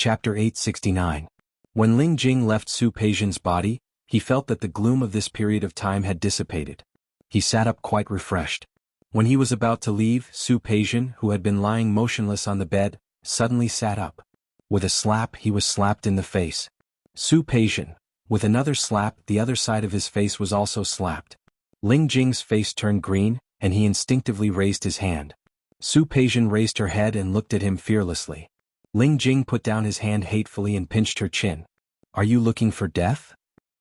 Chapter 869. When Ling Jing left Su Peijian's body, he felt that the gloom of this period of time had dissipated. He sat up quite refreshed. When he was about to leave, Su Peijian, who had been lying motionless on the bed, suddenly sat up. With a slap, he was slapped in the face. Su Peijian. With another slap, the other side of his face was also slapped. Ling Jing's face turned green, and he instinctively raised his hand. Su Peijian raised her head and looked at him fearlessly. Ling Jing put down his hand hatefully and pinched her chin. "Are you looking for death?"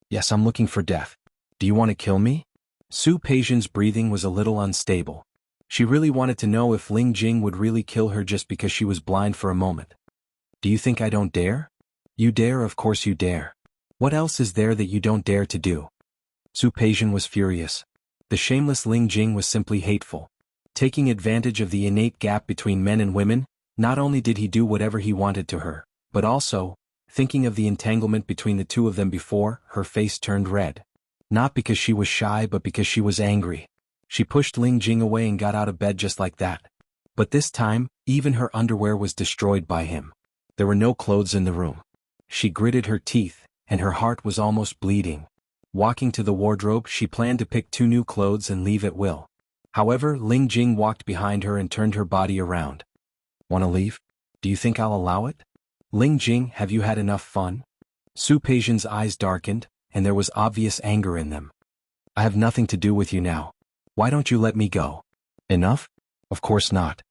"Yes, I'm looking for death. Do you want to kill me?" Su Peijian's breathing was a little unstable. She really wanted to know if Ling Jing would really kill her just because she was blind for a moment. "Do you think I don't dare?" "You dare, of course you dare. What else is there that you don't dare to do?" Su Peijian was furious. The shameless Ling Jing was simply hateful. Taking advantage of the innate gap between men and women, not only did he do whatever he wanted to her, but also, thinking of the entanglement between the two of them before, her face turned red. Not because she was shy but because she was angry. She pushed Ling Jing away and got out of bed just like that. But this time, even her underwear was destroyed by him. There were no clothes in the room. She gritted her teeth, and her heart was almost bleeding. Walking to the wardrobe, she planned to pick 2 new clothes and leave at will. However, Ling Jing walked behind her and turned her body around. "Want to leave? Do you think I'll allow it?" "Ling Jing, have you had enough fun?" Su Peijian's eyes darkened, and there was obvious anger in them. "I have nothing to do with you now. Why don't you let me go?" "Enough? Of course not."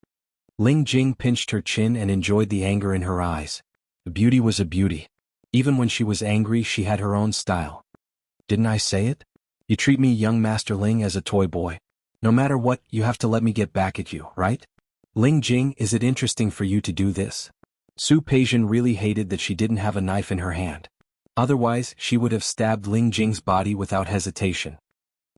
Ling Jing pinched her chin and enjoyed the anger in her eyes. The beauty was a beauty. Even when she was angry, she had her own style. "Didn't I say it? You treat me, young Master Ling, as a toy boy. No matter what, you have to let me get back at you, right? Ling Jing, is it interesting for you to do this?" Su Peijian really hated that she didn't have a knife in her hand. Otherwise, she would have stabbed Ling Jing's body without hesitation.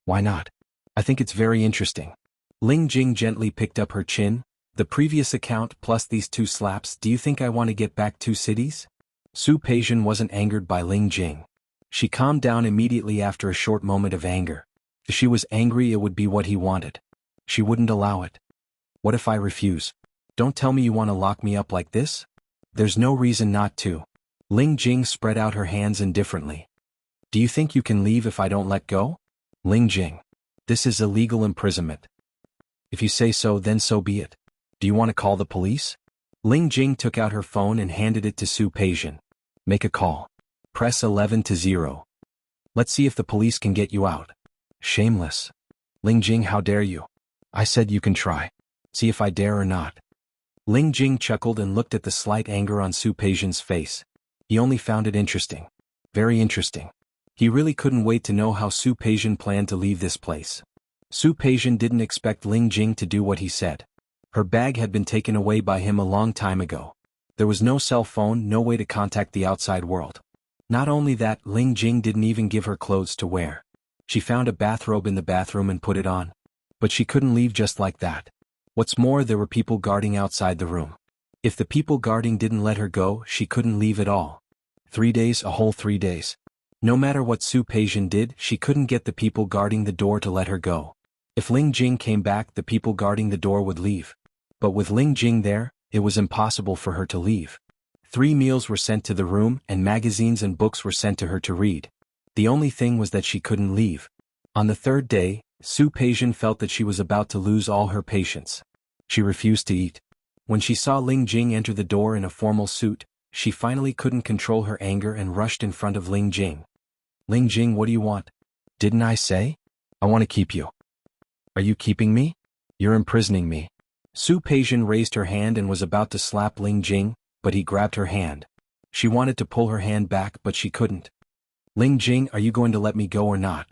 "Why not? I think it's very interesting." Ling Jing gently picked up her chin. "The previous account plus these 2 slaps, do you think I want to get back 2 cities?" Su Peijian wasn't angered by Ling Jing. She calmed down immediately after a short moment of anger. If she was angry, it would be what he wanted. She wouldn't allow it. "What if I refuse? Don't tell me you want to lock me up like this?" "There's no reason not to." Ling Jing spread out her hands indifferently. "Do you think you can leave if I don't let go?" "Ling Jing. This is illegal imprisonment." "If you say so, then so be it. Do you want to call the police?" Ling Jing took out her phone and handed it to Su Peijian. "Make a call. Press 11 to 0. Let's see if the police can get you out." "Shameless. Ling Jing, how dare you?" "I said you can try. See if I dare or not." Ling Jing chuckled and looked at the slight anger on Su Peijian's face. He only found it interesting. Very interesting. He really couldn't wait to know how Su Peijian planned to leave this place. Su Peijian didn't expect Ling Jing to do what he said. Her bag had been taken away by him a long time ago. There was no cell phone, no way to contact the outside world. Not only that, Ling Jing didn't even give her clothes to wear. She found a bathrobe in the bathroom and put it on. But she couldn't leave just like that. What's more, there were people guarding outside the room. If the people guarding didn't let her go, she couldn't leave at all. 3 days, a whole 3 days. No matter what Su Peijian did, she couldn't get the people guarding the door to let her go. If Ling Jing came back, the people guarding the door would leave. But with Ling Jing there, it was impossible for her to leave. 3 meals were sent to the room, and magazines and books were sent to her to read. The only thing was that she couldn't leave. On the 3rd day, Su Peijian felt that she was about to lose all her patience. She refused to eat. When she saw Ling Jing enter the door in a formal suit, she finally couldn't control her anger and rushed in front of Ling Jing. "Ling Jing, what do you want?" "Didn't I say? I want to keep you." "Are you keeping me? You're imprisoning me." Su Peijian raised her hand and was about to slap Ling Jing, but he grabbed her hand. She wanted to pull her hand back, but she couldn't. "Ling Jing, are you going to let me go or not?"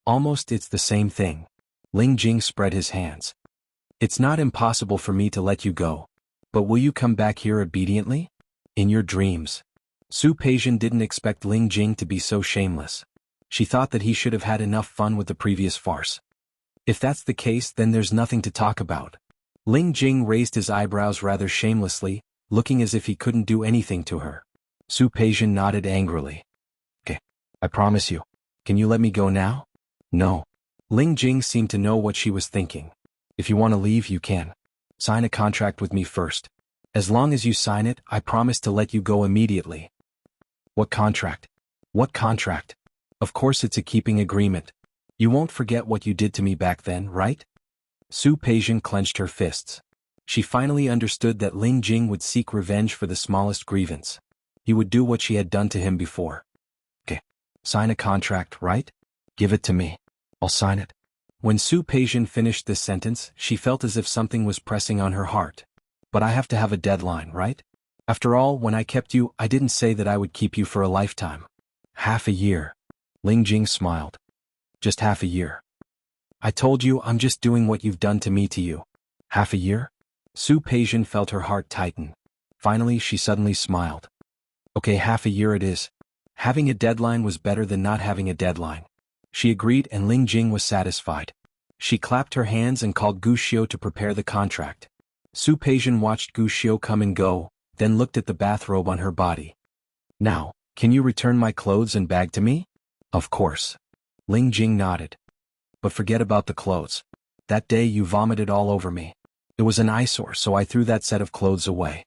"Almost, it's the same thing." Ling Jing spread his hands. "It's not impossible for me to let you go. But will you come back here obediently? In your dreams." Su Peijian didn't expect Ling Jing to be so shameless. She thought that he should have had enough fun with the previous farce. If that's the case, then there's nothing to talk about. Ling Jing raised his eyebrows rather shamelessly, looking as if he couldn't do anything to her. Su Peijian nodded angrily. "Okay, I promise you. Can you let me go now?" "No." Ling Jing seemed to know what she was thinking. "If you want to leave, you can. Sign a contract with me first." As long as you sign it, I promise to let you go immediately. What contract? What contract? Of course it's a keeping agreement. You won't forget what you did to me back then, right? Su Peijian clenched her fists. She finally understood that Ling Jing would seek revenge for the smallest grievance. He would do what she had done to him before. Okay. Sign a contract, right? Give it to me. I'll sign it. When Su Peijian finished this sentence, she felt as if something was pressing on her heart. But I have to have a deadline, right? After all, when I kept you, I didn't say that I would keep you for a lifetime. Half a year. Ling Jing smiled. Just half a year. I told you I'm just doing what you've done to me to you. Half a year? Su Peijian felt her heart tighten. Finally, she suddenly smiled. Okay, half a year it is. Having a deadline was better than not having a deadline. She agreed and Ling Jing was satisfied. She clapped her hands and called Wuxia to prepare the contract. Su Peijian watched Wuxia come and go, then looked at the bathrobe on her body. Now, can you return my clothes and bag to me? Of course. Ling Jing nodded. But forget about the clothes. That day you vomited all over me. It was an eyesore, so I threw that set of clothes away.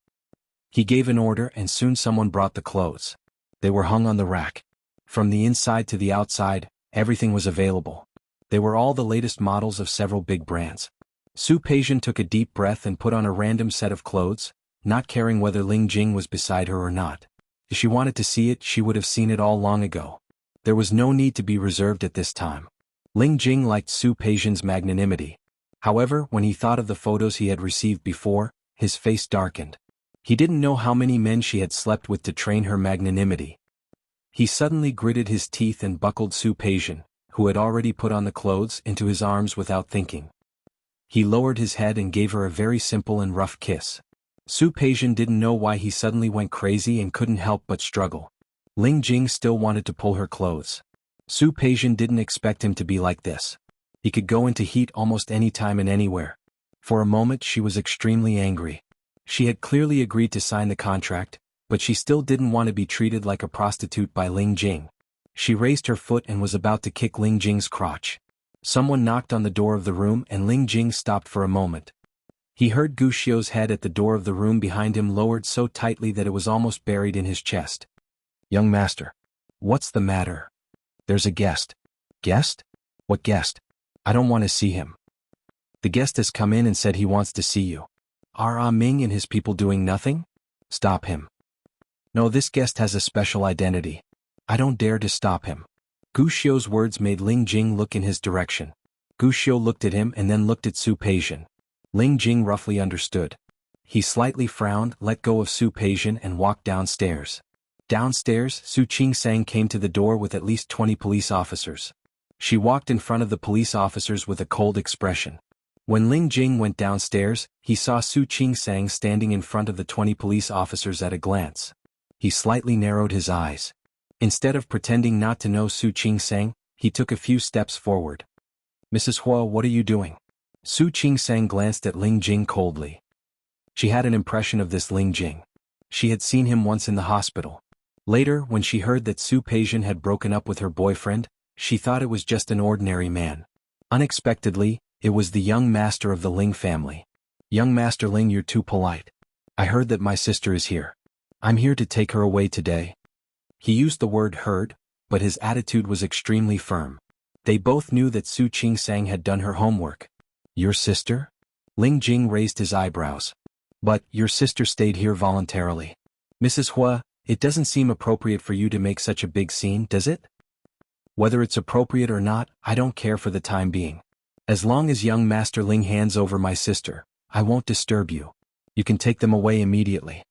He gave an order and soon someone brought the clothes. They were hung on the rack. From the inside to the outside, everything was available. They were all the latest models of several big brands. Su Peijian took a deep breath and put on a random set of clothes, not caring whether Ling Jing was beside her or not. If she wanted to see it, she would have seen it all long ago. There was no need to be reserved at this time. Ling Jing liked Su Peijian's magnanimity. However, when he thought of the photos he had received before, his face darkened. He didn't know how many men she had slept with to train her magnanimity. He suddenly gritted his teeth and buckled Su Peijian, who had already put on the clothes, into his arms without thinking. He lowered his head and gave her a very simple and rough kiss. Su Peijian didn't know why he suddenly went crazy and couldn't help but struggle. Ling Jing still wanted to pull her clothes. Su Peijian didn't expect him to be like this. He could go into heat almost any time and anywhere. For a moment she was extremely angry. She had clearly agreed to sign the contract, but she still didn't want to be treated like a prostitute by Ling Jing. She raised her foot and was about to kick Ling Jing's crotch. Someone knocked on the door of the room and Ling Jing stopped for a moment. He heard Gu Xiu's head at the door of the room behind him lowered so tightly that it was almost buried in his chest. Young master. What's the matter? There's a guest. Guest? What guest? I don't want to see him. The guest has come in and said he wants to see you. Are Ming and his people doing nothing? Stop him. No, this guest has a special identity. I don't dare to stop him. Gu Xiu's words made Ling Jing look in his direction. Gu Xiu looked at him and then looked at Su Peijian. Ling Jing roughly understood. He slightly frowned, let go of Su Peijian and walked downstairs. Downstairs, Su Qingsang came to the door with at least 20 police officers. She walked in front of the police officers with a cold expression. When Ling Jing went downstairs, he saw Su Qingsang standing in front of the 20 police officers at a glance. He slightly narrowed his eyes. Instead of pretending not to know Su Qingsang, he took a few steps forward. Mrs. Hua, what are you doing? Su Qingsang glanced at Ling Jing coldly. She had an impression of this Ling Jing. She had seen him once in the hospital. Later, when she heard that Su Peijian had broken up with her boyfriend, she thought it was just an ordinary man. Unexpectedly, it was the young master of the Ling family. Young Master Ling, you're too polite. I heard that my sister is here. I'm here to take her away today. He used the word heard, but his attitude was extremely firm. They both knew that Su Qingsang had done her homework. Your sister? Ling Jing raised his eyebrows. But, your sister stayed here voluntarily. Mrs. Hua, it doesn't seem appropriate for you to make such a big scene, does it? Whether it's appropriate or not, I don't care for the time being. As long as young Master Ling hands over my sister, I won't disturb you. You can take them away immediately.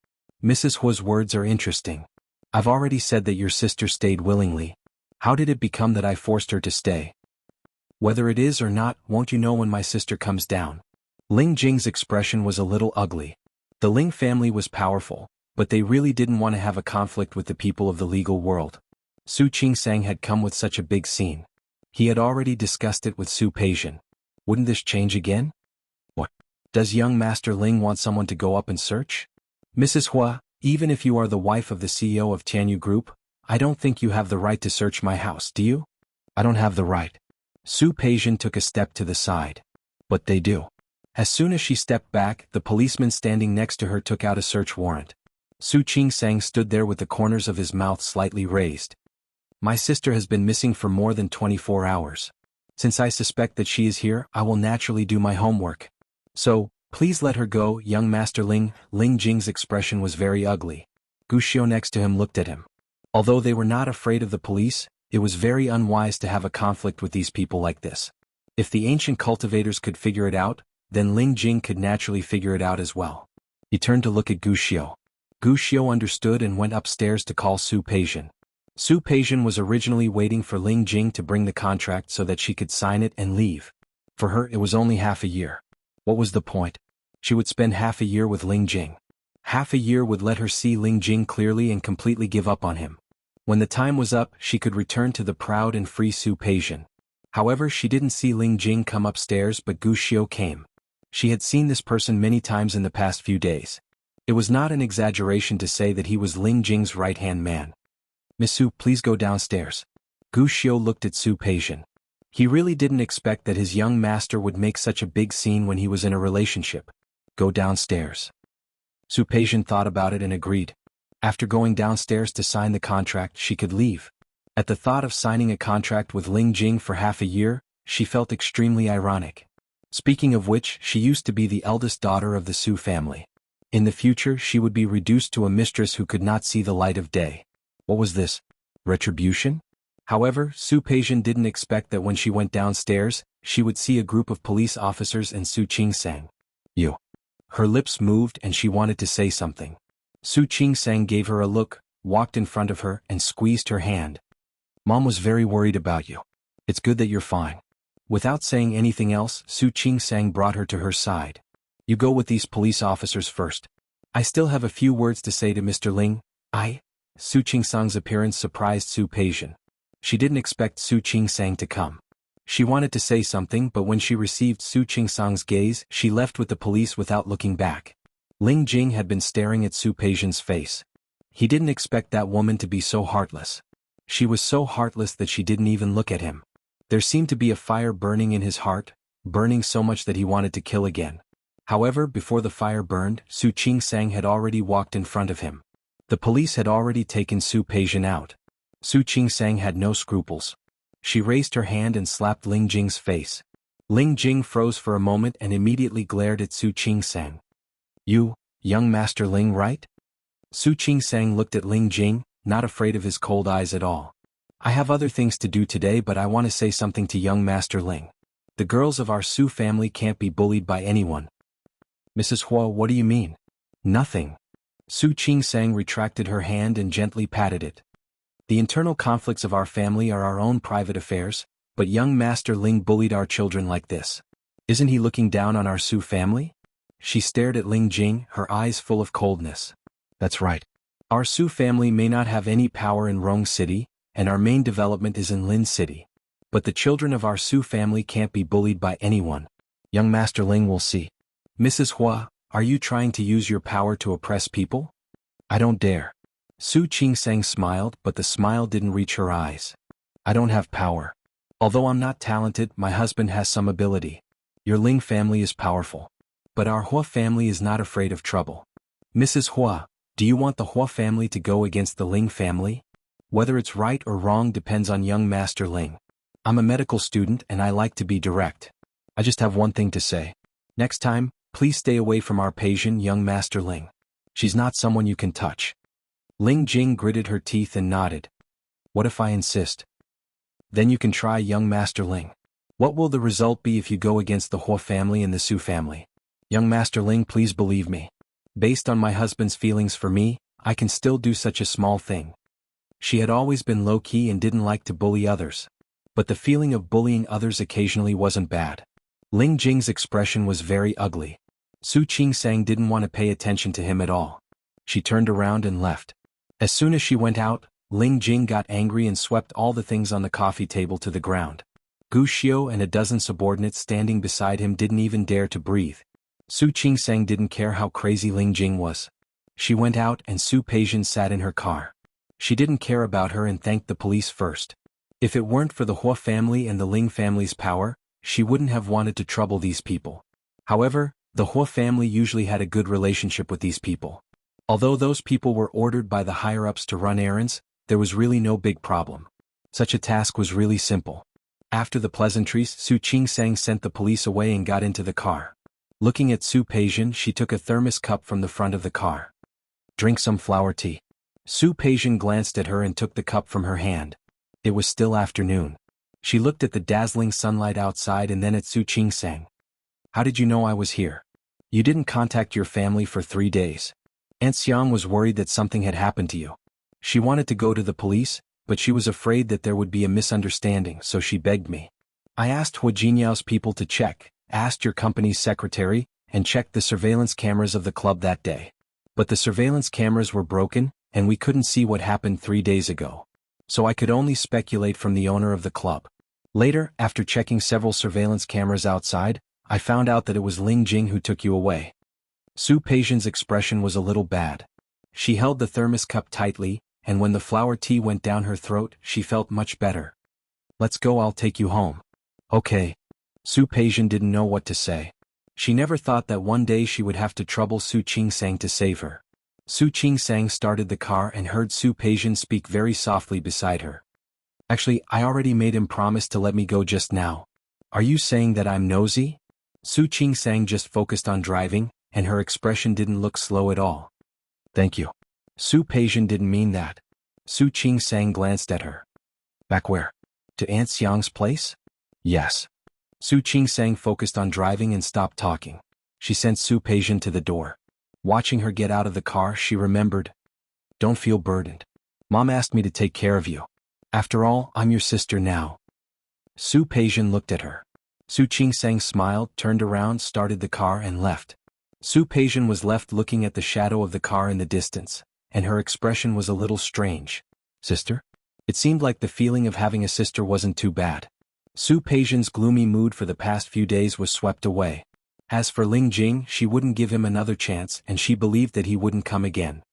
Mrs. Hua's words are interesting. I've already said that your sister stayed willingly. How did it become that I forced her to stay? Whether it is or not, won't you know when my sister comes down? Ling Jing's expression was a little ugly. The Ling family was powerful, but they really didn't want to have a conflict with the people of the legal world. Su Qingsang had come with such a big scene. He had already discussed it with Su Peijian. Wouldn't this change again? What? Does young Master Ling want someone to go up and search? Mrs. Hua, even if you are the wife of the CEO of Tianyu Group, I don't think you have the right to search my house, do you? I don't have the right. Su Peijian took a step to the side. But they do. As soon as she stepped back, the policeman standing next to her took out a search warrant. Su Qingsang stood there with the corners of his mouth slightly raised. My sister has been missing for more than 24 hours. Since I suspect that she is here, I will naturally do my homework. So, please let her go, young Master Ling. Ling Jing's expression was very ugly. Guxiu next to him looked at him. Although they were not afraid of the police, it was very unwise to have a conflict with these people like this. If the ancient cultivators could figure it out, then Ling Jing could naturally figure it out as well. He turned to look at Guxiu. Guxiu understood and went upstairs to call Su Peijian. Su Peijian was originally waiting for Ling Jing to bring the contract so that she could sign it and leave. For her it was only half a year. What was the point? She would spend half a year with Ling Jing. Half a year would let her see Ling Jing clearly and completely give up on him. When the time was up, she could return to the proud and free Su Peijian. However, she didn't see Ling Jing come upstairs, but Guxiu came. She had seen this person many times in the past few days. It was not an exaggeration to say that he was Ling Jing's right-hand man. Miss Su, please go downstairs. Guxiu looked at Su Peijian. He really didn't expect that his young master would make such a big scene when he was in a relationship. Go downstairs. Su Peijian thought about it and agreed. After going downstairs to sign the contract, she could leave. At the thought of signing a contract with Ling Jing for half a year, she felt extremely ironic. Speaking of which, she used to be the eldest daughter of the Su family. In the future, she would be reduced to a mistress who could not see the light of day. What was this? Retribution? However, Su Peijian didn't expect that when she went downstairs, she would see a group of police officers and Su Qingsang. You. Her lips moved and she wanted to say something. Su Qingsang gave her a look, walked in front of her, and squeezed her hand. Mom was very worried about you. It's good that you're fine. Without saying anything else, Su Qingsang brought her to her side. You go with these police officers first. I still have a few words to say to Mr. Ling. Su Qingsang's appearance surprised Su Peijian. She didn't expect Su Qingsang to come. She wanted to say something, but when she received Su Qingsang's gaze, she left with the police without looking back. Ling Jing had been staring at Su Peijian's face. He didn't expect that woman to be so heartless. She was so heartless that she didn't even look at him. There seemed to be a fire burning in his heart, burning so much that he wanted to kill again. However, before the fire burned, Su Qingsang had already walked in front of him. The police had already taken Su Peijian out. Su Qingsang had no scruples. She raised her hand and slapped Ling Jing's face. Ling Jing froze for a moment and immediately glared at Su Qingsang. You, young Master Ling, right? Su Qingsang looked at Ling Jing, not afraid of his cold eyes at all. I have other things to do today, but I want to say something to young Master Ling. The girls of our Su family can't be bullied by anyone. Mrs. Hua, what do you mean? Nothing. Su Qingsang retracted her hand and gently patted it. The internal conflicts of our family are our own private affairs, but young Master Ling bullied our children like this. Isn't he looking down on our Su family? She stared at Ling Jing, her eyes full of coldness. That's right. Our Su family may not have any power in Rong City, and our main development is in Lin City. But the children of our Su family can't be bullied by anyone. Young Master Ling will see. Mrs. Hua, are you trying to use your power to oppress people? I don't dare. Su Qingsang smiled, but the smile didn't reach her eyes. I don't have power. Although I'm not talented, my husband has some ability. Your Ling family is powerful. But our Hua family is not afraid of trouble. Mrs. Hua, do you want the Hua family to go against the Ling family? Whether it's right or wrong depends on young Master Ling. I'm a medical student and I like to be direct. I just have one thing to say. Next time, please stay away from our Peijian, young Master Ling. She's not someone you can touch. Ling Jing gritted her teeth and nodded. What if I insist? Then you can try, young Master Ling. What will the result be if you go against the Hua family and the Su family? Young Master Ling, please believe me. Based on my husband's feelings for me, I can still do such a small thing. She had always been low-key and didn't like to bully others. But the feeling of bullying others occasionally wasn't bad. Ling Jing's expression was very ugly. Su Qingsang didn't want to pay attention to him at all. She turned around and left. As soon as she went out, Ling Jing got angry and swept all the things on the coffee table to the ground. Guxiu and a dozen subordinates standing beside him didn't even dare to breathe. Su Qingsang didn't care how crazy Ling Jing was. She went out and Su Peijian sat in her car. She didn't care about her and thanked the police first. If it weren't for the Hua family and the Ling family's power, she wouldn't have wanted to trouble these people. However, the Hua family usually had a good relationship with these people. Although those people were ordered by the higher-ups to run errands, there was really no big problem. Such a task was really simple. After the pleasantries, Su Qingsang sent the police away and got into the car. Looking at Su Peijian, she took a thermos cup from the front of the car. "Drink some flower tea." Su Peijian glanced at her and took the cup from her hand. It was still afternoon. She looked at the dazzling sunlight outside and then at Su Qingsang. "How did you know I was here? You didn't contact your family for 3 days. Aunt Xiang was worried that something had happened to you. She wanted to go to the police, but she was afraid that there would be a misunderstanding, so she begged me. I asked Hua Jinyao's people to check, asked your company's secretary, and checked the surveillance cameras of the club that day. But the surveillance cameras were broken, and we couldn't see what happened 3 days ago. So I could only speculate from the owner of the club. Later, after checking several surveillance cameras outside, I found out that it was Ling Jing who took you away." Su Peijian's expression was a little bad. She held the thermos cup tightly, and when the flower tea went down her throat, she felt much better. "Let's go, I'll take you home." "Okay." Su Peijian didn't know what to say. She never thought that one day she would have to trouble Su Qingsang to save her. Su Qingsang started the car and heard Su Peijian speak very softly beside her. "Actually, I already made him promise to let me go just now. Are you saying that I'm nosy?" Su Qingsang just focused on driving, and her expression didn't look slow at all. "Thank you." Su Peijian didn't mean that. Su Qingsang glanced at her. "Back where? To Aunt Xiang's place?" "Yes." Su Qingsang focused on driving and stopped talking. She sent Su Peijian to the door. Watching her get out of the car, she remembered. "Don't feel burdened. Mom asked me to take care of you. After all, I'm your sister now." Su Peijian looked at her. Su Qingsang smiled, turned around, started the car and left. Su Peijian was left looking at the shadow of the car in the distance, and her expression was a little strange. "Sister?" It seemed like the feeling of having a sister wasn't too bad. Su Peijian's gloomy mood for the past few days was swept away. As for Ling Jing, she wouldn't give him another chance and she believed that he wouldn't come again.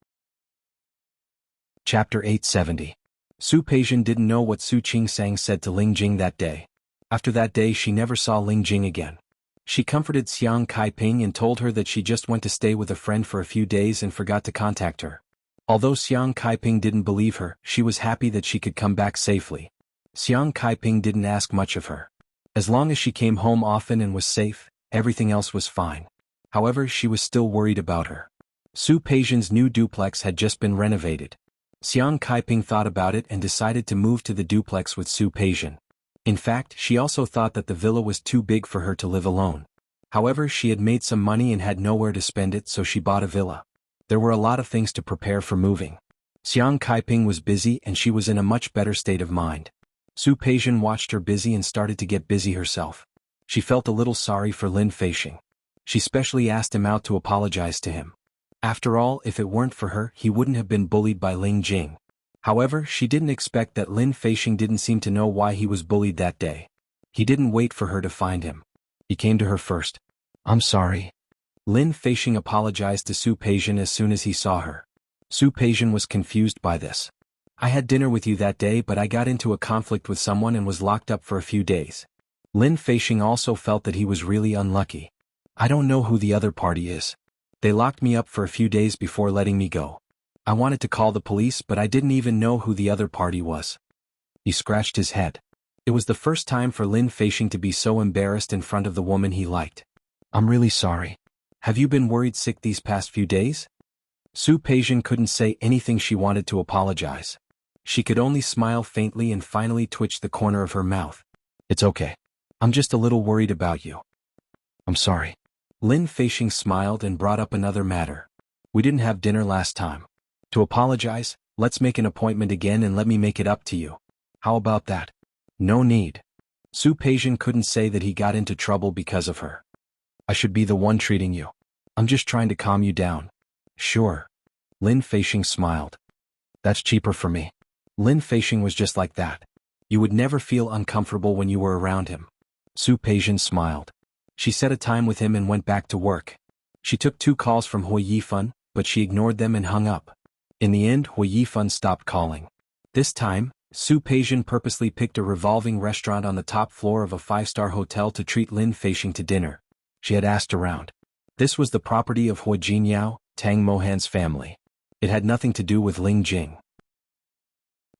Chapter 870. Su Peijian didn't know what Su Qingsang said to Ling Jing that day. After that day she never saw Ling Jing again. She comforted Xiang Kaiping and told her that she just went to stay with a friend for a few days and forgot to contact her. Although Xiang Kaiping didn't believe her, she was happy that she could come back safely. Xiang Kaiping didn't ask much of her. As long as she came home often and was safe, everything else was fine. However, she was still worried about her. Su Peijian's new duplex had just been renovated. Xiang Kaiping thought about it and decided to move to the duplex with Su Peijian. In fact, she also thought that the villa was too big for her to live alone. However, she had made some money and had nowhere to spend it, so she bought a villa. There were a lot of things to prepare for moving. Xiang Kaiping was busy and she was in a much better state of mind. Su Peijian watched her busy and started to get busy herself. She felt a little sorry for Lin Feixing. She specially asked him out to apologize to him. After all, if it weren't for her, he wouldn't have been bullied by Ling Jing. However, she didn't expect that Lin Feixing didn't seem to know why he was bullied that day. He didn't wait for her to find him. He came to her first. "I'm sorry." Lin Feixing apologized to Su Peijian as soon as he saw her. Su Peijian was confused by this. "I had dinner with you that day, but I got into a conflict with someone and was locked up for a few days." Lin Feixing also felt that he was really unlucky. "I don't know who the other party is. They locked me up for a few days before letting me go. I wanted to call the police, but I didn't even know who the other party was." He scratched his head. It was the first time for Lin Feixing to be so embarrassed in front of the woman he liked. "I'm really sorry. Have you been worried sick these past few days?" Su Peijian couldn't say anything. She wanted to apologize. She could only smile faintly and finally twitch the corner of her mouth. "It's okay. I'm just a little worried about you." "I'm sorry." Lin Feixing smiled and brought up another matter. "We didn't have dinner last time. To apologize, let's make an appointment again and let me make it up to you. How about that?" "No need." Su Peijian couldn't say that he got into trouble because of her. "I should be the one treating you. I'm just trying to calm you down." "Sure." Lin Feixing smiled. "That's cheaper for me." Lin Feixing was just like that. You would never feel uncomfortable when you were around him. Su Peijian smiled. She set a time with him and went back to work. She took 2 calls from Hui Yifan, but she ignored them and hung up. In the end, Hui Yifan stopped calling. This time, Su Peijian purposely picked a revolving restaurant on the top floor of a 5-star hotel to treat Lin Feixing to dinner. She had asked around. This was the property of Hui Jinyao, Tang Mohan's family. It had nothing to do with Ling Jing.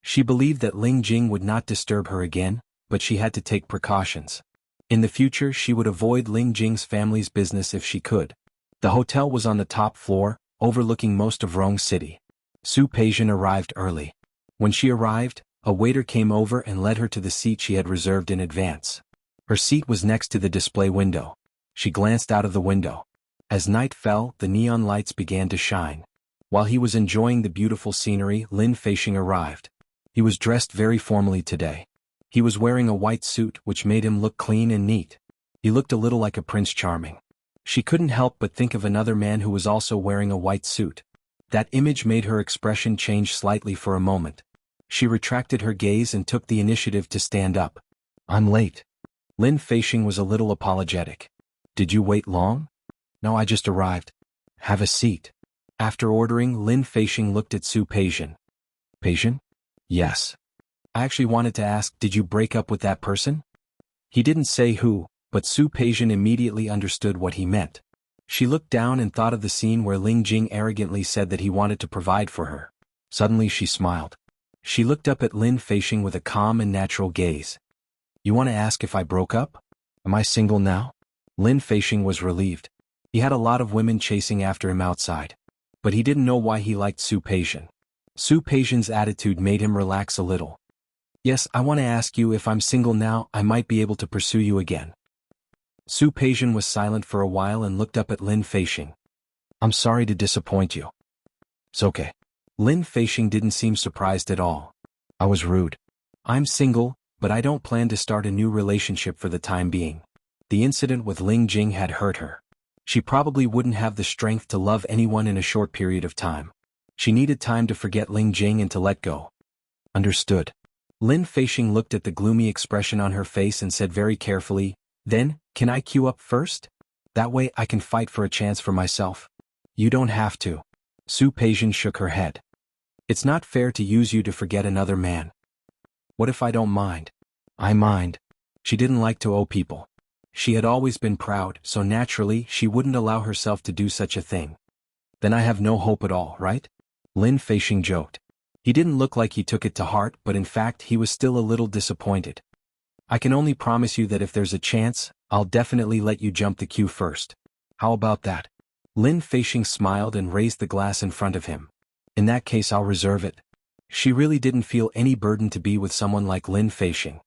She believed that Ling Jing would not disturb her again, but she had to take precautions. In the future she would avoid Ling Jing's family's business if she could. The hotel was on the top floor, overlooking most of Rong City. Su Peijian arrived early. When she arrived, a waiter came over and led her to the seat she had reserved in advance. Her seat was next to the display window. She glanced out of the window. As night fell, the neon lights began to shine. While he was enjoying the beautiful scenery, Lin Feixing arrived. He was dressed very formally today. He was wearing a white suit which made him look clean and neat. He looked a little like a Prince Charming. She couldn't help but think of another man who was also wearing a white suit. That image made her expression change slightly for a moment. She retracted her gaze and took the initiative to stand up. "I'm late." Lin Feixing was a little apologetic. "Did you wait long?" "No, I just arrived." "Have a seat." After ordering, Lin Feixing looked at Su Peijian. "Peijian?" "Yes. I actually wanted to ask, did you break up with that person?" He didn't say who, but Su Peijian immediately understood what he meant. She looked down and thought of the scene where Ling Jing arrogantly said that he wanted to provide for her. Suddenly she smiled. She looked up at Lin Feixing with a calm and natural gaze. "You want to ask if I broke up? Am I single now?" Lin Feixing was relieved. He had a lot of women chasing after him outside. But he didn't know why he liked Su Peijian. Su Peijian's attitude made him relax a little. "Yes, I want to ask you if I'm single now, I might be able to pursue you again." Su Peijian was silent for a while and looked up at Lin Feixing. "I'm sorry to disappoint you." "It's okay." Lin Feixing didn't seem surprised at all. "I was rude. I'm single, but I don't plan to start a new relationship for the time being." The incident with Ling Jing had hurt her. She probably wouldn't have the strength to love anyone in a short period of time. She needed time to forget Ling Jing and to let go. "Understood." Lin Feixing looked at the gloomy expression on her face and said very carefully, "Then, can I queue up first? That way I can fight for a chance for myself." "You don't have to." Su Peijian shook her head. "It's not fair to use you to forget another man." "What if I don't mind?" "I mind." She didn't like to owe people. She had always been proud, so naturally she wouldn't allow herself to do such a thing. "Then I have no hope at all, right?" Lin Feixing joked. He didn't look like he took it to heart, but in fact he was still a little disappointed. "I can only promise you that if there's a chance, I'll definitely let you jump the queue first. How about that?" Lin Feixing smiled and raised the glass in front of him. "In that case I'll reserve it." She really didn't feel any burden to be with someone like Lin Feixing.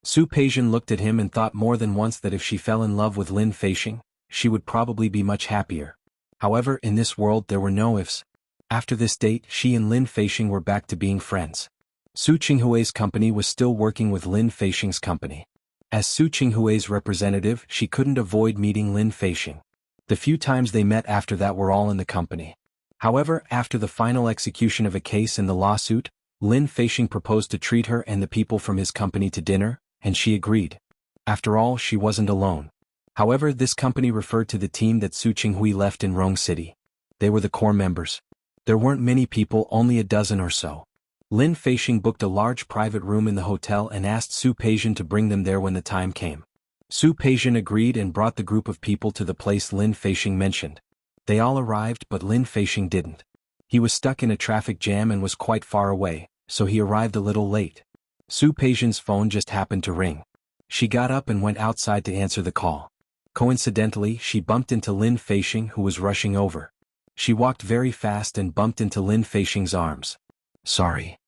Su Peijian looked at him and thought more than once that if she fell in love with Lin Feixing, she would probably be much happier. However, in this world there were no ifs. After this date, she and Lin Feixing were back to being friends. Su Qinghui's company was still working with Lin Feixing's company. As Su Qinghui's representative, she couldn't avoid meeting Lin Feixing. The few times they met after that were all in the company. However, after the final execution of a case in the lawsuit, Lin Feixing proposed to treat her and the people from his company to dinner, and she agreed. After all, she wasn't alone. However, this company referred to the team that Su Qinghui left in Rong City. They were the core members. There weren't many people, only a dozen or so. Lin Feixing booked a large private room in the hotel and asked Su Peijian to bring them there when the time came. Su Peijian agreed and brought the group of people to the place Lin Feixing mentioned. They all arrived, but Lin Feixing didn't. He was stuck in a traffic jam and was quite far away, so he arrived a little late. Su Peijian's phone just happened to ring. She got up and went outside to answer the call. Coincidentally, she bumped into Lin Feixing, who was rushing over. She walked very fast and bumped into Lin Feixing's arms. "Sorry."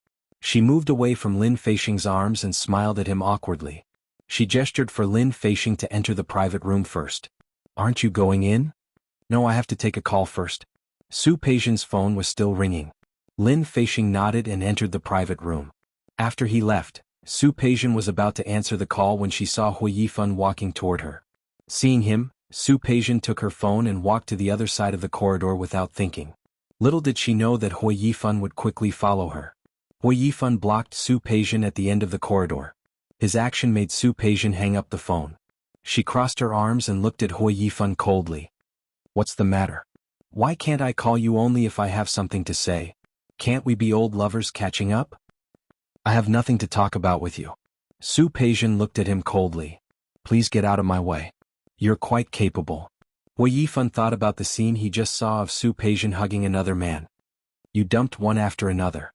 She moved away from Lin Feixing's arms and smiled at him awkwardly. She gestured for Lin Feixing to enter the private room first. "Aren't you going in?" "No, I have to take a call first." Su Peijian's phone was still ringing. Lin Feixing nodded and entered the private room. After he left, Su Peijian was about to answer the call when she saw Hui Yifan walking toward her. Seeing him, Su Peijian took her phone and walked to the other side of the corridor without thinking. Little did she know that Hui Yifan would quickly follow her. Hui Yifan blocked Su Peijian at the end of the corridor. His action made Su Peijian hang up the phone. She crossed her arms and looked at Hui Yifan coldly. "What's the matter? Why can't I call you only if I have something to say? Can't we be old lovers catching up?" "I have nothing to talk about with you." Su Peijian looked at him coldly. "Please get out of my way." You're quite capable. Hui Yifan thought about the scene he just saw of Su Peijian hugging another man. You dumped one after another.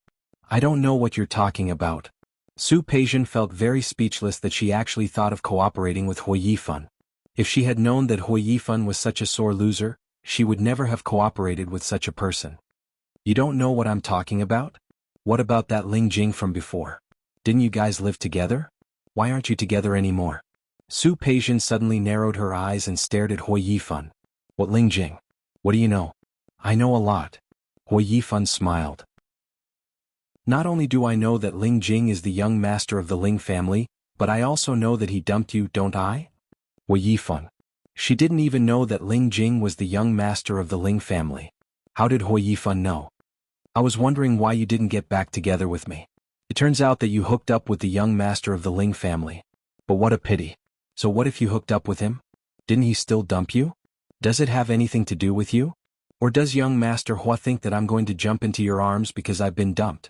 I don't know what you're talking about. Su Peijian felt very speechless that she actually thought of cooperating with Hui Yifan. If she had known that Hui Yifan was such a sore loser, she would never have cooperated with such a person. You don't know what I'm talking about? What about that Ling Jing from before? Didn't you guys live together? Why aren't you together anymore? Su Peijian suddenly narrowed her eyes and stared at Hui Yifan. What Ling Jing? What do you know? I know a lot. Hui Yifan smiled. Not only do I know that Ling Jing is the young master of the Ling family, but I also know that he dumped you, don't I? Hui Yifan. She didn't even know that Ling Jing was the young master of the Ling family. How did Hui Yifan know? I was wondering why you didn't get back together with me. It turns out that you hooked up with the young master of the Ling family. But what a pity. So what if you hooked up with him? Didn't he still dump you? Does it have anything to do with you? Or does young Master Hua think that I'm going to jump into your arms because I've been dumped?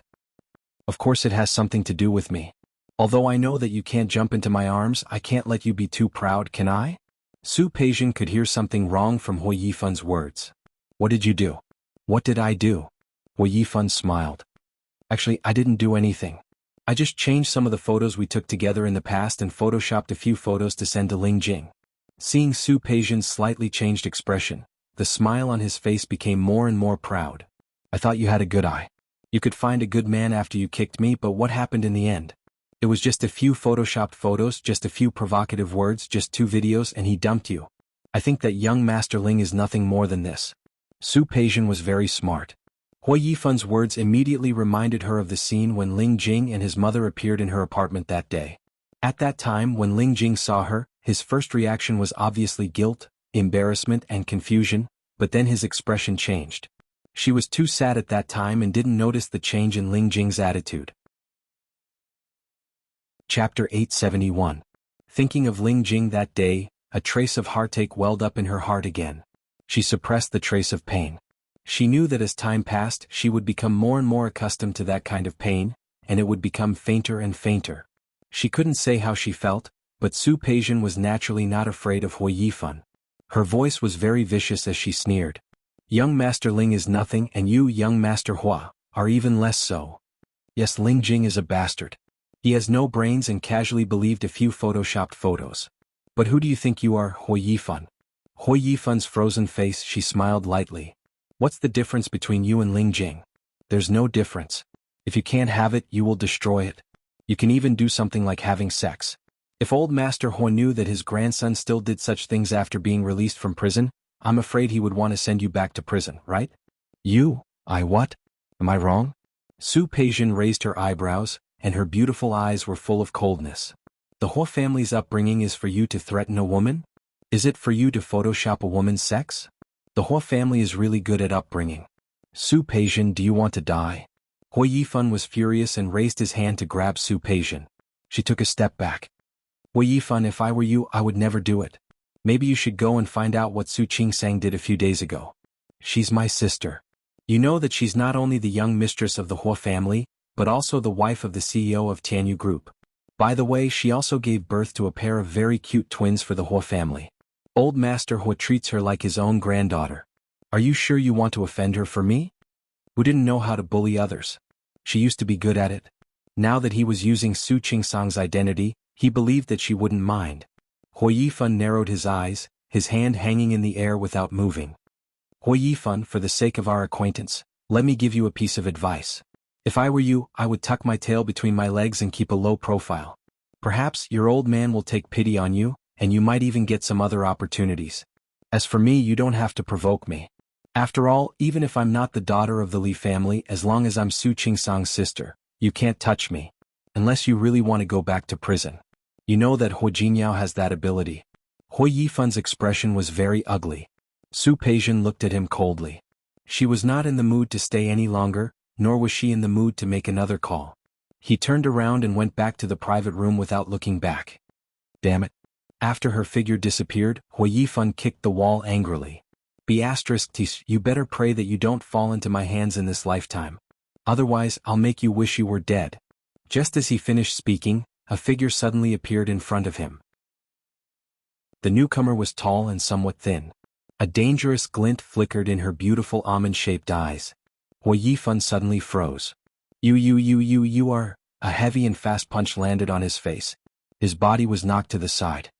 Of course it has something to do with me. Although I know that you can't jump into my arms, I can't let you be too proud, can I? Su Peijian could hear something wrong from Hui Yifan's words. What did you do? What did I do? Hui Yifan smiled. Actually, I didn't do anything. I just changed some of the photos we took together in the past and photoshopped a few photos to send to Ling Jing. Seeing Su Peijian's slightly changed expression, the smile on his face became more and more proud. I thought you had a good eye. You could find a good man after you kicked me, but what happened in the end? It was just a few photoshopped photos, just a few provocative words, just 2 videos, and he dumped you. I think that young Master Ling is nothing more than this. Su Peijian was very smart. Hui Yifan's words immediately reminded her of the scene when Ling Jing and his mother appeared in her apartment that day. At that time, when Ling Jing saw her, his first reaction was obviously guilt, embarrassment, and confusion, but then his expression changed. She was too sad at that time and didn't notice the change in Ling Jing's attitude. Chapter 871. Thinking of Ling Jing that day, a trace of heartache welled up in her heart again. She suppressed the trace of pain. She knew that as time passed, she would become more and more accustomed to that kind of pain, and it would become fainter and fainter. She couldn't say how she felt, but Su Peijian was naturally not afraid of Hui Yifan. Her voice was very vicious as she sneered. Young Master Ling is nothing, and you, young Master Hua, are even less so. Yes, Ling Jing is a bastard. He has no brains and casually believed a few photoshopped photos. But who do you think you are, Hui Yifan? Hui Yifan's frozen face, she smiled lightly. What's the difference between you and Ling Jing? There's no difference. If you can't have it, you will destroy it. You can even do something like having sex. If old Master Hua knew that his grandson still did such things after being released from prison, I'm afraid he would want to send you back to prison, right? You? I what? Am I wrong? Su Peijian raised her eyebrows, and her beautiful eyes were full of coldness. The Hua family's upbringing is for you to threaten a woman? Is it for you to photoshop a woman's sex? The Hua family is really good at upbringing. Su Peijian, do you want to die? Hui Yifan was furious and raised his hand to grab Su Peijian. She took a step back. Hui Yifan, if I were you, I would never do it. Maybe you should go and find out what Su Qingsang did a few days ago. She's my sister. You know that she's not only the young mistress of the Hua family, but also the wife of the CEO of Tianyu Group. By the way, she also gave birth to a pair of very cute twins for the Hua family. Old Master Hua treats her like his own granddaughter. Are you sure you want to offend her for me? Who didn't know how to bully others? She used to be good at it. Now that he was using Su Qingsang's identity, he believed that she wouldn't mind. Hui Yifan narrowed his eyes, his hand hanging in the air without moving. Hui Yifan, for the sake of our acquaintance, let me give you a piece of advice. If I were you, I would tuck my tail between my legs and keep a low profile. Perhaps your old man will take pity on you, and you might even get some other opportunities. As for me, you don't have to provoke me. After all, even if I'm not the daughter of the Li family, as long as I'm Su Qingsang's sister, you can't touch me. Unless you really want to go back to prison. You know that Hui Jingyao has that ability. Hui Yifan's expression was very ugly. Su Peijian looked at him coldly. She was not in the mood to stay any longer, nor was she in the mood to make another call. He turned around and went back to the private room without looking back. Damn it. After her figure disappeared, Hui Yifan kicked the wall angrily. You better pray that you don't fall into my hands in this lifetime. Otherwise, I'll make you wish you were dead. Just as he finished speaking, a figure suddenly appeared in front of him. The newcomer was tall and somewhat thin. A dangerous glint flickered in her beautiful almond-shaped eyes. Hua Yifan suddenly froze. You are... A heavy and fast punch landed on his face. His body was knocked to the side.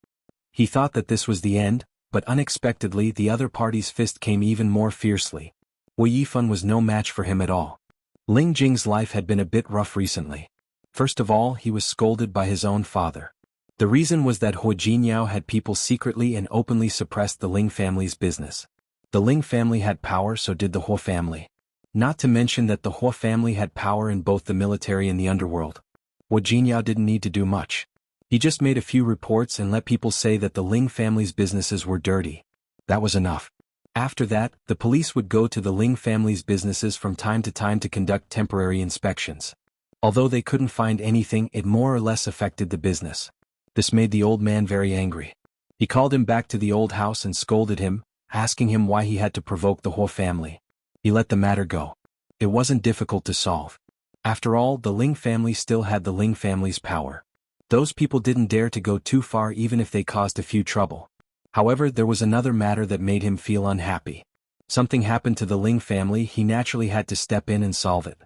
He thought that this was the end, but unexpectedly the other party's fist came even more fiercely. Hua Yifan was no match for him at all. Ling Jing's life had been a bit rough recently. First of all, he was scolded by his own father. The reason was that Hua Jinyao had people secretly and openly suppress the Ling family's business. The Ling family had power, so did the Hua family. Not to mention that the Hua family had power in both the military and the underworld. Hua Jinyao didn't need to do much. He just made a few reports and let people say that the Ling family's businesses were dirty. That was enough. After that, the police would go to the Ling family's businesses from time to time to conduct temporary inspections. Although they couldn't find anything, it more or less affected the business. This made the old man very angry. He called him back to the old house and scolded him, asking him why he had to provoke the Hua family. He let the matter go. It wasn't difficult to solve. After all, the Ling family still had the Ling family's power. Those people didn't dare to go too far even if they caused a few trouble. However, there was another matter that made him feel unhappy. Something happened to the Ling family, he naturally had to step in and solve it.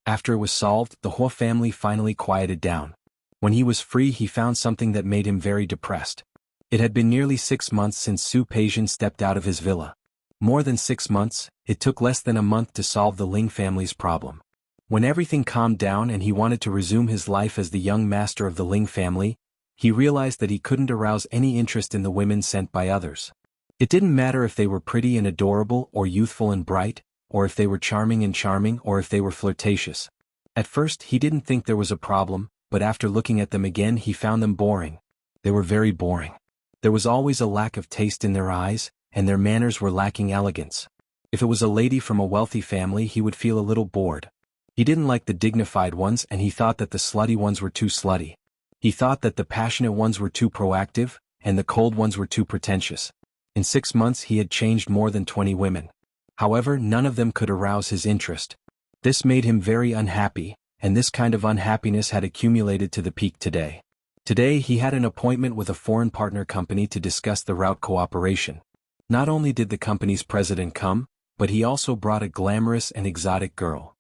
After it was solved, the Hua family finally quieted down. When he was free, he found something that made him very depressed. It had been nearly 6 months since Su Peijian stepped out of his villa. More than 6 months, it took less than a month to solve the Ling family's problem. When everything calmed down and he wanted to resume his life as the young master of the Ling family, he realized that he couldn't arouse any interest in the women sent by others. It didn't matter if they were pretty and adorable or youthful and bright, or if they were charming, or if they were flirtatious. At first he didn't think there was a problem, but after looking at them again he found them boring. They were very boring. There was always a lack of taste in their eyes, and their manners were lacking elegance. If it was a lady from a wealthy family he would feel a little bored. He didn't like the dignified ones and he thought that the slutty ones were too slutty. He thought that the passionate ones were too proactive, and the cold ones were too pretentious. In 6 months he had changed more than 20 women. However, none of them could arouse his interest. This made him very unhappy, and this kind of unhappiness had accumulated to the peak today. Today he had an appointment with a foreign partner company to discuss the route cooperation. Not only did the company's president come, but he also brought a glamorous and exotic girl.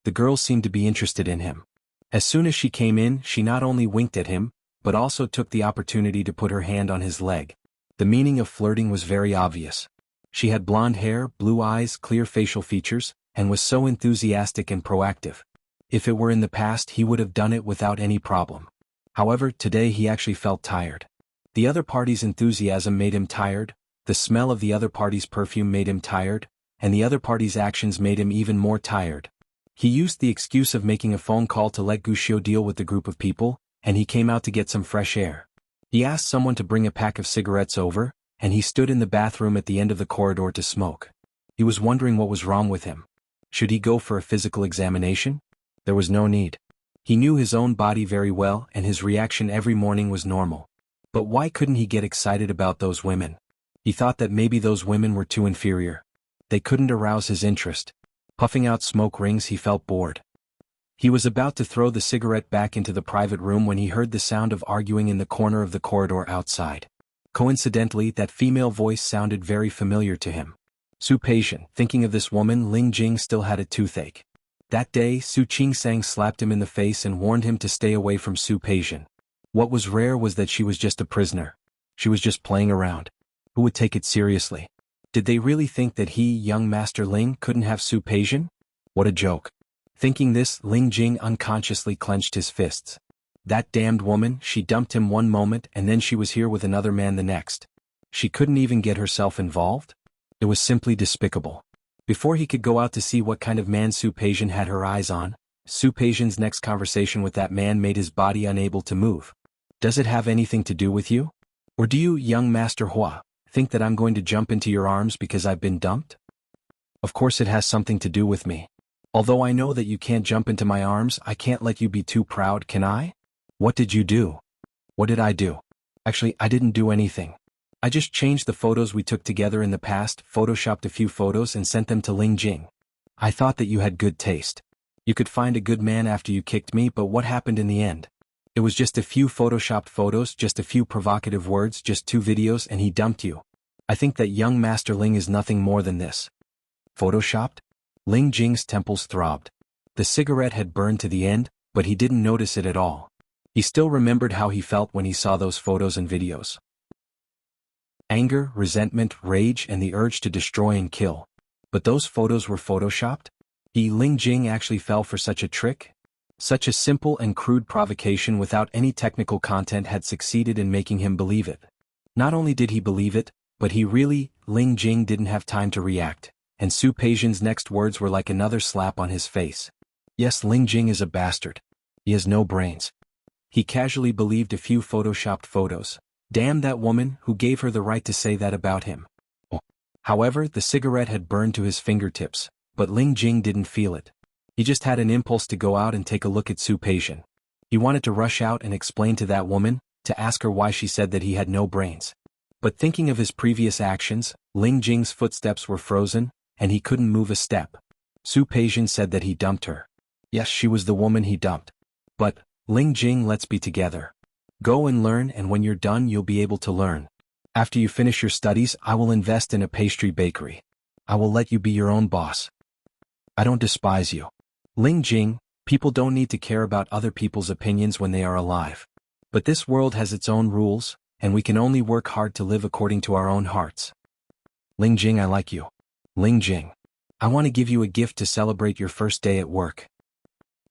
The girl seemed to be interested in him. As soon as she came in, she not only winked at him, but also took the opportunity to put her hand on his leg. The meaning of flirting was very obvious. She had blonde hair, blue eyes, clear facial features, and was so enthusiastic and proactive. If it were in the past he would have done it without any problem. However, today he actually felt tired. The other party's enthusiasm made him tired, the smell of the other party's perfume made him tired, and the other party's actions made him even more tired. He used the excuse of making a phone call to let Guxiu deal with the group of people, and he came out to get some fresh air. He asked someone to bring a pack of cigarettes over, and he stood in the bathroom at the end of the corridor to smoke. He was wondering what was wrong with him. Should he go for a physical examination? There was no need. He knew his own body very well and his reaction every morning was normal. But why couldn't he get excited about those women? He thought that maybe those women were too inferior. They couldn't arouse his interest. Puffing out smoke rings, he felt bored. He was about to throw the cigarette back into the private room when he heard the sound of arguing in the corner of the corridor outside. Coincidentally, that female voice sounded very familiar to him. Su Peijian. Thinking of this woman, Ling Jing still had a toothache. That day, Su Qingsang slapped him in the face and warned him to stay away from Su Peijian. What was rare was that she was just a prisoner. She was just playing around. Who would take it seriously? Did they really think that he, young Master Ling, couldn't have Su Peijian? What a joke. Thinking this, Ling Jing unconsciously clenched his fists. That damned woman, she dumped him one moment and then she was here with another man the next. She couldn't even get herself involved? It was simply despicable. Before he could go out to see what kind of man Su Peijian had her eyes on, Su Peijian's next conversation with that man made his body unable to move. Does it have anything to do with you? Or do you, young Master Hua, think that I'm going to jump into your arms because I've been dumped? Of course it has something to do with me. Although I know that you can't jump into my arms, I can't let you be too proud, can I? What did you do? What did I do? Actually, I didn't do anything. I just changed the photos we took together in the past, photoshopped a few photos and sent them to Ling Jing. I thought that you had good taste. You could find a good man after you kicked me, but what happened in the end? It was just a few photoshopped photos, just a few provocative words, just 2 videos, and he dumped you. I think that young Master Ling is nothing more than this. Photoshopped? Ling Jing's temples throbbed. The cigarette had burned to the end, but he didn't notice it at all. He still remembered how he felt when he saw those photos and videos. Anger, resentment, rage, and the urge to destroy and kill. But those photos were photoshopped? Ling Jing actually fell for such a trick? Such a simple and crude provocation without any technical content had succeeded in making him believe it. Not only did he believe it, but Ling Jing didn't have time to react, and Su Peijian's next words were like another slap on his face. Yes, Ling Jing is a bastard. He has no brains. He casually believed a few photoshopped photos. Damn that woman, who gave her the right to say that about him. However, the cigarette had burned to his fingertips, but Ling Jing didn't feel it. He just had an impulse to go out and take a look at Su Peijian. He wanted to rush out and explain to that woman, to ask her why she said that he had no brains. But thinking of his previous actions, Ling Jing's footsteps were frozen, and he couldn't move a step. Su Peijian said that he dumped her. Yes, she was the woman he dumped. But, Ling Jing, let's be together. Go and learn, and when you're done you'll be able to learn. After you finish your studies, I will invest in a pastry bakery. I will let you be your own boss. I don't despise you. Ling Jing, people don't need to care about other people's opinions when they are alive. But this world has its own rules, and we can only work hard to live according to our own hearts. Ling Jing, I like you. Ling Jing, I want to give you a gift to celebrate your first day at work.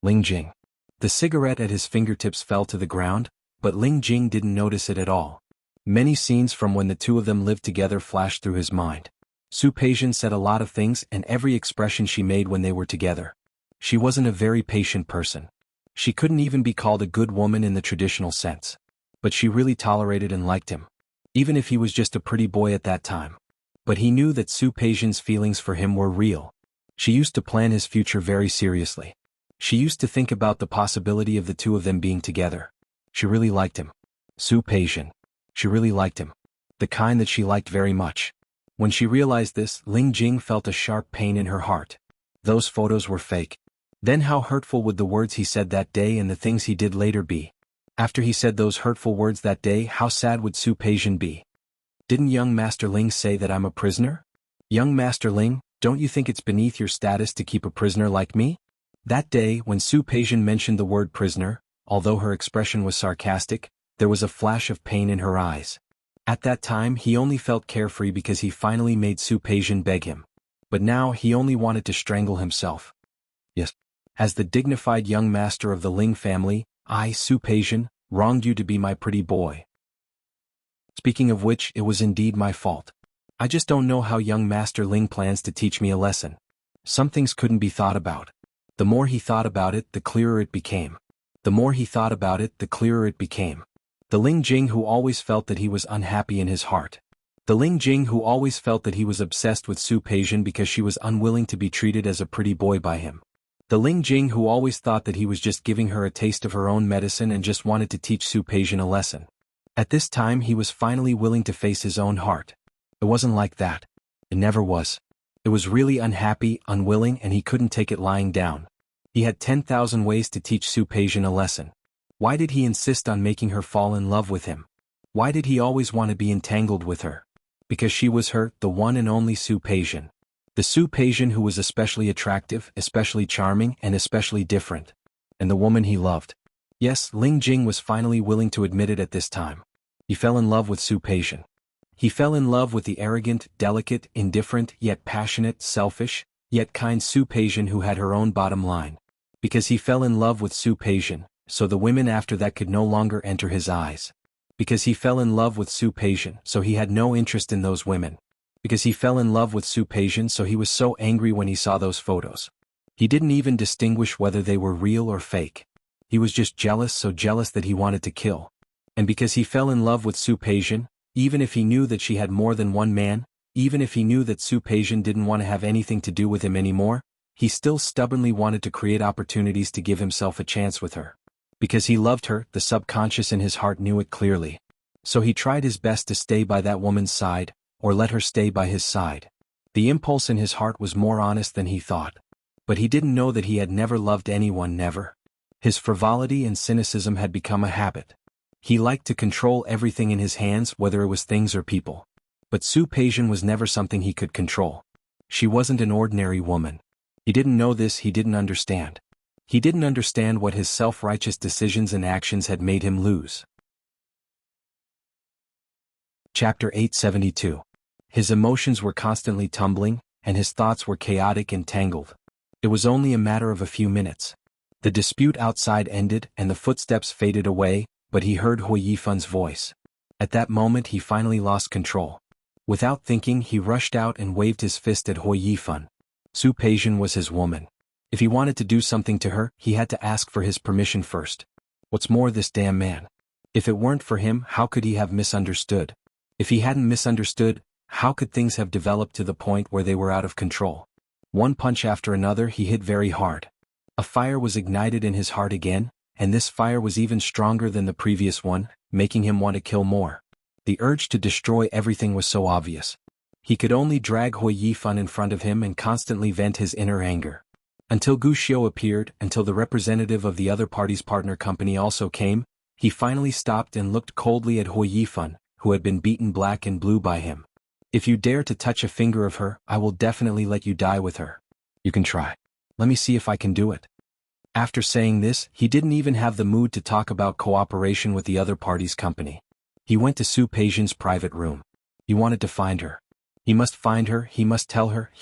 Ling Jing. The cigarette at his fingertips fell to the ground, but Ling Jing didn't notice it at all. Many scenes from when the two of them lived together flashed through his mind. Su Peijian said a lot of things, and every expression she made when they were together. She wasn't a very patient person. She couldn't even be called a good woman in the traditional sense. But she really tolerated and liked him. Even if he was just a pretty boy at that time. But he knew that Su Peijian's feelings for him were real. She used to plan his future very seriously. She used to think about the possibility of the two of them being together. She really liked him. Su Peijian. She really liked him. The kind that she liked very much. When she realized this, Ling Jing felt a sharp pain in her heart. Those photos were fake. Then how hurtful would the words he said that day and the things he did later be? After he said those hurtful words that day, how sad would Su Peijian be? Didn't young Master Ling say that I'm a prisoner? Young Master Ling, don't you think it's beneath your status to keep a prisoner like me? That day, when Su Peijian mentioned the word prisoner, although her expression was sarcastic, there was a flash of pain in her eyes. At that time he only felt carefree because he finally made Su Peijian beg him. But now he only wanted to strangle himself. Yes. As the dignified young master of the Ling family, I, Su Peijian, wronged you to be my pretty boy. Speaking of which, it was indeed my fault. I just don't know how young Master Ling plans to teach me a lesson. Some things couldn't be thought about. The more he thought about it, the clearer it became. The more he thought about it, the clearer it became. The Ling Jing who always felt that he was unhappy in his heart. The Ling Jing who always felt that he was obsessed with Su Peijian because she was unwilling to be treated as a pretty boy by him. The Ling Jing who always thought that he was just giving her a taste of her own medicine and just wanted to teach Su Peijian a lesson. At this time he was finally willing to face his own heart. It wasn't like that. It never was. It was really unhappy, unwilling, and he couldn't take it lying down. He had 10,000 ways to teach Su Peijian a lesson. Why did he insist on making her fall in love with him? Why did he always want to be entangled with her? Because she was the one and only Su Peijian. The Su Peijian who was especially attractive, especially charming, and especially different. And the woman he loved. Yes, Ling Jing was finally willing to admit it at this time. He fell in love with Su Peijian. He fell in love with the arrogant, delicate, indifferent, yet passionate, selfish, yet kind Su Peijian who had her own bottom line. Because he fell in love with Su Peijian, so the women after that could no longer enter his eyes. Because he fell in love with Su Peijian, so he had no interest in those women. Because he fell in love with Su Peijian, so he was so angry when he saw those photos. He didn't even distinguish whether they were real or fake. He was just jealous, so jealous that he wanted to kill. And because he fell in love with Su Peijian, even if he knew that she had more than one man, even if he knew that Su Peijian didn't want to have anything to do with him anymore, he still stubbornly wanted to create opportunities to give himself a chance with her. Because he loved her, the subconscious in his heart knew it clearly. So he tried his best to stay by that woman's side, or let her stay by his side. The impulse in his heart was more honest than he thought. But he didn't know that he had never loved anyone, never. His frivolity and cynicism had become a habit. He liked to control everything in his hands, whether it was things or people. But Su Peijian was never something he could control. She wasn't an ordinary woman. He didn't know this, he didn't understand. He didn't understand what his self-righteous decisions and actions had made him lose. Chapter 872. His emotions were constantly tumbling, and his thoughts were chaotic and tangled. It was only a matter of a few minutes. The dispute outside ended and the footsteps faded away, but he heard Hui Yifun's voice. At that moment he finally lost control. Without thinking, he rushed out and waved his fist at Hui Yifun. Su Peijian was his woman. If he wanted to do something to her, he had to ask for his permission first. What's more, this damn man. If it weren't for him, how could he have misunderstood? If he hadn't misunderstood, how could things have developed to the point where they were out of control? One punch after another he hit very hard. A fire was ignited in his heart again, and this fire was even stronger than the previous one, making him want to kill more. The urge to destroy everything was so obvious. He could only drag Hui Yifun in front of him and constantly vent his inner anger. Until Gu Xiu appeared, until the representative of the other party's partner company also came, he finally stopped and looked coldly at Hui Yifun, who had been beaten black and blue by him. If you dare to touch a finger of her, I will definitely let you die with her. You can try. Let me see if I can do it. After saying this, he didn't even have the mood to talk about cooperation with the other party's company. He went to Su Peijian's private room. He wanted to find her. He must find her, he must tell her,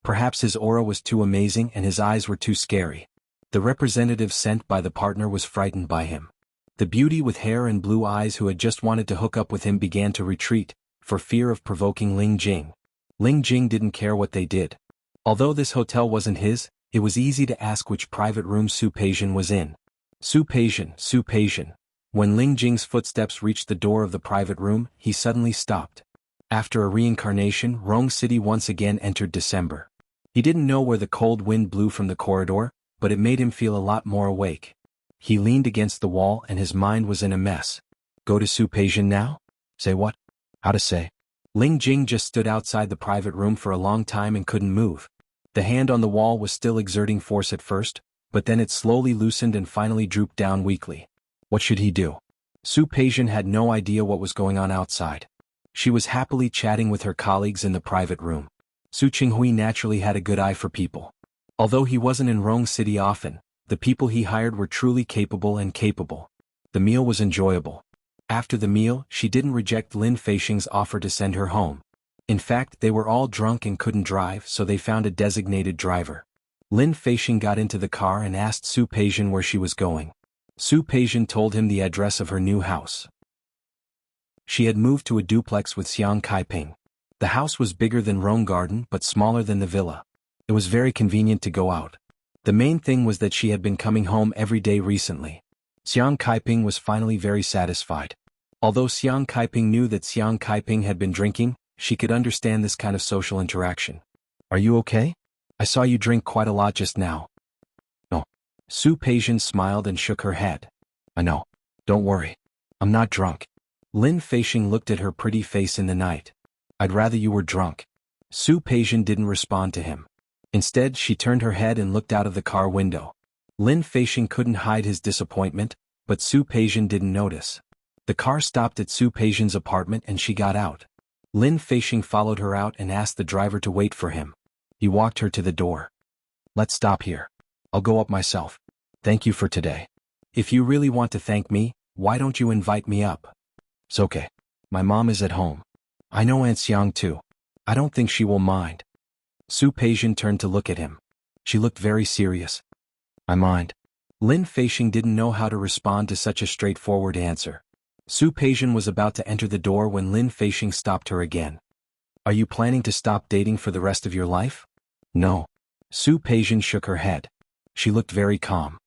perhaps his aura was too amazing and his eyes were too scary. The representative sent by the partner was frightened by him. The beauty with hair and blue eyes who had just wanted to hook up with him began to retreat, for fear of provoking Ling Jing. Ling Jing didn't care what they did. Although this hotel wasn't his, it was easy to ask which private room Su Peijian was in. Su Peijian. When Ling Jing's footsteps reached the door of the private room, he suddenly stopped. After a reincarnation, Rong City once again entered December. He didn't know where the cold wind blew from the corridor, but it made him feel a lot more awake. He leaned against the wall and his mind was in a mess. Go to Su Peijian now? Say what? How to say? Ling Jing just stood outside the private room for a long time and couldn't move. The hand on the wall was still exerting force at first, but then it slowly loosened and finally drooped down weakly. What should he do? Su Peijian had no idea what was going on outside. She was happily chatting with her colleagues in the private room. Su Qinghui naturally had a good eye for people. Although he wasn't in Rong City often, the people he hired were truly capable and capable. The meal was enjoyable. After the meal, she didn't reject Lin Feixing's offer to send her home. In fact, they were all drunk and couldn't drive, so they found a designated driver. Lin Feixing got into the car and asked Su Peijian where she was going. Su Peijian told him the address of her new house. She had moved to a duplex with Xiang Kaiping. The house was bigger than Rong Garden but smaller than the villa. It was very convenient to go out. The main thing was that she had been coming home every day recently. Xiang Kaiping was finally very satisfied. Although Xiang Kaiping knew that Xiang Kaiping had been drinking, she could understand this kind of social interaction. Are you okay? I saw you drink quite a lot just now. No. Su Peijian smiled and shook her head. I know. Don't worry. I'm not drunk. Lin Feixing looked at her pretty face in the night. I'd rather you were drunk. Su Peijian didn't respond to him. Instead, she turned her head and looked out of the car window. Lin Feixing couldn't hide his disappointment, but Su Peijian didn't notice. The car stopped at Su Peijian's apartment and she got out. Lin Feixing followed her out and asked the driver to wait for him. He walked her to the door. Let's stop here. I'll go up myself. Thank you for today. If you really want to thank me, why don't you invite me up? It's okay. My mom is at home. I know Aunt Xiang too. I don't think she will mind. Su Peijian turned to look at him. She looked very serious. I mind. Lin Feixing didn't know how to respond to such a straightforward answer. Su Peijian was about to enter the door when Lin Feixing stopped her again. Are you planning to stop dating for the rest of your life? No. Su Peijian shook her head. She looked very calm.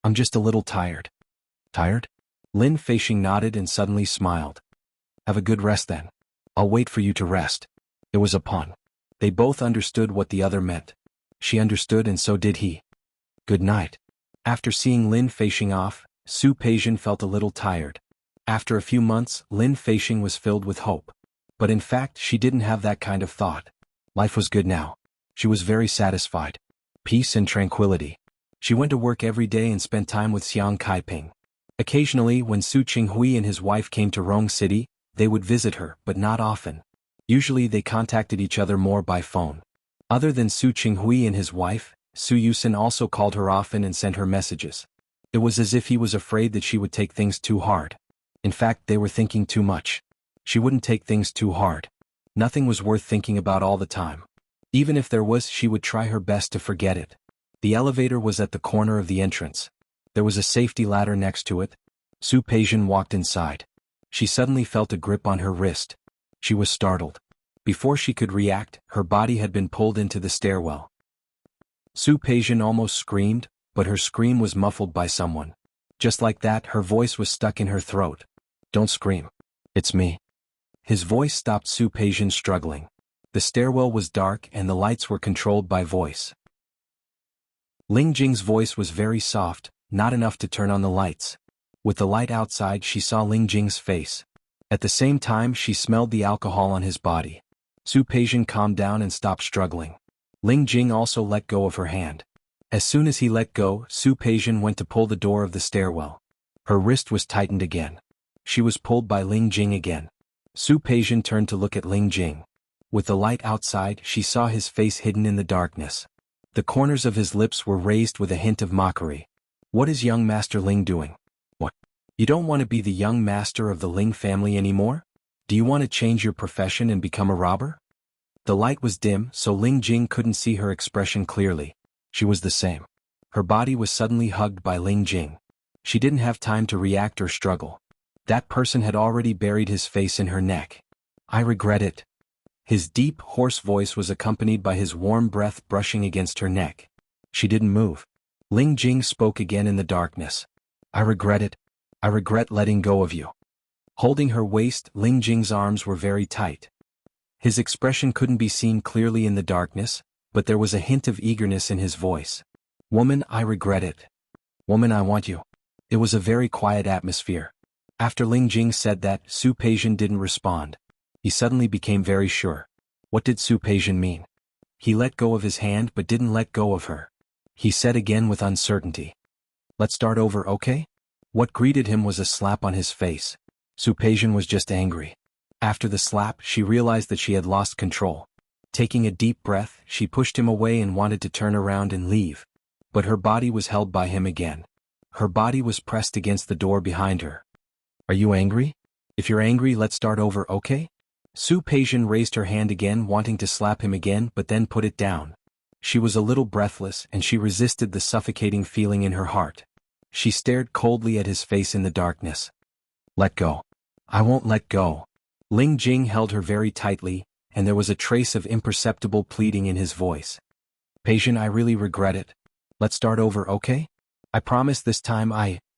I'm just a little tired. Tired? Lin Feixing nodded and suddenly smiled. Have a good rest then. I'll wait for you to rest. It was a pun. They both understood what the other meant. She understood and so did he. Good night. After seeing Lin Feixing off, Su Peijian felt a little tired. After a few months, Lin Feixing was filled with hope. But in fact, she didn't have that kind of thought. Life was good now. She was very satisfied. Peace and tranquility. She went to work every day and spent time with Xiang Kaiping. Occasionally, when Su Qinghui and his wife came to Rong City, they would visit her, but not often. Usually they contacted each other more by phone. Other than Su Qinghui and his wife, Su Yusin also called her often and sent her messages. It was as if he was afraid that she would take things too hard. In fact, they were thinking too much. She wouldn't take things too hard. Nothing was worth thinking about all the time. Even if there was, she would try her best to forget it. The elevator was at the corner of the entrance. There was a safety ladder next to it. Su Peijian walked inside. She suddenly felt a grip on her wrist. She was startled. Before she could react, her body had been pulled into the stairwell. Su Peijian almost screamed, but her scream was muffled by someone. Just like that, her voice was stuck in her throat. "Don't scream. It's me." His voice stopped Su Peijian struggling. The stairwell was dark and the lights were controlled by voice. Ling Jing's voice was very soft, not enough to turn on the lights. With the light outside, she saw Ling Jing's face. At the same time, she smelled the alcohol on his body. Su Peijian calmed down and stopped struggling. Ling Jing also let go of her hand. As soon as he let go, Su Peijian went to pull the door of the stairwell. Her wrist was tightened again. She was pulled by Ling Jing again. Su Peijian turned to look at Ling Jing. With the light outside, she saw his face hidden in the darkness. The corners of his lips were raised with a hint of mockery. "What is young Master Ling doing? What? You don't want to be the young master of the Ling family anymore? Do you want to change your profession and become a robber?" The light was dim, so Ling Jing couldn't see her expression clearly. She was the same. Her body was suddenly hugged by Ling Jing. She didn't have time to react or struggle. That person had already buried his face in her neck. "I regret it." His deep, hoarse voice was accompanied by his warm breath brushing against her neck. She didn't move. Ling Jing spoke again in the darkness. "I regret it. I regret letting go of you." Holding her waist, Ling Jing's arms were very tight. His expression couldn't be seen clearly in the darkness, but there was a hint of eagerness in his voice. "Woman, I regret it. Woman, I want you." It was a very quiet atmosphere. After Ling Jing said that, Su Peijian didn't respond. He suddenly became very sure. What did Su Peijian mean? He let go of his hand but didn't let go of her. He said again with uncertainty. "Let's start over, okay?" What greeted him was a slap on his face. Su Peijian was just angry. After the slap, she realized that she had lost control. Taking a deep breath, she pushed him away and wanted to turn around and leave. But her body was held by him again. Her body was pressed against the door behind her. "Are you angry? If you're angry, let's start over, okay?" Su Peijian raised her hand again, wanting to slap him again, but then put it down. She was a little breathless and she resisted the suffocating feeling in her heart. She stared coldly at his face in the darkness. "Let go. I won't let go." Ling Jing held her very tightly, and there was a trace of imperceptible pleading in his voice. "Peijian, I really regret it. Let's start over, okay? I promise this time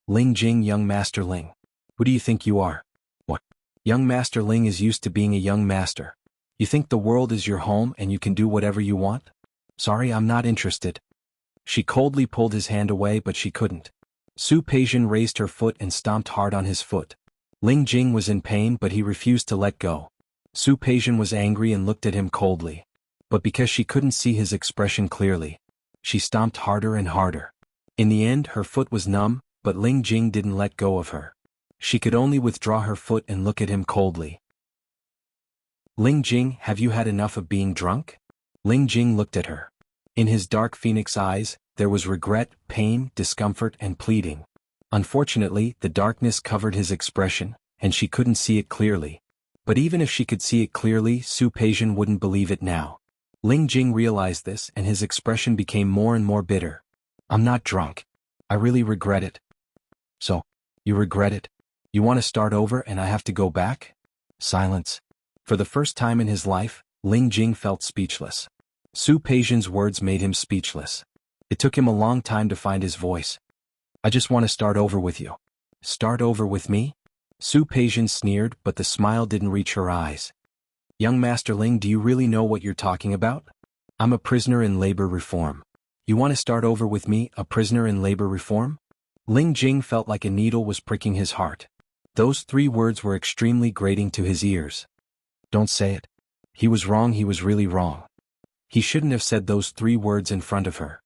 Ling Jing, young Master Ling. Who do you think you are?" "What? Young Master Ling is used to being a young master. You think the world is your home and you can do whatever you want? Sorry, I'm not interested." She coldly pulled his hand away, but she couldn't. Su Peijian raised her foot and stomped hard on his foot. Ling Jing was in pain, but he refused to let go. Su Peijian was angry and looked at him coldly. But because she couldn't see his expression clearly, she stomped harder and harder. In the end, her foot was numb, but Ling Jing didn't let go of her. She could only withdraw her foot and look at him coldly. "Ling Jing, have you had enough of being drunk?" Ling Jing looked at her. In his dark phoenix eyes, there was regret, pain, discomfort, and pleading. Unfortunately, the darkness covered his expression, and she couldn't see it clearly. But even if she could see it clearly, Su Peijian wouldn't believe it now. Ling Jing realized this and his expression became more and more bitter. "I'm not drunk. I really regret it." "So, you regret it? You want to start over and I have to go back?" Silence. For the first time in his life, Ling Jing felt speechless. Su Peijian's words made him speechless. It took him a long time to find his voice. "I just want to start over with you." "Start over with me?" Su Peijian sneered, but the smile didn't reach her eyes. "Young Master Ling, do you really know what you're talking about? I'm a prisoner in labor reform. You want to start over with me, a prisoner in labor reform?" Ling Jing felt like a needle was pricking his heart. Those 3 words were extremely grating to his ears. Don't say it. He was wrong, he was really wrong. He shouldn't have said those 3 words in front of her.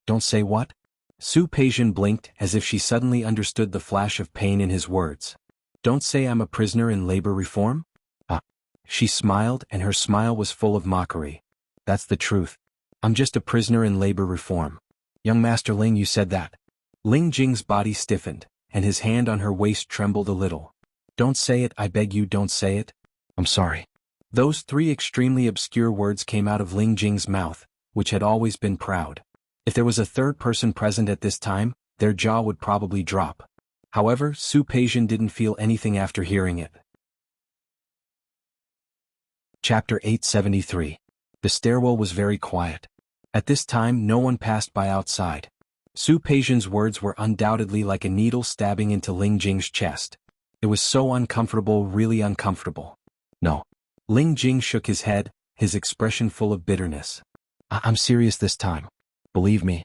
Don't say what? Su Peijian blinked as if she suddenly understood the flash of pain in his words. Don't say I'm a prisoner in labor reform? She smiled, and her smile was full of mockery. That's the truth. I'm just a prisoner in labor reform. Young Master Ling, you said that. Ling Jing's body stiffened, and his hand on her waist trembled a little. Don't say it, I beg you, don't say it. I'm sorry. Those three extremely obscure words came out of Ling Jing's mouth, which had always been proud. If there was a third person present at this time, their jaw would probably drop. However, Su Peijian didn't feel anything after hearing it. Chapter 873. The stairwell was very quiet. At this time no one passed by outside. Su Peijian's words were undoubtedly like a needle stabbing into Ling Jing's chest. It was so uncomfortable, really uncomfortable. No. Ling Jing shook his head, his expression full of bitterness. I'm serious this time. Believe me.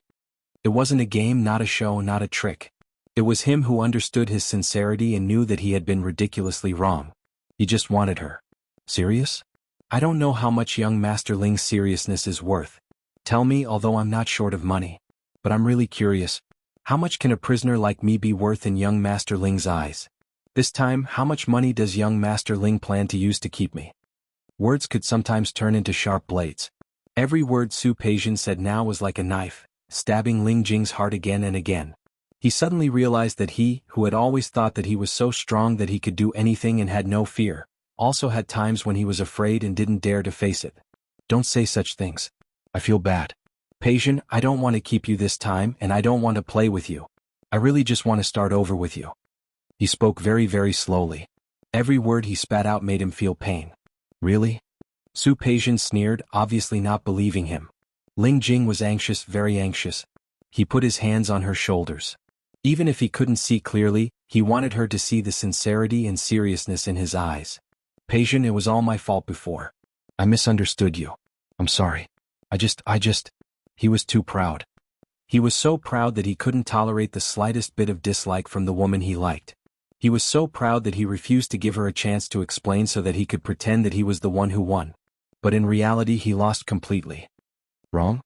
It wasn't a game, not a show, not a trick. It was him who understood his sincerity and knew that he had been ridiculously wrong. He just wanted her. Serious? I don't know how much young Master Ling's seriousness is worth. Tell me, although I'm not short of money. But I'm really curious. How much can a prisoner like me be worth in young Master Ling's eyes? This time, how much money does young Master Ling plan to use to keep me? Words could sometimes turn into sharp blades. Every word Su Peijian said now was like a knife, stabbing Ling Jing's heart again and again. He suddenly realized that he, who had always thought that he was so strong that he could do anything and had no fear, also had times when he was afraid and didn't dare to face it. Don't say such things. I feel bad. Peijian, I don't want to keep you this time and I don't want to play with you. I really just want to start over with you. He spoke very, very slowly. Every word he spat out made him feel pain. Really? Su Peijian sneered, obviously not believing him. Ling Jing was anxious, very anxious. He put his hands on her shoulders. Even if he couldn't see clearly, he wanted her to see the sincerity and seriousness in his eyes. Peijian, it was all my fault before. I misunderstood you. I'm sorry. He was too proud. He was so proud that he couldn't tolerate the slightest bit of dislike from the woman he liked. He was so proud that he refused to give her a chance to explain so that he could pretend that he was the one who won. But in reality he lost completely. Wrong?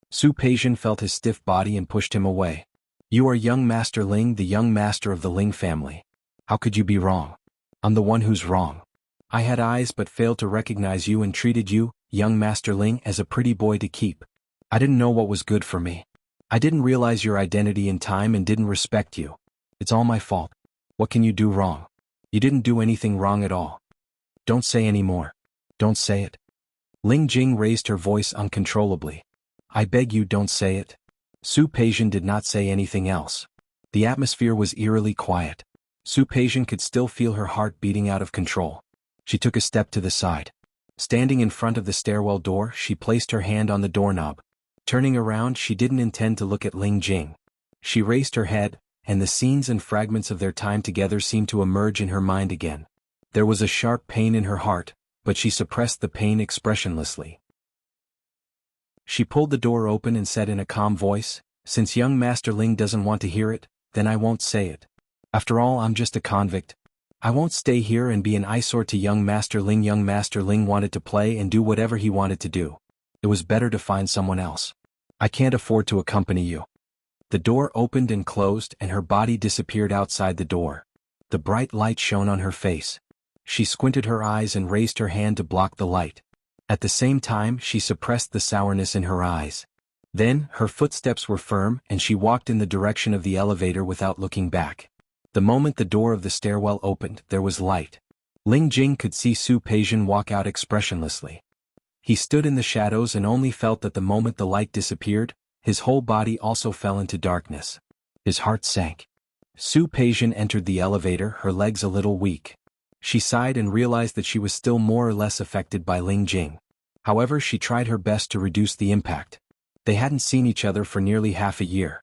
Su Peijian felt his stiff body and pushed him away. You are young Master Ling, the young master of the Ling family. How could you be wrong? I'm the one who's wrong. I had eyes but failed to recognize you and treated you, young Master Ling, as a pretty boy to keep. I didn't know what was good for me. I didn't realize your identity in time and didn't respect you. It's all my fault. What can you do wrong? You didn't do anything wrong at all. Don't say any more. Don't say it. Ling Jing raised her voice uncontrollably. I beg you, don't say it. Su Peijian did not say anything else. The atmosphere was eerily quiet. Su Peijian could still feel her heart beating out of control. She took a step to the side. Standing in front of the stairwell door, she placed her hand on the doorknob. Turning around, she didn't intend to look at Ling Jing. She raised her head, and the scenes and fragments of their time together seemed to emerge in her mind again. There was a sharp pain in her heart, but she suppressed the pain expressionlessly. She pulled the door open and said in a calm voice, Since young Master Ling doesn't want to hear it, then I won't say it. After all, I'm just a convict. I won't stay here and be an eyesore to young Master Ling. Young Master Ling wanted to play and do whatever he wanted to do. It was better to find someone else. I can't afford to accompany you. The door opened and closed and her body disappeared outside the door. The bright light shone on her face. She squinted her eyes and raised her hand to block the light. At the same time, she suppressed the sourness in her eyes. Then, her footsteps were firm and she walked in the direction of the elevator without looking back. The moment the door of the stairwell opened, there was light. Ling Jing could see Su Peijian walk out expressionlessly. He stood in the shadows and only felt that the moment the light disappeared, his whole body also fell into darkness. His heart sank. Su Peijian entered the elevator, her legs a little weak. She sighed and realized that she was still more or less affected by Ling Jing. However, she tried her best to reduce the impact. They hadn't seen each other for nearly half a year.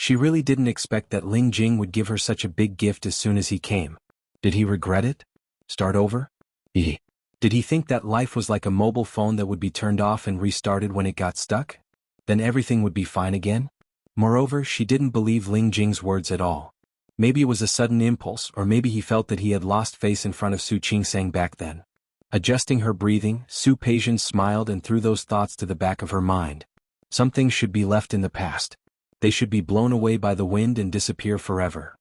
She really didn't expect that Ling Jing would give her such a big gift as soon as he came. Did he regret it? Start over? Did he think that life was like a mobile phone that would be turned off and restarted when it got stuck? Then everything would be fine again? Moreover, she didn't believe Ling Jing's words at all. Maybe it was a sudden impulse, or maybe he felt that he had lost face in front of Su Qingsang back then. Adjusting her breathing, Su Peijian smiled and threw those thoughts to the back of her mind. Some things should be left in the past. They should be blown away by the wind and disappear forever.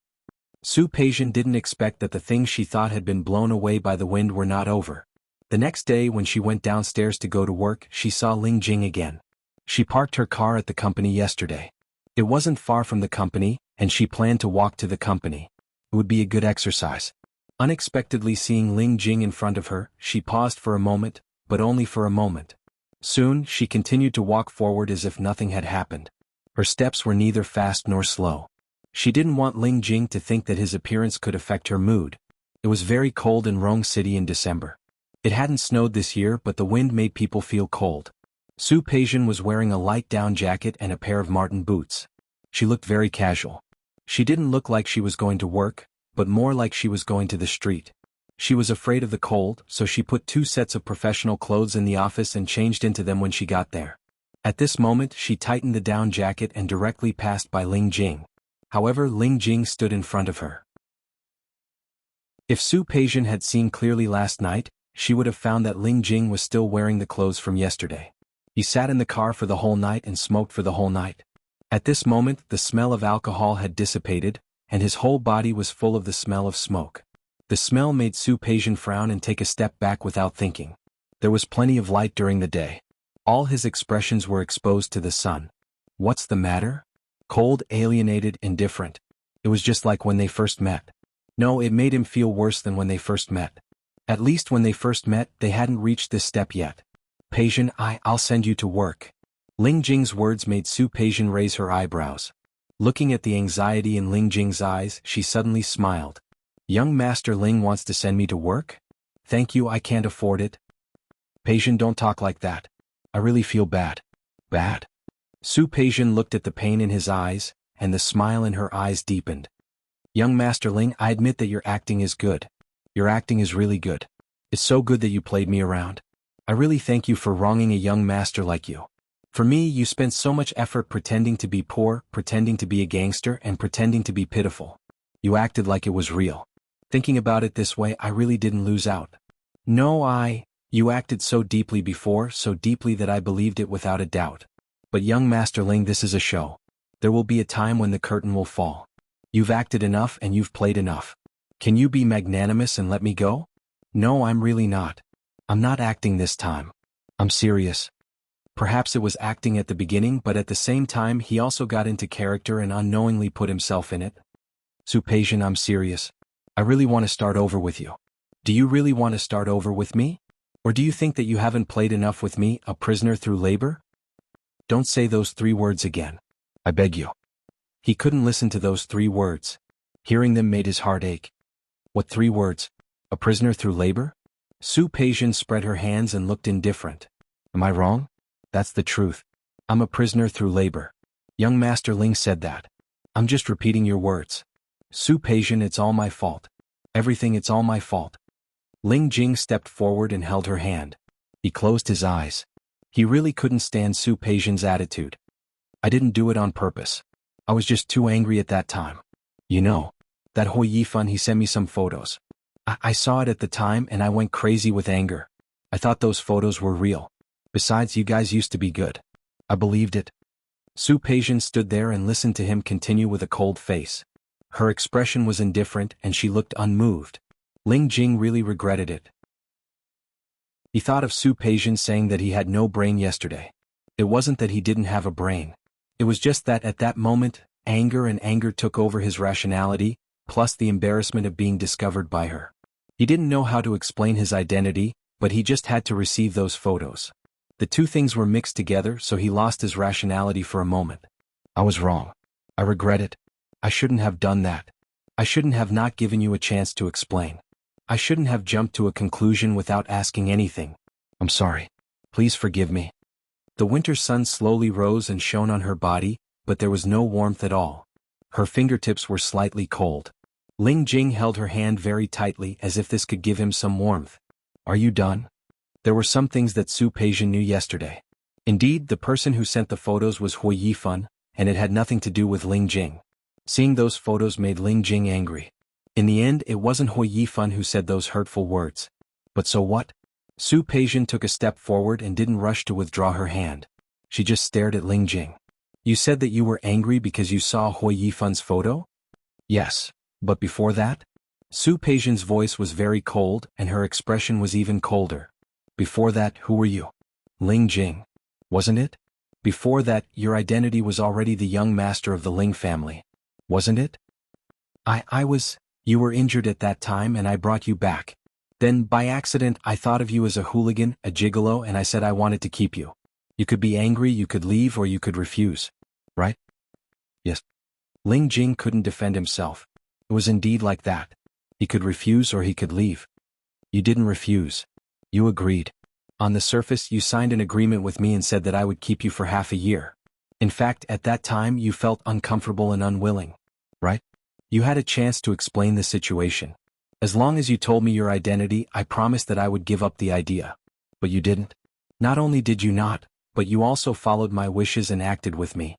Su Peijian didn't expect that the things she thought had been blown away by the wind were not over. The next day when she went downstairs to go to work, she saw Ling Jing again. She parked her car at the company yesterday. It wasn't far from the company, and she planned to walk to the company. It would be a good exercise. Unexpectedly seeing Ling Jing in front of her, she paused for a moment, but only for a moment. Soon, she continued to walk forward as if nothing had happened. Her steps were neither fast nor slow. She didn't want Ling Jing to think that his appearance could affect her mood. It was very cold in Rong City in December. It hadn't snowed this year, but the wind made people feel cold. Su Peijian was wearing a light down jacket and a pair of Martin boots. She looked very casual. She didn't look like she was going to work, but more like she was going to the street. She was afraid of the cold, so she put 2 sets of professional clothes in the office and changed into them when she got there. At this moment, she tightened the down jacket and directly passed by Ling Jing. However, Ling Jing stood in front of her. If Su Peijian had seen clearly last night, she would have found that Ling Jing was still wearing the clothes from yesterday. He sat in the car for the whole night and smoked for the whole night. At this moment, the smell of alcohol had dissipated, and his whole body was full of the smell of smoke. The smell made Su Peijian frown and take a step back without thinking. There was plenty of light during the day. All his expressions were exposed to the sun. What's the matter? Cold, alienated, indifferent. It was just like when they first met. No, it made him feel worse than when they first met. At least when they first met, they hadn't reached this step yet. Peijian, I'll send you to work. Ling Jing's words made Su Peijian raise her eyebrows. Looking at the anxiety in Ling Jing's eyes, she suddenly smiled. Young Master Ling wants to send me to work? Thank you, I can't afford it. Peijian, don't talk like that. I really feel bad. Bad? Su Peijian looked at the pain in his eyes, and the smile in her eyes deepened. Young Master Ling, I admit that your acting is good. Your acting is really good. It's so good that you played me around. I really thank you for wronging a young master like you. For me, you spent so much effort pretending to be poor, pretending to be a gangster, and pretending to be pitiful. You acted like it was real. Thinking about it this way, I really didn't lose out. No, you acted so deeply before, so deeply that I believed it without a doubt. But young Master Ling, this is a show. There will be a time when the curtain will fall. You've acted enough and you've played enough. Can you be magnanimous and let me go? No, I'm really not. I'm not acting this time. I'm serious. Perhaps it was acting at the beginning, but at the same time he also got into character and unknowingly put himself in it. Su Peijian, I'm serious. I really want to start over with you. Do you really want to start over with me? Or do you think that you haven't played enough with me, a prisoner through labor? Don't say those 3 words again. I beg you. He couldn't listen to those 3 words. Hearing them made his heart ache. What 3 words? A prisoner through labor? Su Peijian spread her hands and looked indifferent. Am I wrong? That's the truth. I'm a prisoner through labor. Young Master Ling said that. I'm just repeating your words. Su Peijian, it's all my fault. Everything, it's all my fault. Ling Jing stepped forward and held her hand. He closed his eyes. He really couldn't stand Su Peijian's attitude. I didn't do it on purpose. I was just too angry at that time. You know, that Hui Yifan, he sent me some photos. I saw it at the time and I went crazy with anger. I thought those photos were real. Besides, you guys used to be good. I believed it. Su Peijian stood there and listened to him continue with a cold face. Her expression was indifferent and she looked unmoved. Ling Jing really regretted it. He thought of Su Peijian saying that he had no brain yesterday. It wasn't that he didn't have a brain. It was just that at that moment, anger took over his rationality, plus the embarrassment of being discovered by her. He didn't know how to explain his identity, but he just had to receive those photos. The 2 things were mixed together, so he lost his rationality for a moment. I was wrong. I regret it. I shouldn't have done that. I shouldn't have not given you a chance to explain. I shouldn't have jumped to a conclusion without asking anything. I'm sorry. Please forgive me. The winter sun slowly rose and shone on her body, but there was no warmth at all. Her fingertips were slightly cold. Ling Jing held her hand very tightly as if this could give him some warmth. Are you done? There were some things that Su Peijian knew yesterday. Indeed, the person who sent the photos was Hui Yifan, and it had nothing to do with Ling Jing. Seeing those photos made Ling Jing angry. In the end, it wasn't Hui Yifan who said those hurtful words. But so what? Su Peijian took a step forward and didn't rush to withdraw her hand. She just stared at Ling Jing. You said that you were angry because you saw Hui Yifan's photo? Yes. But before that? Su Peijian's voice was very cold and her expression was even colder. Before that, who were you? Ling Jing. Wasn't it? Before that, your identity was already the young master of the Ling family. Wasn't it? You were injured at that time and I brought you back. Then, by accident, I thought of you as a hooligan, a gigolo, and I said I wanted to keep you. You could be angry, you could leave, or you could refuse. Right? Yes. Ling Jing couldn't defend himself. It was indeed like that. He could refuse or he could leave. You didn't refuse. You agreed. On the surface, you signed an agreement with me and said that I would keep you for half a year. In fact, at that time, you felt uncomfortable and unwilling. Right? You had a chance to explain the situation. As long as you told me your identity, I promised that I would give up the idea. But you didn't. Not only did you not, but you also followed my wishes and acted with me.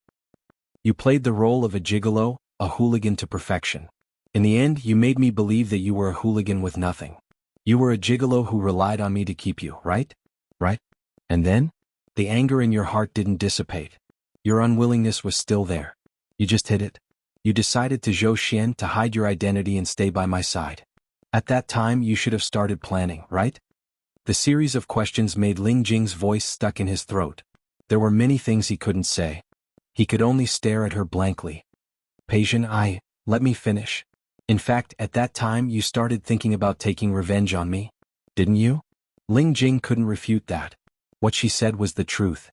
You played the role of a gigolo, a hooligan to perfection. In the end, you made me believe that you were a hooligan with nothing. You were a gigolo who relied on me to keep you, right? Right? And then? The anger in your heart didn't dissipate. Your unwillingness was still there. You just hid it. You decided to zhou xian to hide your identity and stay by my side. At that time you should have started planning, right? The series of questions made Ling Jing's voice stuck in his throat. There were many things he couldn't say. He could only stare at her blankly. Peijian, let me finish. In fact, at that time you started thinking about taking revenge on me. Didn't you? Ling Jing couldn't refute that. What she said was the truth.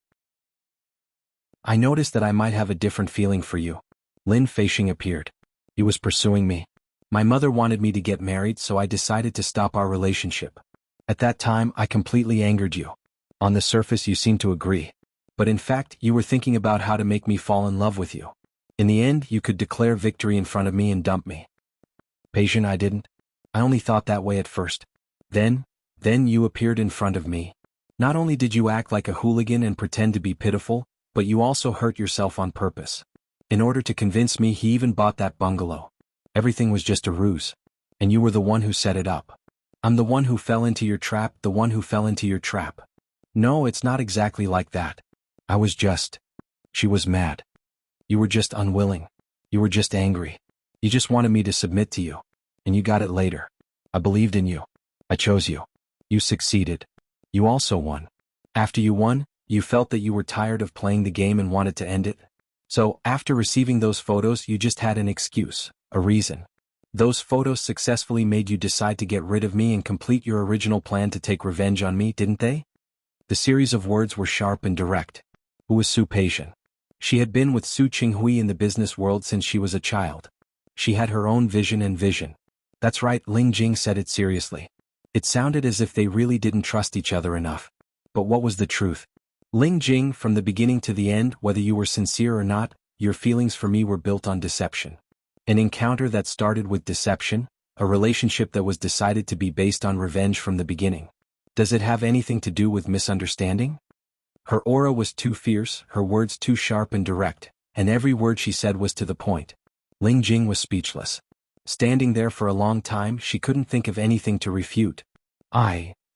I noticed that I might have a different feeling for you. Lin Feixing appeared. He was pursuing me. My mother wanted me to get married, so I decided to stop our relationship. At that time, I completely angered you. On the surface, you seemed to agree. But in fact, you were thinking about how to make me fall in love with you. In the end, you could declare victory in front of me and dump me. Peijian, I didn't. I only thought that way at first. Then you appeared in front of me. Not only did you act like a hooligan and pretend to be pitiful, but you also hurt yourself on purpose. In order to convince me, he even bought that bungalow. Everything was just a ruse. And you were the one who set it up. I'm the one who fell into your trap, the one who fell into your trap. No, it's not exactly like that. She was mad. You were just unwilling. You were just angry. You just wanted me to submit to you. And you got it later. I believed in you. I chose you. You succeeded. You also won. After you won, you felt that you were tired of playing the game and wanted to end it. So, after receiving those photos, you just had an excuse, a reason. Those photos successfully made you decide to get rid of me and complete your original plan to take revenge on me, didn't they? The series of words were sharp and direct. Who was Su Peijian? She had been with Su Qinghui in the business world since she was a child. She had her own vision. That's right, Ling Jing said it seriously. It sounded as if they really didn't trust each other enough. But what was the truth? Ling Jing, from the beginning to the end, whether you were sincere or not, your feelings for me were built on deception. An encounter that started with deception, a relationship that was decided to be based on revenge from the beginning. Does it have anything to do with misunderstanding? Her aura was too fierce, her words too sharp and direct, and every word she said was to the point. Ling Jing was speechless. Standing there for a long time, she couldn't think of anything to refute.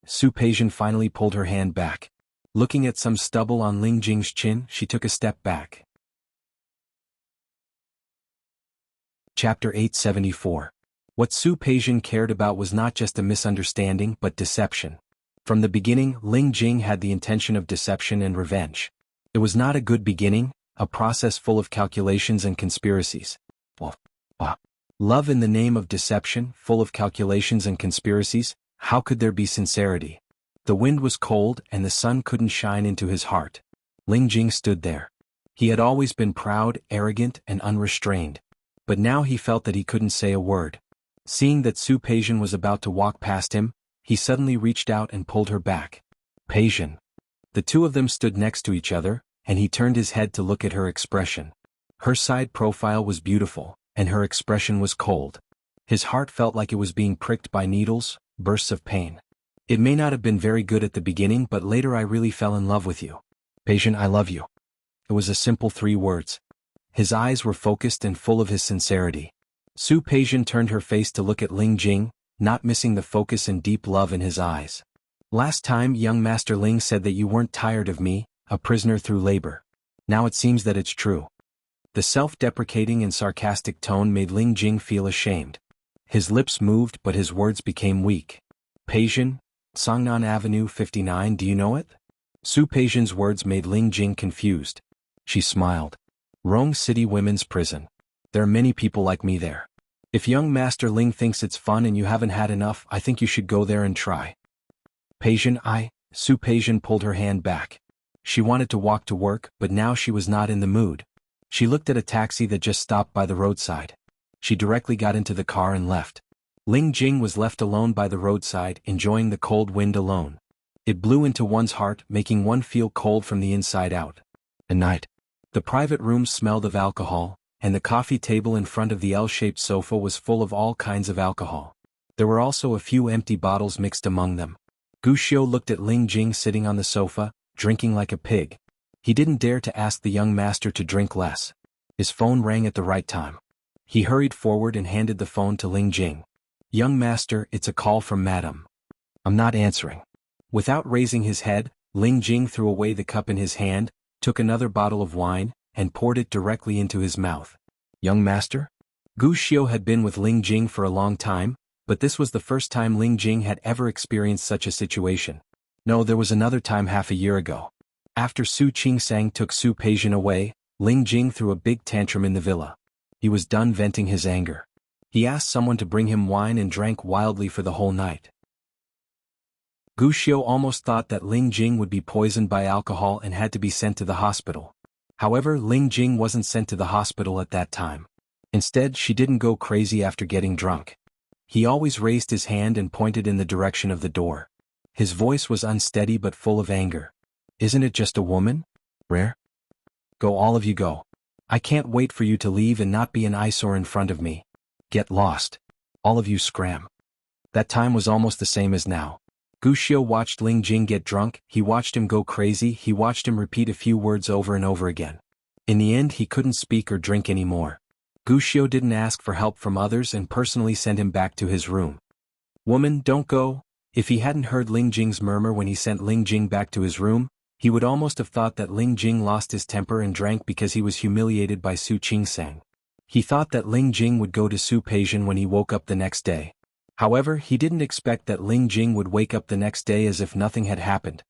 Su Peijian finally pulled her hand back. Looking at some stubble on Ling Jing's chin, she took a step back. Chapter 874. What Su Peijian cared about was not just a misunderstanding but deception. From the beginning, Ling Jing had the intention of deception and revenge. It was not a good beginning, a process full of calculations and conspiracies. Love in the name of deception, full of calculations and conspiracies, how could there be sincerity? The wind was cold and the sun couldn't shine into his heart. Ling Jing stood there. He had always been proud, arrogant, and unrestrained. But now he felt that he couldn't say a word. Seeing that Su Peijian was about to walk past him, he suddenly reached out and pulled her back. Peijian. The two of them stood next to each other, and he turned his head to look at her expression. Her side profile was beautiful, and her expression was cold. His heart felt like it was being pricked by needles, bursts of pain. It may not have been very good at the beginning, but later I really fell in love with you. Peijian, I love you. It was a simple 3 words. His eyes were focused and full of his sincerity. Su Peijian turned her face to look at Ling Jing, not missing the focus and deep love in his eyes. Last time young Master Ling said that you weren't tired of me, a prisoner through labor. Now it seems that it's true. The self-deprecating and sarcastic tone made Ling Jing feel ashamed. His lips moved but his words became weak. Peixian, Songnan Avenue 59, do you know it? Su Peixian's words made Ling Jing confused. She smiled. Rong City Women's Prison. There are many people like me there. If young Master Ling thinks it's fun and you haven't had enough, I think you should go there and try. Peixian, Su Peixian pulled her hand back. She wanted to walk to work, but now she was not in the mood. She looked at a taxi that just stopped by the roadside. She directly got into the car and left. Ling Jing was left alone by the roadside, enjoying the cold wind alone. It blew into one's heart, making one feel cold from the inside out. At night, the private room smelled of alcohol, and the coffee table in front of the L-shaped sofa was full of all kinds of alcohol. There were also a few empty bottles mixed among them. Wuxia looked at Ling Jing sitting on the sofa, drinking like a pig. He didn't dare to ask the young master to drink less. His phone rang at the right time. He hurried forward and handed the phone to Ling Jing. Young master, it's a call from madam. I'm not answering. Without raising his head, Ling Jing threw away the cup in his hand, took another bottle of wine, and poured it directly into his mouth. Young master? Wuxia had been with Ling Jing for a long time, but this was the first time Ling Jing had ever experienced such a situation. No, there was another time half a year ago. After Su Qingsang took Su Peixian away, Ling Jing threw a big tantrum in the villa. He was done venting his anger. He asked someone to bring him wine and drank wildly for the whole night. Wuxia almost thought that Ling Jing would be poisoned by alcohol and had to be sent to the hospital. However, Ling Jing wasn't sent to the hospital at that time. Instead, she didn't go crazy after getting drunk. He always raised his hand and pointed in the direction of the door. His voice was unsteady but full of anger. Isn't it just a woman? Rare? Go, all of you go. I can't wait for you to leave and not be an eyesore in front of me. Get lost. All of you scram. That time was almost the same as now. Wuxia watched Ling Jing get drunk, he watched him go crazy, he watched him repeat a few words over and over again. In the end he couldn't speak or drink anymore. Wuxia didn't ask for help from others and personally sent him back to his room. Woman, don't go. If he hadn't heard Ling Jing's murmur when he sent Ling Jing back to his room, he would almost have thought that Ling Jing lost his temper and drank because he was humiliated by Su Qingsang. He thought that Ling Jing would go to Su Peixian when he woke up the next day. However, he didn't expect that Ling Jing would wake up the next day as if nothing had happened,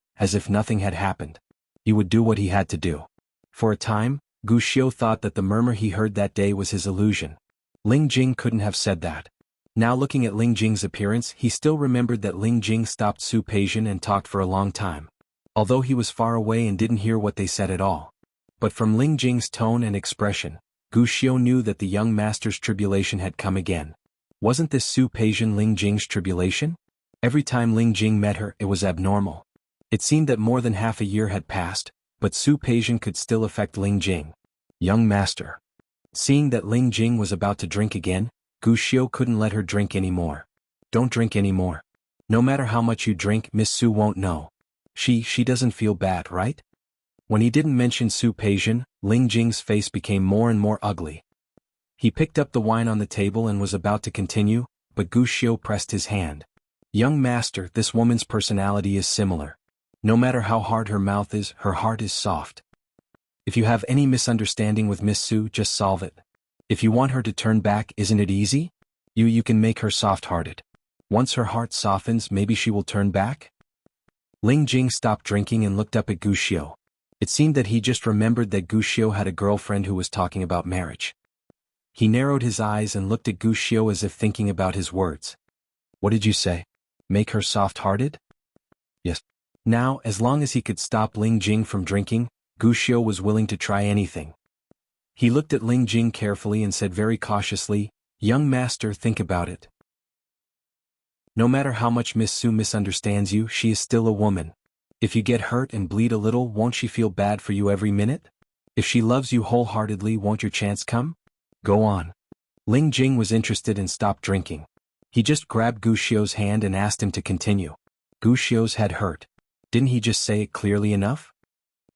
He would do what he had to do. For a time, Wuxia thought that the murmur he heard that day was his illusion. Ling Jing couldn't have said that. Now looking at Ling Jing's appearance, he still remembered that Ling Jing stopped Su Peixian and talked for a long time. Although he was far away and didn't hear what they said at all. But from Ling Jing's tone and expression, Wuxia knew that the young master's tribulation had come again. Wasn't this Su Peixian Ling Jing's tribulation? Every time Ling Jing met her, it was abnormal. It seemed that more than half a year had passed, but Su Peixian could still affect Ling Jing. Young master. Seeing that Ling Jing was about to drink again, Wuxia couldn't let her drink anymore. Don't drink anymore. No matter how much you drink, Miss Su won't know. She doesn't feel bad, right? When he didn't mention Su Peixian, Ling Jing's face became more and more ugly. He picked up the wine on the table and was about to continue, but Wuxia pressed his hand. Young master, this woman's personality is similar. No matter how hard her mouth is, her heart is soft. If you have any misunderstanding with Miss Su, just solve it. If you want her to turn back, isn't it easy? You can make her soft-hearted. Once her heart softens, maybe she will turn back? Ling Jing stopped drinking and looked up at Wuxia. It seemed that he just remembered that Wuxia had a girlfriend who was talking about marriage. He narrowed his eyes and looked at Wuxia as if thinking about his words. What did you say? Make her soft-hearted? Yes. Now, as long as he could stop Ling Jing from drinking, Wuxia was willing to try anything. He looked at Ling Jing carefully and said very cautiously, Young master, think about it. No matter how much Miss Su misunderstands you, she is still a woman. If you get hurt and bleed a little, won't she feel bad for you every minute? If she loves you wholeheartedly, won't your chance come? Go on. Ling Jing was interested and stopped drinking. He just grabbed Wuxia's hand and asked him to continue. Wuxia's head hurt. Didn't he just say it clearly enough?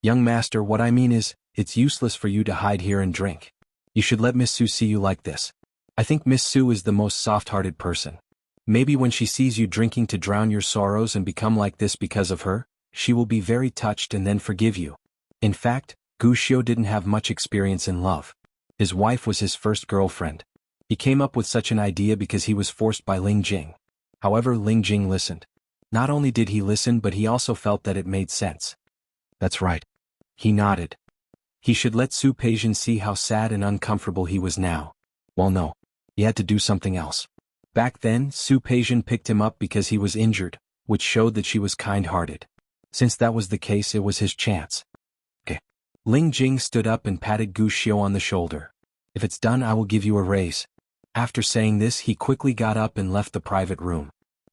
Young master, what I mean is, it's useless for you to hide here and drink. You should let Miss Su see you like this. I think Miss Su is the most soft-hearted person. Maybe when she sees you drinking to drown your sorrows and become like this because of her, she will be very touched and then forgive you. In fact, Guxiu didn't have much experience in love. His wife was his first girlfriend. He came up with such an idea because he was forced by Ling Jing. However, Ling Jing listened. Not only did he listen, but he also felt that it made sense. That's right. He nodded. He should let Su Peijian see how sad and uncomfortable he was now. Well, no. He had to do something else. Back then, Su Peijian picked him up because he was injured, which showed that she was kind-hearted. Since that was the case, it was his chance. Okay. Ling Jing stood up and patted Guxiu on the shoulder. If it's done, I will give you a raise. After saying this, he quickly got up and left the private room.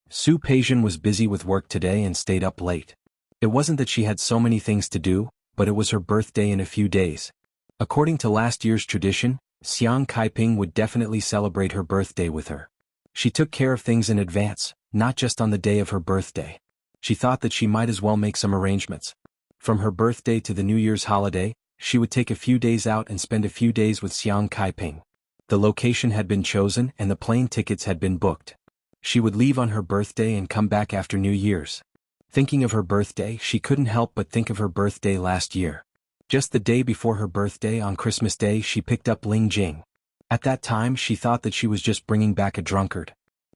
Su Peijian was busy with work today and stayed up late. It wasn't that she had so many things to do, but it was her birthday in a few days. According to last year's tradition, Xiang Kaiping would definitely celebrate her birthday with her. She took care of things in advance, not just on the day of her birthday. She thought that she might as well make some arrangements. From her birthday to the New Year's holiday, she would take a few days out and spend a few days with Xiang Kaiping. The location had been chosen and the plane tickets had been booked. She would leave on her birthday and come back after New Year's. Thinking of her birthday, she couldn't help but think of her birthday last year. Just the day before her birthday on Christmas Day, she picked up Ling Jing. At that time, she thought that she was just bringing back a drunkard.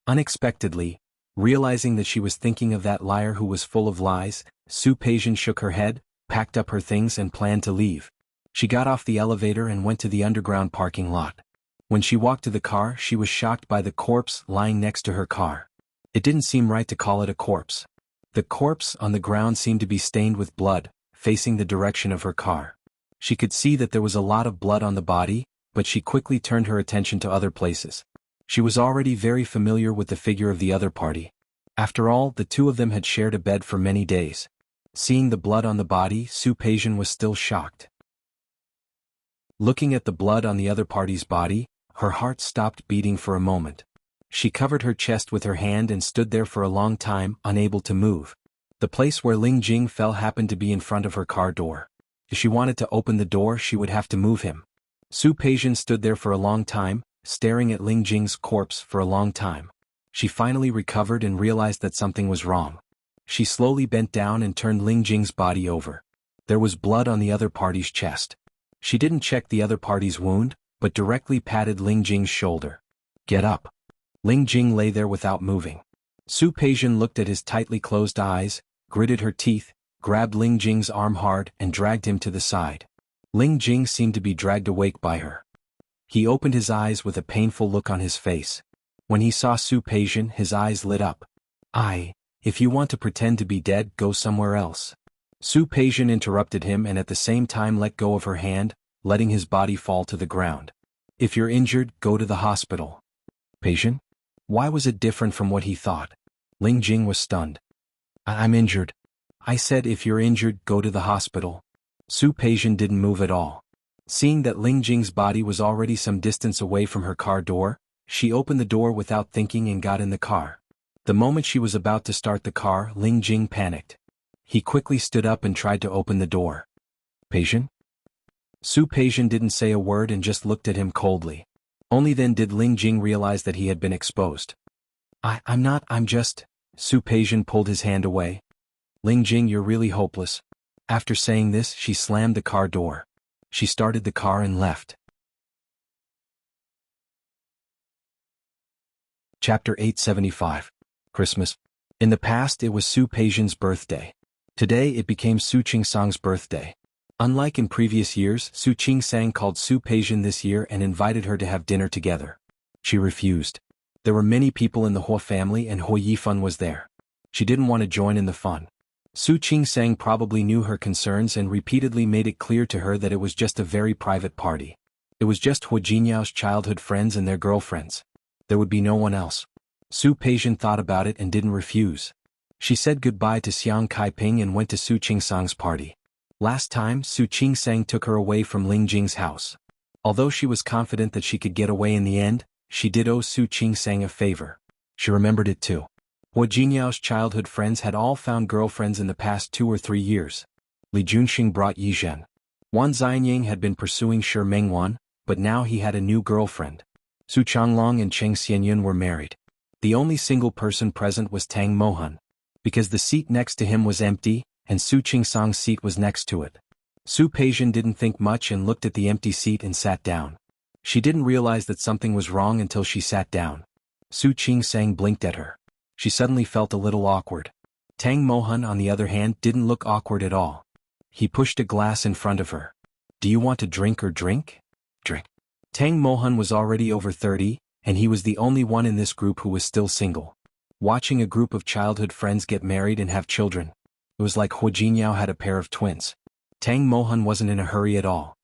Unexpectedly, realizing that she was thinking of that liar who was full of lies, Su Peijian shook her head, packed up her things and planned to leave. She got off the elevator and went to the underground parking lot. When she walked to the car, she was shocked by the corpse lying next to her car. It didn't seem right to call it a corpse. The corpse on the ground seemed to be stained with blood, facing the direction of her car. She could see that there was a lot of blood on the body, but she quickly turned her attention to other places. She was already very familiar with the figure of the other party. After all, the two of them had shared a bed for many days. Seeing the blood on the body, Su Peijian was still shocked. Looking at the blood on the other party's body, her heart stopped beating for a moment. She covered her chest with her hand and stood there for a long time, unable to move. The place where Ling Jing fell happened to be in front of her car door. If she wanted to open the door, she would have to move him. Su Peijian stood there for a long time, staring at Ling Jing's corpse for a long time. She finally recovered and realized that something was wrong. She slowly bent down and turned Ling Jing's body over. There was blood on the other party's chest. She didn't check the other party's wound, but directly patted Ling Jing's shoulder. Get up. Ling Jing lay there without moving. Su Peijian looked at his tightly closed eyes, gritted her teeth, grabbed Ling Jing's arm hard and dragged him to the side. Ling Jing seemed to be dragged awake by her. He opened his eyes with a painful look on his face. When he saw Su Peijian, his eyes lit up. If you want to pretend to be dead, go somewhere else. Su Peijian interrupted him and at the same time let go of her hand, letting his body fall to the ground. If you're injured, go to the hospital. Peijian? Why was it different from what he thought? Ling Jing was stunned. I'm injured. I said if you're injured, go to the hospital. Su Peijian didn't move at all. Seeing that Ling Jing's body was already some distance away from her car door, she opened the door without thinking and got in the car. The moment she was about to start the car, Ling Jing panicked. He quickly stood up and tried to open the door. Peijian? Su Peijian didn't say a word and just looked at him coldly. Only then did Ling Jing realize that he had been exposed. I'm just... Su Peijian pulled his hand away. Ling Jing, you're really hopeless. After saying this, she slammed the car door. She started the car and left. Chapter 875. Christmas. In the past, it was Su Peijian's birthday. Today, it became Su Qingsang's birthday. Unlike in previous years, Su Qingsang called Su Peijian this year and invited her to have dinner together. She refused. There were many people in the Hua family and Hua Yifan was there. She didn't want to join in the fun. Su Qingsang probably knew her concerns and repeatedly made it clear to her that it was just a very private party. It was just Hua Jinyao's childhood friends and their girlfriends. There would be no one else. Su Peijian thought about it and didn't refuse. She said goodbye to Xiang Kaiping and went to Su Qingsang's party. Last time, Su Qingsang took her away from Ling Jing's house. Although she was confident that she could get away in the end, she did owe Su Qingsang a favor. She remembered it too. Hua Jinyao's childhood friends had all found girlfriends in the past 2 or 3 years. Li Junxing brought Yi Zhen. Wan Xianying had been pursuing Shi Mengwan, but now he had a new girlfriend. Su Changlong and Cheng Xianyun were married. The only single person present was Tang Mohan. Because the seat next to him was empty, and Su Qingsang's seat was next to it. Su Peijian didn't think much and looked at the empty seat and sat down. She didn't realize that something was wrong until she sat down. Su Qingsang blinked at her. She suddenly felt a little awkward. Tang Mohan, on the other hand, didn't look awkward at all. He pushed a glass in front of her. "Do you want to drink or drink?" "Drink." Tang Mohan was already over 30, and he was the only one in this group who was still single. Watching a group of childhood friends get married and have children, it was like Hu Jingyao had a pair of twins. Tang Mohan wasn't in a hurry at all.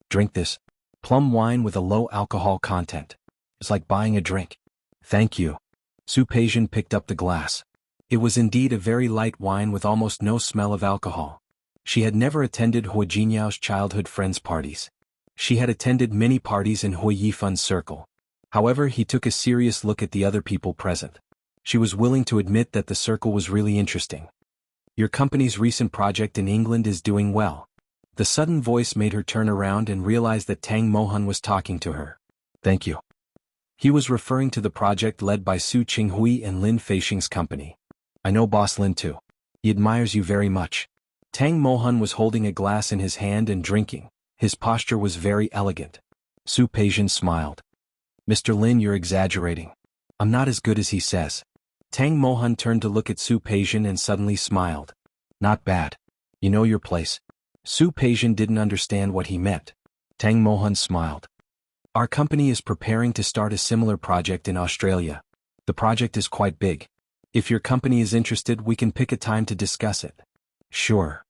"Drink this. Plum wine with a low alcohol content. It's like buying a drink." "Thank you." Su Peijian picked up the glass. It was indeed a very light wine with almost no smell of alcohol. She had never attended Hu Jinyao's childhood friends' parties. She had attended many parties in Hui Yifun's circle. However, he took a serious look at the other people present. She was willing to admit that the circle was really interesting. "Your company's recent project in England is doing well." The sudden voice made her turn around and realize that Tang Mohan was talking to her. "Thank you." He was referring to the project led by Su Qinghui and Lin Feixing's company. "I know Boss Lin too. He admires you very much." Tang Mohan was holding a glass in his hand and drinking. His posture was very elegant. Su Peijian smiled. "Mr. Lin, you're exaggerating. I'm not as good as he says." Tang Mohan turned to look at Su Peijian and suddenly smiled. "Not bad. You know your place." Su Peijian didn't understand what he meant. Tang Mohan smiled. "Our company is preparing to start a similar project in Australia. The project is quite big. If your company is interested, we can pick a time to discuss it." "Sure."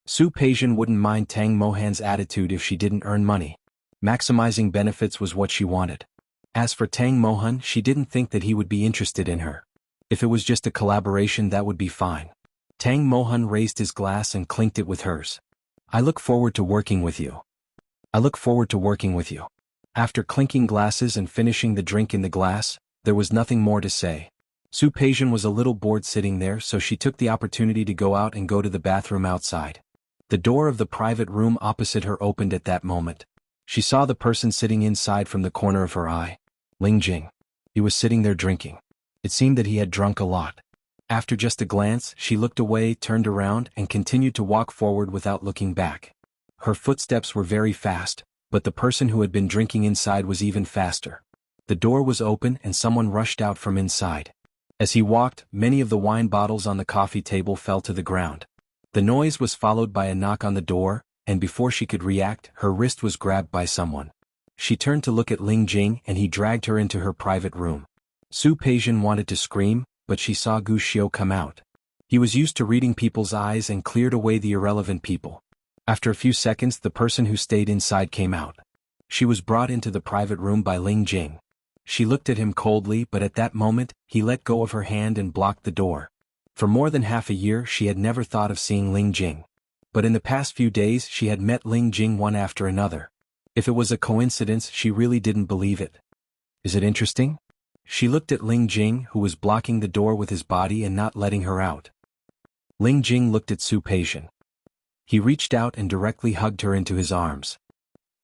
Su Peijian wouldn't mind Tang Mohan's attitude if she didn't earn money. Maximizing benefits was what she wanted. As for Tang Mohan, she didn't think that he would be interested in her. If it was just a collaboration, that would be fine. Tang Mohan raised his glass and clinked it with hers. "I look forward to working with you." "I look forward to working with you." After clinking glasses and finishing the drink in the glass, there was nothing more to say. Su Peijian was a little bored sitting there, so she took the opportunity to go out and go to the bathroom outside. The door of the private room opposite her opened at that moment. She saw the person sitting inside from the corner of her eye. Ling Jing. He was sitting there drinking. It seemed that he had drunk a lot. After just a glance, she looked away, turned around, and continued to walk forward without looking back. Her footsteps were very fast, but the person who had been drinking inside was even faster. The door was open and someone rushed out from inside. As he walked, many of the wine bottles on the coffee table fell to the ground. The noise was followed by a knock on the door, and before she could react, her wrist was grabbed by someone. She turned to look at Ling Jing and he dragged her into her private room. Su Peijian wanted to scream, but she saw Gu Xiu come out. He was used to reading people's eyes and cleared away the irrelevant people. After a few seconds, the person who stayed inside came out. She was brought into the private room by Ling Jing. She looked at him coldly, but at that moment, he let go of her hand and blocked the door. For more than half a year, she had never thought of seeing Ling Jing. But in the past few days, she had met Ling Jing one after another. If it was a coincidence, she really didn't believe it. "Is it interesting?" She looked at Ling Jing, who was blocking the door with his body and not letting her out. Ling Jing looked at Su Peijian. He reached out and directly hugged her into his arms.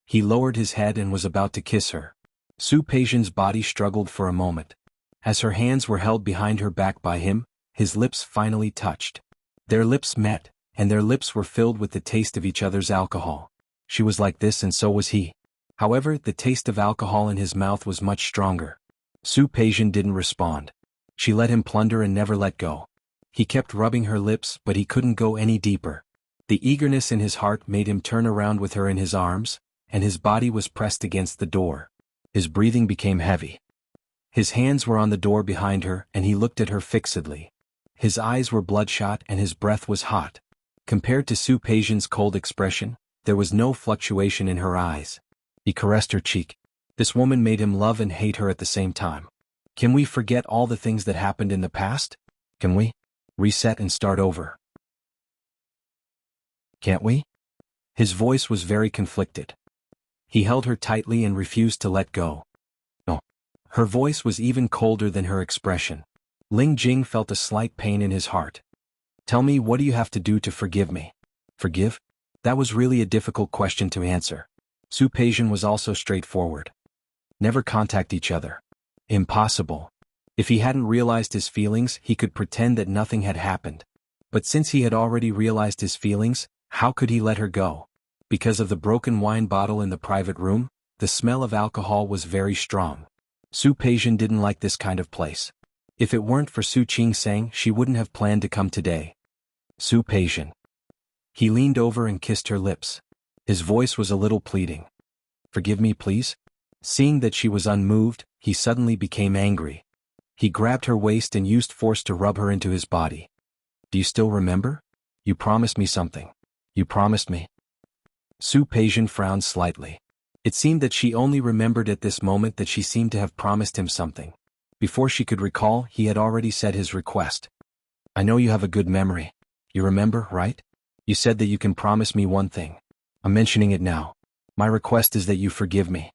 He lowered his head and was about to kiss her. Su Peijian's body struggled for a moment. As her hands were held behind her back by him, his lips finally touched. Their lips met, and their lips were filled with the taste of each other's alcohol. She was like this and so was he. However, the taste of alcohol in his mouth was much stronger. Su Peijian didn't respond. She let him plunder and never let go. He kept rubbing her lips, but he couldn't go any deeper. The eagerness in his heart made him turn around with her in his arms, and his body was pressed against the door. His breathing became heavy. His hands were on the door behind her, and he looked at her fixedly. His eyes were bloodshot and his breath was hot. Compared to Su Peijian's cold expression, there was no fluctuation in her eyes. He caressed her cheek. This woman made him love and hate her at the same time. Can we forget all the things that happened in the past? Can we? Reset and start over. Can't we? His voice was very conflicted. He held her tightly and refused to let go. No. Her voice was even colder than her expression. Ling Jing felt a slight pain in his heart. Tell me, what do you have to do to forgive me? Forgive? That was really a difficult question to answer. Su Peijian was also straightforward. Never contact each other. Impossible. If he hadn't realized his feelings, he could pretend that nothing had happened. But since he had already realized his feelings, How could he let her go? Because of the broken wine bottle in the private room, the smell of alcohol was very strong. Su Peijian didn't like this kind of place. If it weren't for Su Qingsang, she wouldn't have planned to come today. Su Peijian. He leaned over and kissed her lips. His voice was a little pleading. Forgive me, please? Seeing that she was unmoved, he suddenly became angry. He grabbed her waist and used force to rub her into his body. Do you still remember? You promised me something. You promised me. Su Peijian frowned slightly. It seemed that she only remembered at this moment that she seemed to have promised him something. Before she could recall, he had already said his request. I know you have a good memory. You remember, right? You said that you can promise me one thing. I'm mentioning it now. My request is that you forgive me.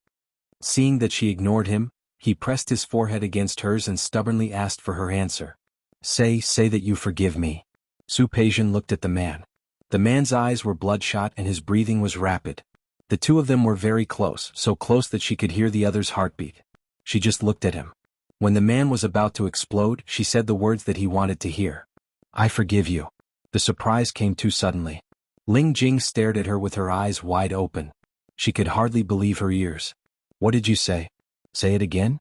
Seeing that she ignored him, he pressed his forehead against hers and stubbornly asked for her answer. Say that you forgive me. Su Peijian looked at the man. The man's eyes were bloodshot and his breathing was rapid. The two of them were very close, so close that she could hear the other's heartbeat. She just looked at him. When the man was about to explode, she said the words that he wanted to hear. I forgive you. The surprise came too suddenly. Ling Jing stared at her with her eyes wide open. She could hardly believe her ears. What did you say? Say it again?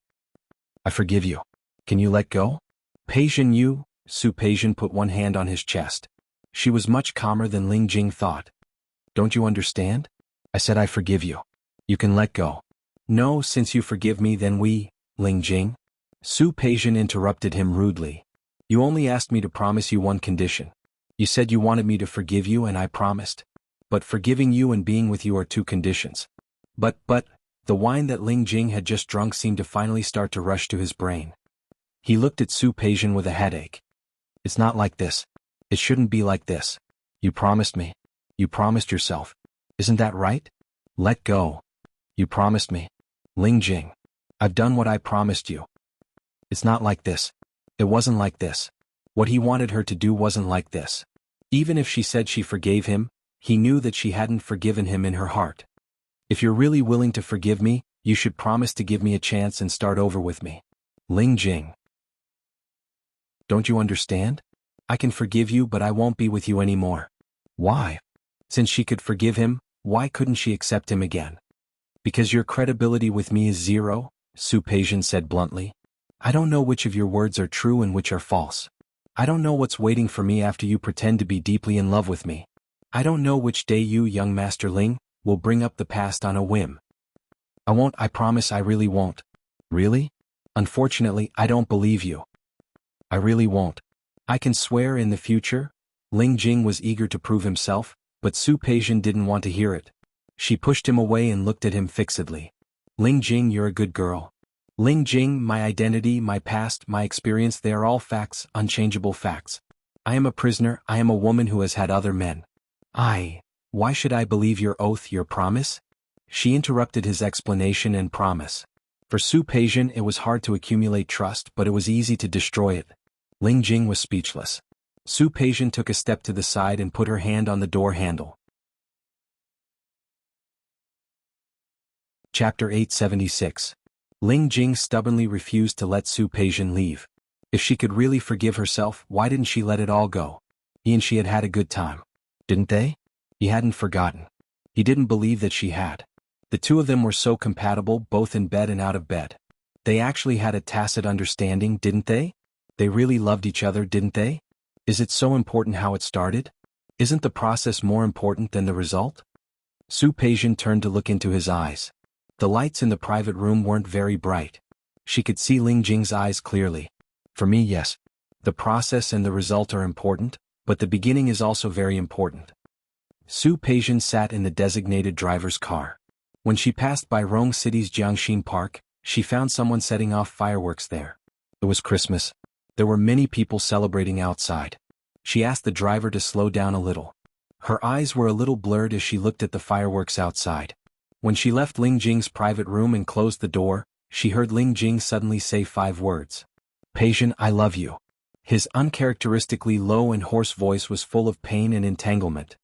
I forgive you. Can you let go? Peijian you? Su Peijian put one hand on his chest. She was much calmer than Ling Jing thought. Don't you understand? I said I forgive you. You can let go. No, since you forgive me then Ling Jing. Su Peijian interrupted him rudely. You only asked me to promise you one condition. You said you wanted me to forgive you and I promised. But forgiving you and being with you are two conditions. But, the wine that Ling Jing had just drunk seemed to finally start to rush to his brain. He looked at Su Peijian with a headache. It's not like this. It shouldn't be like this. You promised me. You promised yourself. Isn't that right? Let go. You promised me. Ling Jing. I've done what I promised you. It's not like this. It wasn't like this. What he wanted her to do wasn't like this. Even if she said she forgave him, he knew that she hadn't forgiven him in her heart. If you're really willing to forgive me, you should promise to give me a chance and start over with me. Ling Jing. Don't you understand? I can forgive you but I won't be with you anymore. Why? Since she could forgive him, why couldn't she accept him again? Because your credibility with me is zero, Su Peijian said bluntly. I don't know which of your words are true and which are false. I don't know what's waiting for me after you pretend to be deeply in love with me. I don't know which day you, young Master Ling, will bring up the past on a whim. I won't, I promise I really won't. Really? Unfortunately, I don't believe you. I really won't. I can swear in the future. Ling Jing was eager to prove himself, but Su Peijian didn't want to hear it. She pushed him away and looked at him fixedly. Ling Jing, you're a good girl. Ling Jing, my identity, my past, my experience, they are all facts, unchangeable facts. I am a prisoner, I am a woman who has had other men. Why should I believe your oath, your promise? She interrupted his explanation and promise. For Su Peijian it was hard to accumulate trust but it was easy to destroy it. Ling Jing was speechless. Su Peijian took a step to the side and put her hand on the door handle. Chapter 876. Ling Jing stubbornly refused to let Su Peijian leave. If she could really forgive herself, why didn't she let it all go? He and she had had a good time. Didn't they? He hadn't forgotten. He didn't believe that she had. The two of them were so compatible both in bed and out of bed. They actually had a tacit understanding, didn't they? They really loved each other, didn't they? Is it so important how it started? Isn't the process more important than the result? Su Peijian turned to look into his eyes. The lights in the private room weren't very bright. She could see Ling Jing's eyes clearly. For me, yes. The process and the result are important, but the beginning is also very important. Su Peijian sat in the designated driver's car. When she passed by Rong City's Jiangxin Park, she found someone setting off fireworks there. It was Christmas. There were many people celebrating outside. She asked the driver to slow down a little. Her eyes were a little blurred as she looked at the fireworks outside. When she left Ling Jing's private room and closed the door, she heard Ling Jing suddenly say 5 words. Peijian, I love you. His uncharacteristically low and hoarse voice was full of pain and entanglement.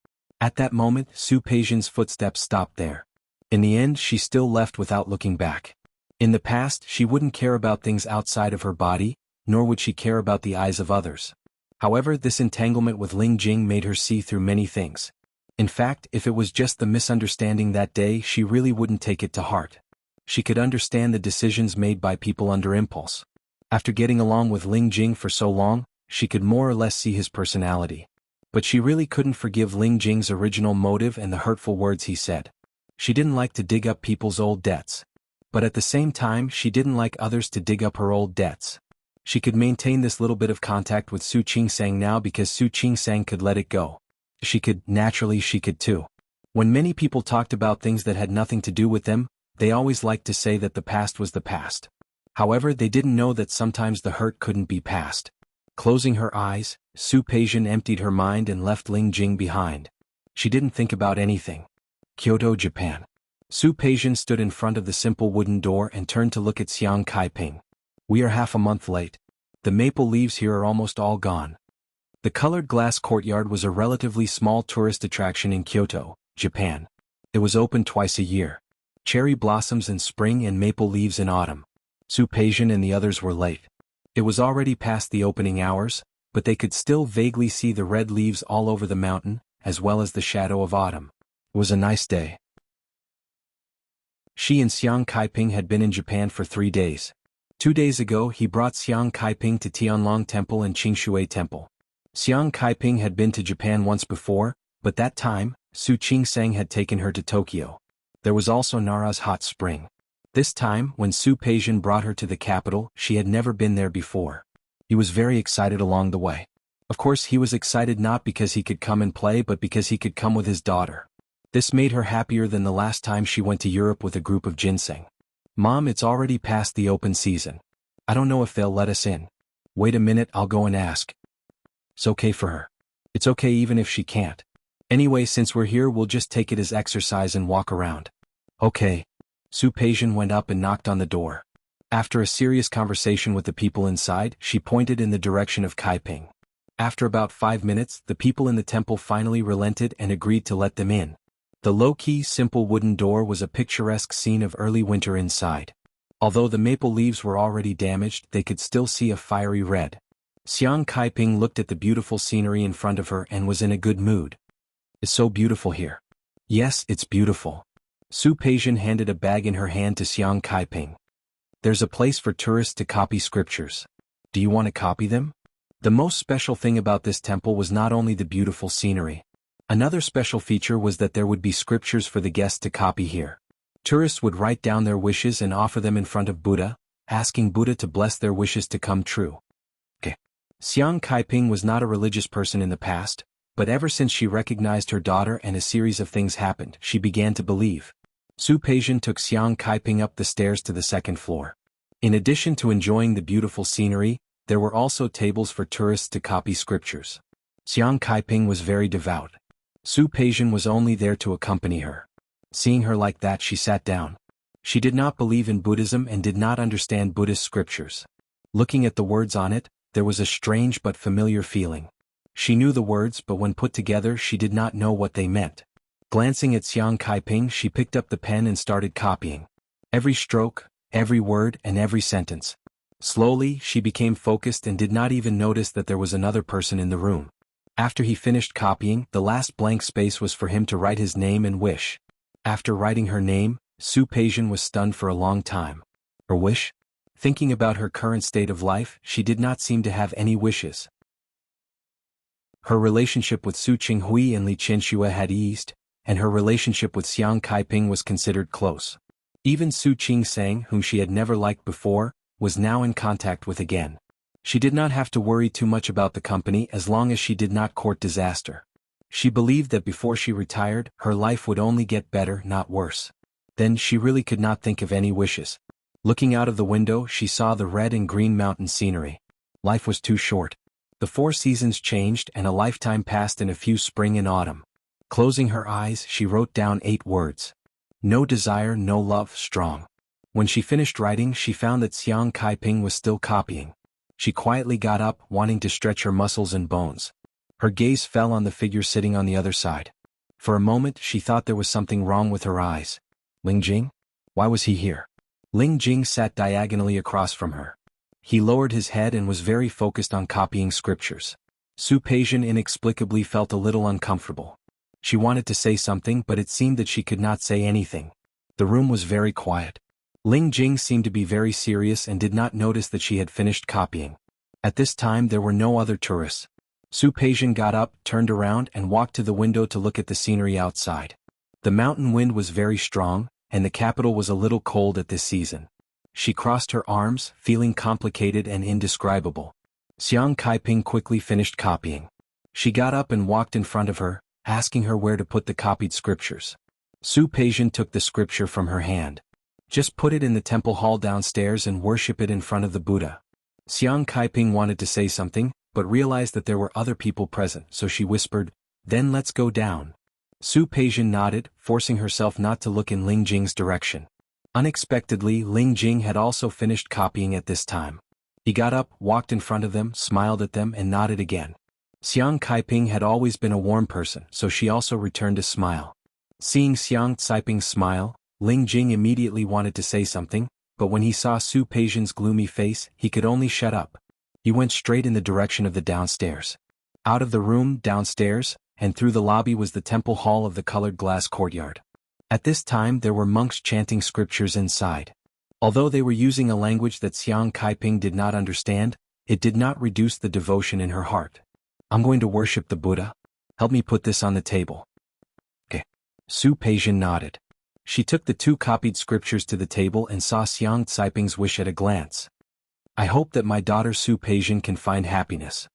At that moment, Su Peijian's footsteps stopped there. In the end, she still left without looking back. In the past, she wouldn't care about things outside of her body, nor would she care about the eyes of others. However, this entanglement with Ling Jing made her see through many things. In fact, if it was just the misunderstanding that day, she really wouldn't take it to heart. She could understand the decisions made by people under impulse. After getting along with Ling Jing for so long, she could more or less see his personality. But she really couldn't forgive Ling Jing's original motive and the hurtful words he said. She didn't like to dig up people's old debts. But at the same time, she didn't like others to dig up her old debts. She could maintain this little bit of contact with Su Qingsang now because Su Qingsang could let it go. Naturally she could too. When many people talked about things that had nothing to do with them, they always liked to say that the past was the past. However, they didn't know that sometimes the hurt couldn't be past. Closing her eyes, Su Peijian emptied her mind and left Ling Jing behind. She didn't think about anything. Kyoto, Japan. Su Peijian stood in front of the simple wooden door and turned to look at Xiang Kaiping. We are half a month late. The maple leaves here are almost all gone. The colored glass courtyard was a relatively small tourist attraction in Kyoto, Japan. It was open twice a year. Cherry blossoms in spring and maple leaves in autumn. Su Peijian and the others were late. It was already past the opening hours, but they could still vaguely see the red leaves all over the mountain, as well as the shadow of autumn. It was a nice day. She and Xiang Kaiping had been in Japan for 3 days. 2 days ago he brought Xiang Kaiping to Tianlong Temple and Qingshui Temple. Xiang Kaiping had been to Japan once before, but that time, Su Qingsang had taken her to Tokyo. There was also Nara's hot spring. This time, when Su Peijian brought her to the capital, she had never been there before. He was very excited along the way. Of course, he was excited not because he could come and play but because he could come with his daughter. This made her happier than the last time she went to Europe with a group of ginseng. Mom, it's already past the open season. I don't know if they'll let us in. Wait a minute, I'll go and ask. It's okay for her. It's okay even if she can't. Anyway, since we're here, we'll just take it as exercise and walk around. Okay. Su Peijian went up and knocked on the door. After a serious conversation with the people inside, she pointed in the direction of Kaiping. After about 5 minutes, the people in the temple finally relented and agreed to let them in. The low-key, simple wooden door was a picturesque scene of early winter inside. Although the maple leaves were already damaged, they could still see a fiery red. Xiang Kaiping looked at the beautiful scenery in front of her and was in a good mood. It's so beautiful here. Yes, it's beautiful. Su Peijian handed a bag in her hand to Xiang Kaiping. There's a place for tourists to copy scriptures. Do you want to copy them? The most special thing about this temple was not only the beautiful scenery. Another special feature was that there would be scriptures for the guests to copy here. Tourists would write down their wishes and offer them in front of Buddha, asking Buddha to bless their wishes to come true. Xiang Kaiping was not a religious person in the past, but ever since she recognized her daughter and a series of things happened, she began to believe. Su Peijian took Xiang Kaiping up the stairs to the second floor. In addition to enjoying the beautiful scenery, there were also tables for tourists to copy scriptures. Xiang Kaiping was very devout. Su Peijian was only there to accompany her. Seeing her like that, she sat down. She did not believe in Buddhism and did not understand Buddhist scriptures. Looking at the words on it, there was a strange but familiar feeling. She knew the words, but when put together she did not know what they meant. Glancing at Xiang Kaiping, she picked up the pen and started copying. Every stroke, every word, and every sentence. Slowly, she became focused and did not even notice that there was another person in the room. After he finished copying, the last blank space was for him to write his name and wish. After writing her name, Su Peijian was stunned for a long time. Her wish? Thinking about her current state of life, she did not seem to have any wishes. Her relationship with Su Qinghui and Li Qianxue had eased, and her relationship with Xiang Kaiping was considered close. Even Su Qingsang, whom she had never liked before, was now in contact with again. She did not have to worry too much about the company as long as she did not court disaster. She believed that before she retired, her life would only get better, not worse. Then she really could not think of any wishes. Looking out of the window, she saw the red and green mountain scenery. Life was too short. The 4 seasons changed and a lifetime passed in a few spring and autumn. Closing her eyes, she wrote down 8 words. No desire, no love, strong. When she finished writing, she found that Xiang Kaiping was still copying. She quietly got up, wanting to stretch her muscles and bones. Her gaze fell on the figure sitting on the other side. For a moment, she thought there was something wrong with her eyes. Ling Jing? Why was he here? Ling Jing sat diagonally across from her. He lowered his head and was very focused on copying scriptures. Su Peijian inexplicably felt a little uncomfortable. She wanted to say something, but it seemed that she could not say anything. The room was very quiet. Ling Jing seemed to be very serious and did not notice that she had finished copying. At this time there were no other tourists. Su Peijian got up, turned around and walked to the window to look at the scenery outside. The mountain wind was very strong, and the capital was a little cold at this season. She crossed her arms, feeling complicated and indescribable. Xiang Kaiping quickly finished copying. She got up and walked in front of her, asking her where to put the copied scriptures. Su Peijian took the scripture from her hand. Just put it in the temple hall downstairs and worship it in front of the Buddha. Xiang Kaiping wanted to say something, but realized that there were other people present, so she whispered, "Then let's go down." Su Peijian nodded, forcing herself not to look in Ling Jing's direction. Unexpectedly, Ling Jing had also finished copying at this time. He got up, walked in front of them, smiled at them and nodded again. Xiang Kaiping had always been a warm person, so she also returned a smile. Seeing Xiang Caiping's smile, Ling Jing immediately wanted to say something, but when he saw Su Peijian's gloomy face, he could only shut up. He went straight in the direction of the downstairs. Out of the room, downstairs, and through the lobby was the temple hall of the colored glass courtyard. At this time there were monks chanting scriptures inside. Although they were using a language that Xiang Kaiping did not understand, it did not reduce the devotion in her heart. "I'm going to worship the Buddha. Help me put this on the table." "Okay." Su Peijian nodded. She took the 2 copied scriptures to the table and saw Xiang Caiping's wish at a glance. "I hope that my daughter Su Peijian can find happiness."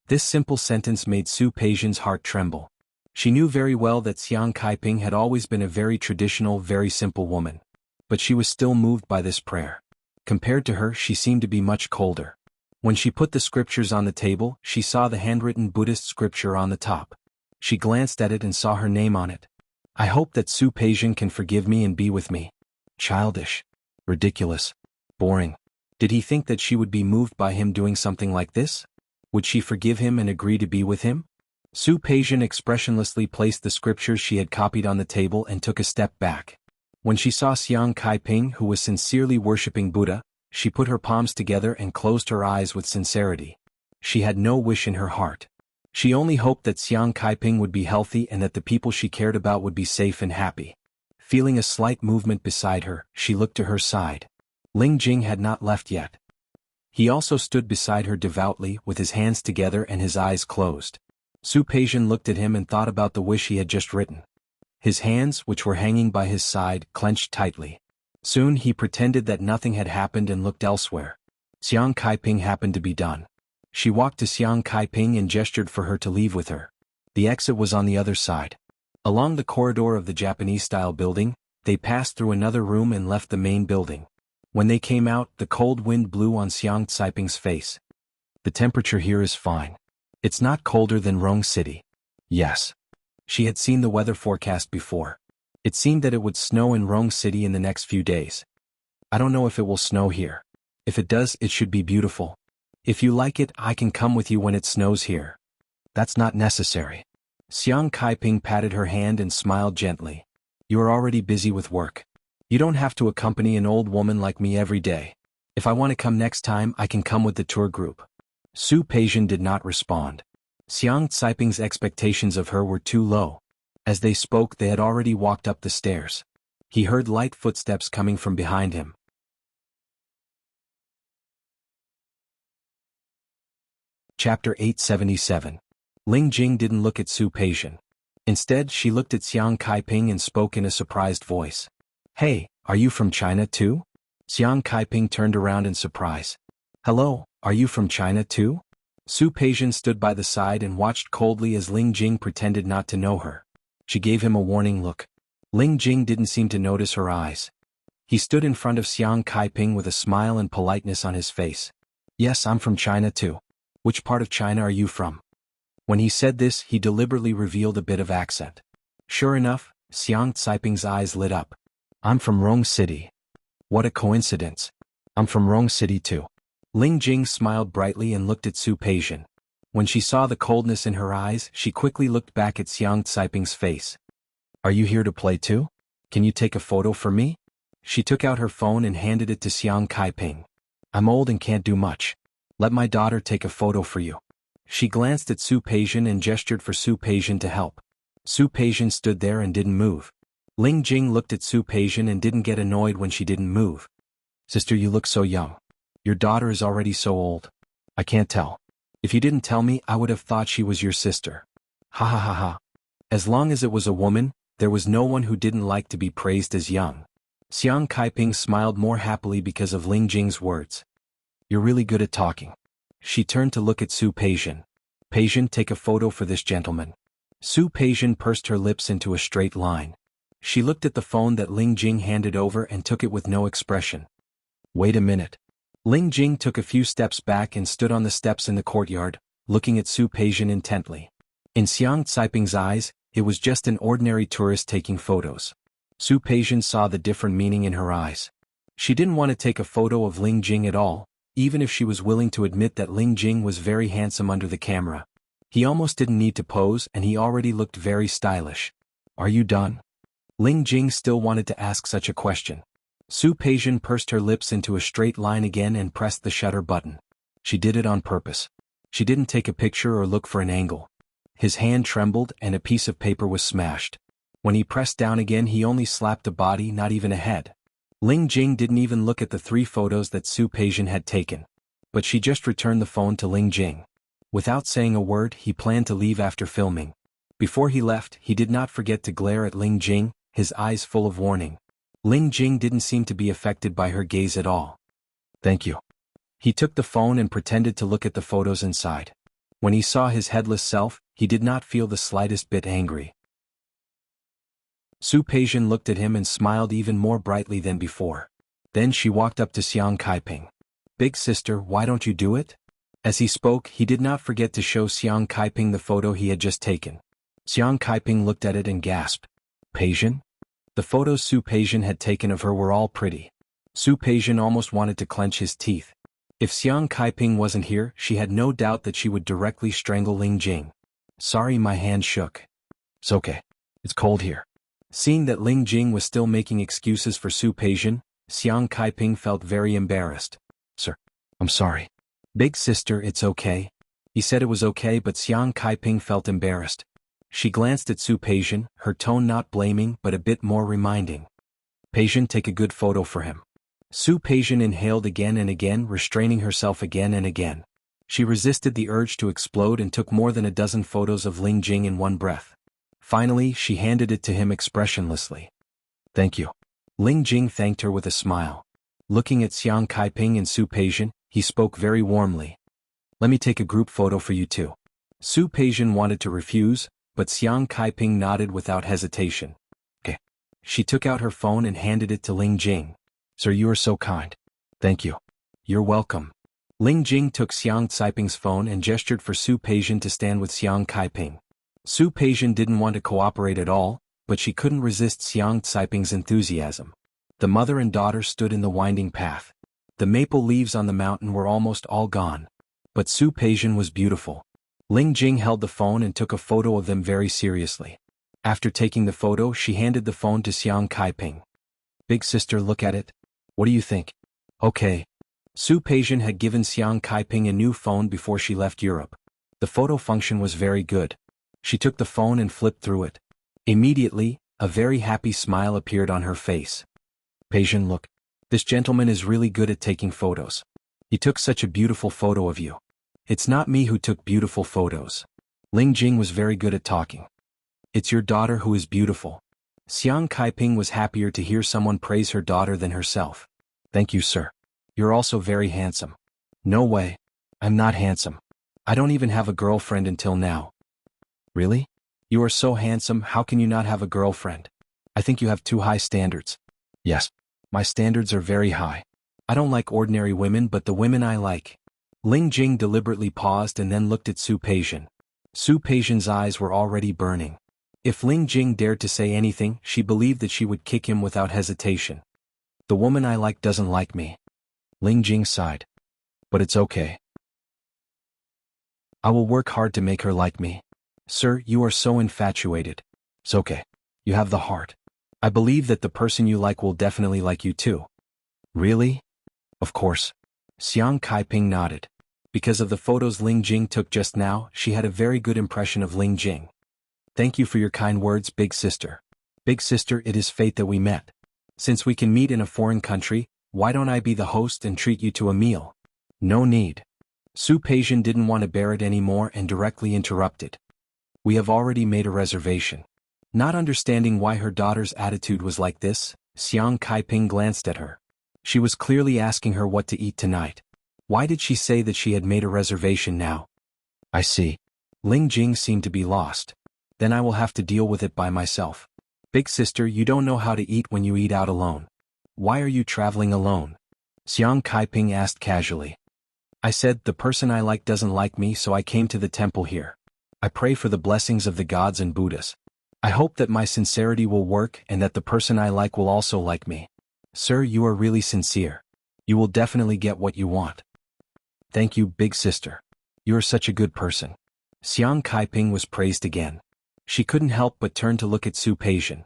This simple sentence made Su Peijian's heart tremble. She knew very well that Xiang Kaiping had always been a very traditional, very simple woman. But she was still moved by this prayer. Compared to her, she seemed to be much colder. When she put the scriptures on the table, she saw the handwritten Buddhist scripture on the top. She glanced at it and saw her name on it. "I hope that Su Peijian can forgive me and be with me." Childish. Ridiculous. Boring. Did he think that she would be moved by him doing something like this? Would she forgive him and agree to be with him? Su Peijian expressionlessly placed the scriptures she had copied on the table and took a step back. When she saw Xiang Kaiping, who was sincerely worshipping Buddha, she put her palms together and closed her eyes with sincerity. She had no wish in her heart. She only hoped that Xiang Kaiping would be healthy and that the people she cared about would be safe and happy. Feeling a slight movement beside her, she looked to her side. Ling Jing had not left yet. He also stood beside her devoutly, with his hands together and his eyes closed. Su Peijian looked at him and thought about the wish he had just written. His hands, which were hanging by his side, clenched tightly. Soon he pretended that nothing had happened and looked elsewhere. Xiang Kaiping happened to be done. She walked to Xiang Kaiping and gestured for her to leave with her. The exit was on the other side. Along the corridor of the Japanese-style building, they passed through another room and left the main building. When they came out, the cold wind blew on Xiang Caiping's face. "The temperature here is fine. It's not colder than Rong City." Yes. She had seen the weather forecast before. It seemed that it would snow in Rong City in the next few days. "I don't know if it will snow here. If it does, it should be beautiful. If you like it, I can come with you when it snows here." "That's not necessary." Xiang Kaiping patted her hand and smiled gently. "You are already busy with work. You don't have to accompany an old woman like me every day. If I want to come next time, I can come with the tour group." Su Peijian did not respond. Xiang Caiping's expectations of her were too low. As they spoke, they had already walked up the stairs. He heard light footsteps coming from behind him. Chapter 877. Ling Jing didn't look at Su Peijian. Instead, she looked at Xiang Kaiping and spoke in a surprised voice. "Hey, are you from China too?" Xiang Kaiping turned around in surprise. "Hello, are you from China too?" Su Peijian stood by the side and watched coldly as Ling Jing pretended not to know her. She gave him a warning look. Ling Jing didn't seem to notice her eyes. He stood in front of Xiang Kaiping with a smile and politeness on his face. "Yes, I'm from China too. Which part of China are you from?" When he said this, he deliberately revealed a bit of accent. Sure enough, Xiang Caiping's eyes lit up. "I'm from Rong City." "What a coincidence. I'm from Rong City too." Ling Jing smiled brightly and looked at Su Peijian. When she saw the coldness in her eyes, she quickly looked back at Xiang Caiping's face. "Are you here to play too? Can you take a photo for me?" She took out her phone and handed it to Xiang Kaiping. "I'm old and can't do much. Let my daughter take a photo for you." She glanced at Su Peijian and gestured for Su Peijian to help. Su Peijian stood there and didn't move. Ling Jing looked at Su Peijian and didn't get annoyed when she didn't move. Sister, you look so young. Your daughter is already so old. I can't tell. If you didn't tell me, I would have thought she was your sister. Ha ha ha ha. As long as it was a woman, there was no one who didn't like to be praised as young. Xiang Kaiping smiled more happily because of Ling Jing's words. You're really good at talking. She turned to look at Su Peijian. Peijian, take a photo for this gentleman. Su Peijian pursed her lips into a straight line. She looked at the phone that Ling Jing handed over and took it with no expression. Wait a minute. Ling Jing took a few steps back and stood on the steps in the courtyard, looking at Su Peijian intently. In Xiang Caiping's eyes, it was just an ordinary tourist taking photos. Su Peijian saw the different meaning in her eyes. She didn't want to take a photo of Ling Jing at all, even if she was willing to admit that Ling Jing was very handsome under the camera. He almost didn't need to pose and he already looked very stylish. Are you done? Ling Jing still wanted to ask such a question. Su Peijian pursed her lips into a straight line again and pressed the shutter button. She did it on purpose. She didn't take a picture or look for an angle. His hand trembled and a piece of paper was smashed. When he pressed down again, he only slapped a body, not even a head. Ling Jing didn't even look at the 3 photos that Su Peijian had taken. But she just returned the phone to Ling Jing. Without saying a word, he planned to leave after filming. Before he left, he did not forget to glare at Ling Jing, his eyes full of warning. Ling Jing didn't seem to be affected by her gaze at all. Thank you. He took the phone and pretended to look at the photos inside. When he saw his headless self, he did not feel the slightest bit angry. Su Peijian looked at him and smiled even more brightly than before. Then she walked up to Xiang Kaiping. Big sister, why don't you do it? As he spoke, he did not forget to show Xiang Kaiping the photo he had just taken. Xiang Kaiping looked at it and gasped. Peijian? The photos Su Peijian had taken of her were all pretty. Su Peijian almost wanted to clench his teeth. If Xiang Kaiping wasn't here, she had no doubt that she would directly strangle Ling Jing. Sorry, my hand shook. It's okay. It's cold here. Seeing that Ling Jing was still making excuses for Su Peijian, Xiang Kaiping felt very embarrassed. Sir, I'm sorry. Big sister, it's okay. He said it was okay, but Xiang Kaiping felt embarrassed. She glanced at Su Peijian, her tone not blaming but a bit more reminding. Peijian, take a good photo for him. Su Peijian inhaled again and again, restraining herself again and again. She resisted the urge to explode and took more than a dozen photos of Ling Jing in one breath. Finally, she handed it to him expressionlessly. Thank you. Ling Jing thanked her with a smile. Looking at Xiang Kaiping and Su Peijian, he spoke very warmly. Let me take a group photo for you too. Su Peijian wanted to refuse, but Xiang Kaiping nodded without hesitation. Okay. She took out her phone and handed it to Ling Jing. Sir, you are so kind. Thank you. You're welcome. Ling Jing took Xiang Caiping's phone and gestured for Su Peijian to stand with Xiang Kaiping. Su Peijian didn't want to cooperate at all, but she couldn't resist Xiang Caiping's enthusiasm. The mother and daughter stood in the winding path. The maple leaves on the mountain were almost all gone. But Su Peijian was beautiful. Ling Jing held the phone and took a photo of them very seriously. After taking the photo, she handed the phone to Xiang Kaiping. Big sister, look at it. What do you think? Okay. Su Peijian had given Xiang Kaiping a new phone before she left Europe. The photo function was very good. She took the phone and flipped through it. Immediately, a very happy smile appeared on her face. Peijian, look. This gentleman is really good at taking photos. He took such a beautiful photo of you. It's not me who took beautiful photos. Ling Jing was very good at talking. It's your daughter who is beautiful. Xiang Kaiping was happier to hear someone praise her daughter than herself. Thank you, sir. You're also very handsome. No way. I'm not handsome. I don't even have a girlfriend until now. Really? You are so handsome, how can you not have a girlfriend? I think you have too high standards. Yes. My standards are very high. I don't like ordinary women, but the women I like. Ling Jing deliberately paused and then looked at Su Peijian. Su Peijian's eyes were already burning. If Ling Jing dared to say anything, she believed that she would kick him without hesitation. The woman I like doesn't like me. Ling Jing sighed. But it's okay. I will work hard to make her like me. Sir, you are so infatuated. It's okay. You have the heart. I believe that the person you like will definitely like you too. Really? Of course. Xiang Kaiping nodded. Because of the photos Ling Jing took just now, she had a very good impression of Ling Jing. Thank you for your kind words, big sister. Big sister, it is fate that we met. Since we can meet in a foreign country, why don't I be the host and treat you to a meal? No need. Su Peijian didn't want to bear it anymore and directly interrupted. We have already made a reservation. Not understanding why her daughter's attitude was like this, Xiang Kaiping glanced at her. She was clearly asking her what to eat tonight. Why did she say that she had made a reservation now? I see. Ling Jing seemed to be lost. Then I will have to deal with it by myself. Big sister, you don't know how to eat when you eat out alone. Why are you traveling alone? Xiang Kaiping asked casually. I said the person I like doesn't like me, so I came to the temple here. I pray for the blessings of the gods and Buddhas. I hope that my sincerity will work and that the person I like will also like me. Sir, you are really sincere. You will definitely get what you want. Thank you, big sister. You are such a good person. Xiang Kaiping was praised again. She couldn't help but turn to look at Su Peijian.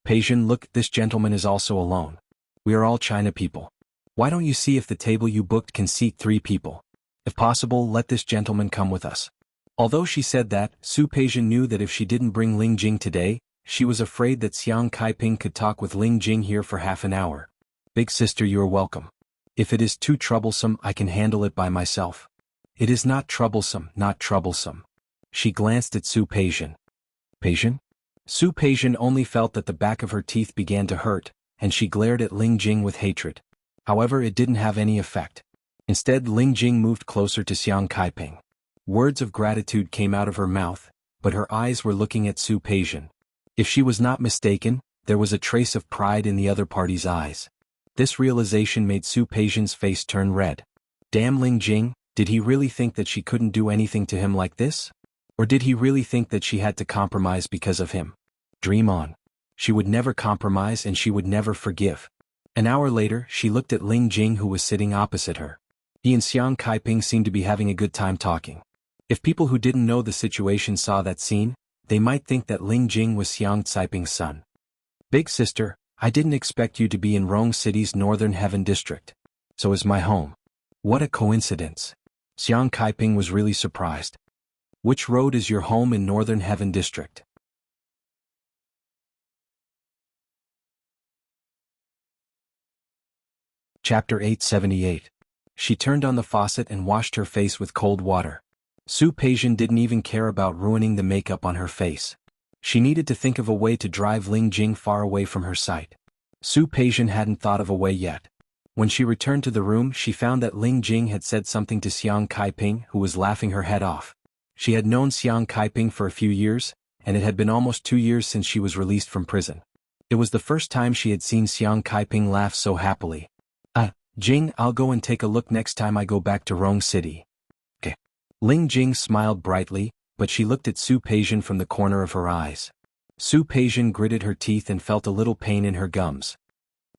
Peijian, look, this gentleman is also alone. We are all China people. Why don't you see if the table you booked can seat 3 people? If possible, let this gentleman come with us. Although she said that, Su Peijian knew that if she didn't bring Ling Jing today, she was afraid that Xiang Kaiping could talk with Ling Jing here for half an hour. Big sister, you are welcome. If it is too troublesome, I can handle it by myself. It is not troublesome, not troublesome. She glanced at Su Peijian. Peijian? Su Peijian only felt that the back of her teeth began to hurt, and she glared at Ling Jing with hatred. However, it didn't have any effect. Instead, Ling Jing moved closer to Xiang Kaiping. Words of gratitude came out of her mouth, but her eyes were looking at Su Peijian. If she was not mistaken, there was a trace of pride in the other party's eyes. This realization made Su Peijian's face turn red. Damn Ling Jing, did he really think that she couldn't do anything to him like this? Or did he really think that she had to compromise because of him? Dream on. She would never compromise and she would never forgive. An hour later, she looked at Ling Jing, who was sitting opposite her. He and Xiang Kaiping seemed to be having a good time talking. If people who didn't know the situation saw that scene, they might think that Ling Jing was Xiang Caiping's son. Big sister, I didn't expect you to be in Rong City's Northern Heaven District. So is my home. What a coincidence. Xiang Kaiping was really surprised. Which road is your home in Northern Heaven District? Chapter 878. She turned on the faucet and washed her face with cold water. Su Peijian didn't even care about ruining the makeup on her face. She needed to think of a way to drive Ling Jing far away from her sight. Su Peijian hadn't thought of a way yet. When she returned to the room, she found that Ling Jing had said something to Xiang Kaiping, who was laughing her head off. She had known Xiang Kaiping for a few years, and it had been almost 2 years since she was released from prison. It was the first time she had seen Xiang Kaiping laugh so happily. Jing, I'll go and take a look next time I go back to Rong City. Okay. Ling Jing smiled brightly, but she looked at Su Peijian from the corner of her eyes. Su Peijian gritted her teeth and felt a little pain in her gums.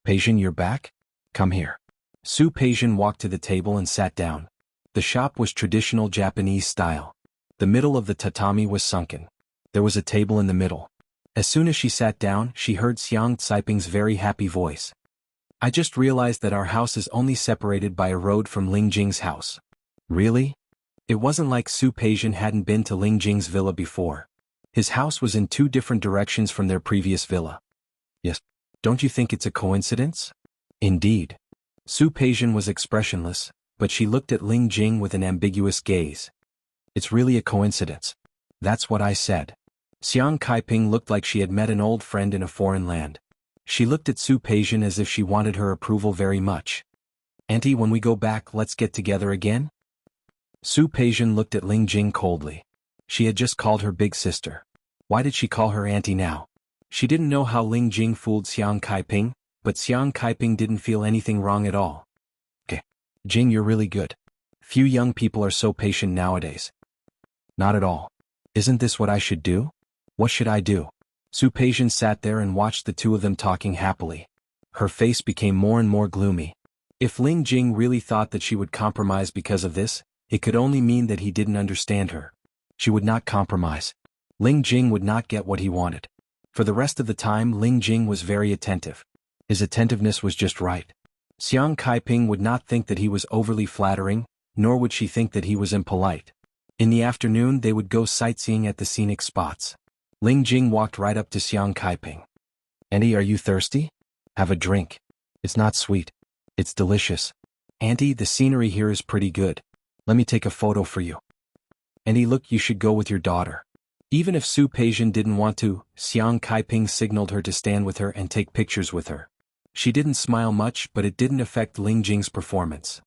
Peijian, you're back? Come here. Su Peijian walked to the table and sat down. The shop was traditional Japanese style. The middle of the tatami was sunken. There was a table in the middle. As soon as she sat down, she heard Xiang Caiping's very happy voice. I just realized that our house is only separated by a road from Ling Jing's house. Really? It wasn't like Su Peijian hadn't been to Ling Jing's villa before. His house was in 2 different directions from their previous villa. Yes. Don't you think it's a coincidence? Indeed. Su Peijian was expressionless, but she looked at Ling Jing with an ambiguous gaze. It's really a coincidence. That's what I said. Xiang Kaiping looked like she had met an old friend in a foreign land. She looked at Su Peijian as if she wanted her approval very much. Auntie, when we go back, let's get together again? Su Peijian looked at Ling Jing coldly. She had just called her big sister. Why did she call her auntie now? She didn't know how Ling Jing fooled Xiang Kaiping, but Xiang Kaiping didn't feel anything wrong at all. Okay. Jing, you're really good. Few young people are so patient nowadays. Not at all. Isn't this what I should do? What should I do? Su Peijian sat there and watched the 2 of them talking happily. Her face became more and more gloomy. If Ling Jing really thought that she would compromise because of this, it could only mean that he didn't understand her. She would not compromise. Ling Jing would not get what he wanted. For the rest of the time, Ling Jing was very attentive. His attentiveness was just right. Xiang Kaiping would not think that he was overly flattering, nor would she think that he was impolite. In the afternoon they would go sightseeing at the scenic spots. Ling Jing walked right up to Xiang Kaiping. "Auntie, are you thirsty? Have a drink. It's not sweet. It's delicious. Auntie, the scenery here is pretty good. Let me take a photo for you. Auntie, look, you should go with your daughter." Even if Su Peijian didn't want to, Xiang Kaiping signaled her to stand with her and take pictures with her. She didn't smile much, but it didn't affect Ling Jing's performance.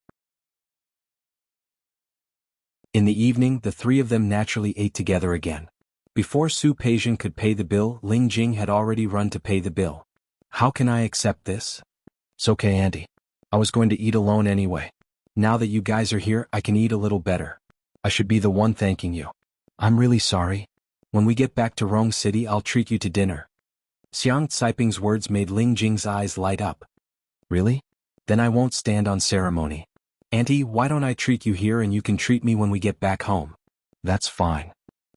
In the evening, the three of them naturally ate together again. Before Su Peijian could pay the bill, Ling Jing had already run to pay the bill. "How can I accept this?" "It's okay, Auntie. I was going to eat alone anyway. Now that you guys are here, I can eat a little better. I should be the one thanking you. I'm really sorry. When we get back to Rong City, I'll treat you to dinner." Xiang Caiping's words made Ling Jing's eyes light up. "Really? Then I won't stand on ceremony. Auntie, why don't I treat you here and you can treat me when we get back home?" "That's fine."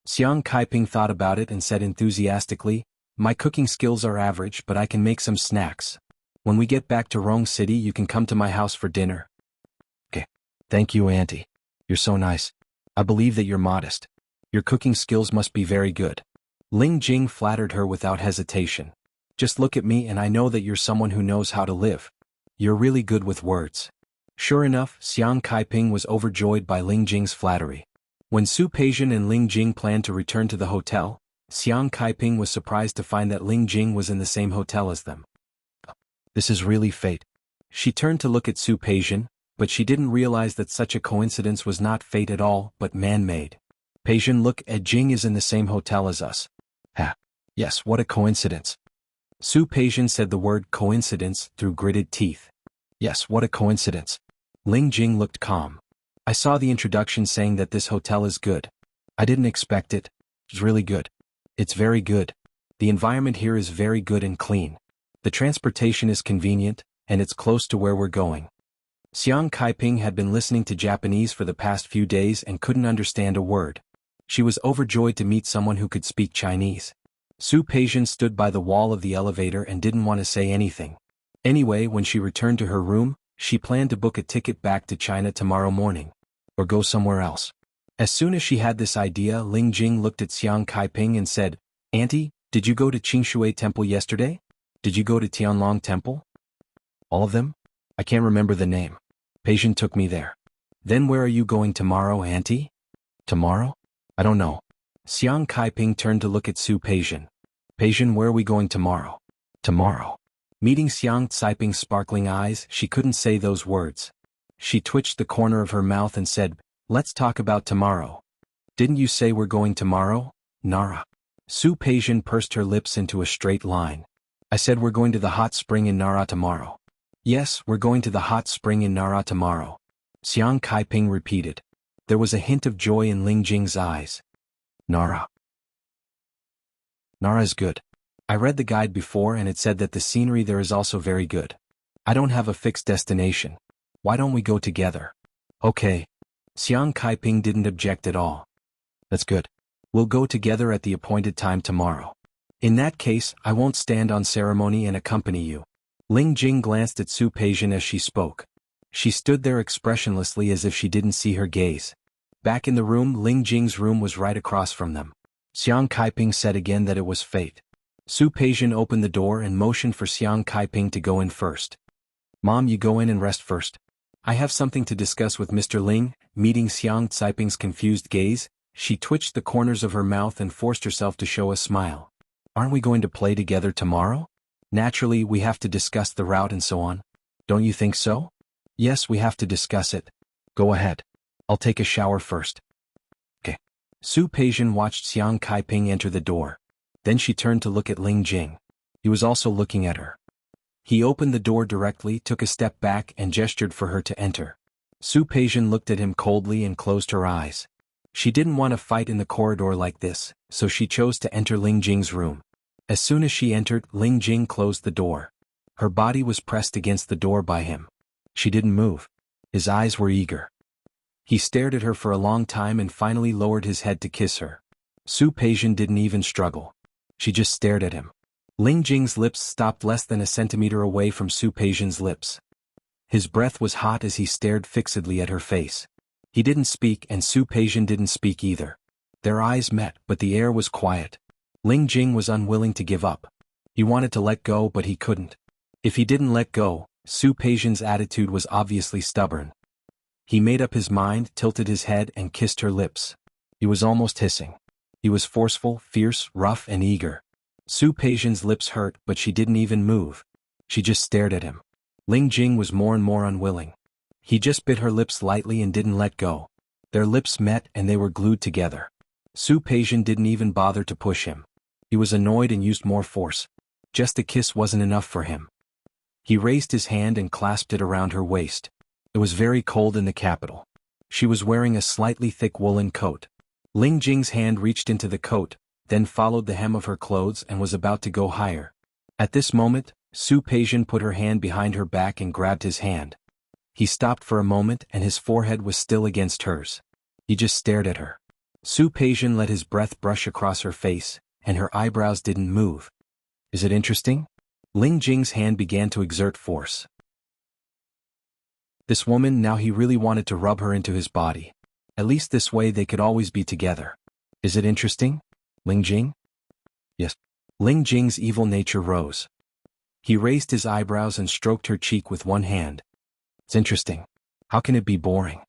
Xiang Kaiping thought about it and said enthusiastically, "My cooking skills are average, but I can make some snacks. When we get back to Rong City, you can come to my house for dinner." "Okay. Thank you, Auntie. You're so nice. I believe that you're modest. Your cooking skills must be very good." Ling Jing flattered her without hesitation. "Just look at me and I know that you're someone who knows how to live. You're really good with words." Sure enough, Xiang Kaiping was overjoyed by Ling Jing's flattery. When Su Peijian and Ling Jing planned to return to the hotel, Xiang Kaiping was surprised to find that Ling Jing was in the same hotel as them. "This is really fate." She turned to look at Su Peijian, but she didn't realize that such a coincidence was not fate at all, but man-made. "Peijian, look, Jing is in the same hotel as us." "Ha. Yes, what a coincidence." Su Peijian said the word coincidence through gritted teeth. "Yes, what a coincidence." Ling Jing looked calm. "I saw the introduction saying that this hotel is good. I didn't expect it. It's really good. It's very good. The environment here is very good and clean. The transportation is convenient, and it's close to where we're going." Xiang Kaiping had been listening to Japanese for the past few days and couldn't understand a word. She was overjoyed to meet someone who could speak Chinese. Su Peijian stood by the wall of the elevator and didn't want to say anything. Anyway, when she returned to her room, she planned to book a ticket back to China tomorrow morning. Or go somewhere else. As soon as she had this idea, Ling Jing looked at Xiang Kaiping and said, "Auntie, did you go to Qingshui Temple yesterday? Did you go to Tianlong Temple?" "All of them? I can't remember the name. Peijian took me there." "Then where are you going tomorrow, Auntie?" "Tomorrow? I don't know." Xiang Kaiping turned to look at Su Peijian. "Peijian, where are we going tomorrow?" "Tomorrow." Meeting Xiang Caiping's sparkling eyes, she couldn't say those words. She twitched the corner of her mouth and said, "Let's talk about tomorrow." "Didn't you say we're going tomorrow, Nara?" Su Peijian pursed her lips into a straight line. "I said we're going to the hot spring in Nara tomorrow." "Yes, we're going to the hot spring in Nara tomorrow," Xiang Kaiping repeated. There was a hint of joy in Ling Jing's eyes. "Nara. Nara is good. I read the guide before and it said that the scenery there is also very good. I don't have a fixed destination. Why don't we go together?" "Okay." Xiang Kaiping didn't object at all. "That's good. We'll go together at the appointed time tomorrow. In that case, I won't stand on ceremony and accompany you." Ling Jing glanced at Su Peijian as she spoke. She stood there expressionlessly as if she didn't see her gaze. Back in the room, Ling Jing's room was right across from them. Xiang Kaiping said again that it was fate. Su Peijian opened the door and motioned for Xiang Kaiping to go in first. "Mom, you go in and rest first. I have something to discuss with Mr. Ling." Meeting Xiang Caiping's confused gaze, she twitched the corners of her mouth and forced herself to show a smile. "Aren't we going to play together tomorrow? Naturally, we have to discuss the route and so on. Don't you think so?" "Yes, we have to discuss it. Go ahead. I'll take a shower first." "Okay." Su Peijian watched Xiang Kaiping enter the door. Then she turned to look at Ling Jing. He was also looking at her. He opened the door directly, took a step back and gestured for her to enter. Su Peijian looked at him coldly and closed her eyes. She didn't want to fight in the corridor like this, so she chose to enter Ling Jing's room. As soon as she entered, Ling Jing closed the door. Her body was pressed against the door by him. She didn't move. His eyes were eager. He stared at her for a long time and finally lowered his head to kiss her. Su Peijian didn't even struggle. She just stared at him. Ling Jing's lips stopped less than a centimeter away from Su Peijian's lips. His breath was hot as he stared fixedly at her face. He didn't speak and Su Peijian didn't speak either. Their eyes met, but the air was quiet. Ling Jing was unwilling to give up. He wanted to let go but he couldn't. If he didn't let go, Su Peijian's attitude was obviously stubborn. He made up his mind, tilted his head and kissed her lips. He was almost hissing. He was forceful, fierce, rough and eager. Su Peijian's lips hurt but she didn't even move. She just stared at him. Ling Jing was more and more unwilling. He just bit her lips lightly and didn't let go. Their lips met and they were glued together. Su Peijian didn't even bother to push him. He was annoyed and used more force. Just a kiss wasn't enough for him. He raised his hand and clasped it around her waist. It was very cold in the capital. She was wearing a slightly thick woolen coat. Ling Jing's hand reached into the coat, then followed the hem of her clothes and was about to go higher. At this moment, Su Peijian put her hand behind her back and grabbed his hand. He stopped for a moment and his forehead was still against hers. He just stared at her. Su Peijian let his breath brush across her face, and her eyebrows didn't move. Is it interesting? Ling Jing's hand began to exert force. This woman, now he really wanted to rub her into his body. At least this way they could always be together. Is it interesting? Ling Jing? Yes. Ling Jing's evil nature rose. He raised his eyebrows and stroked her cheek with one hand. It's interesting. How can it be boring?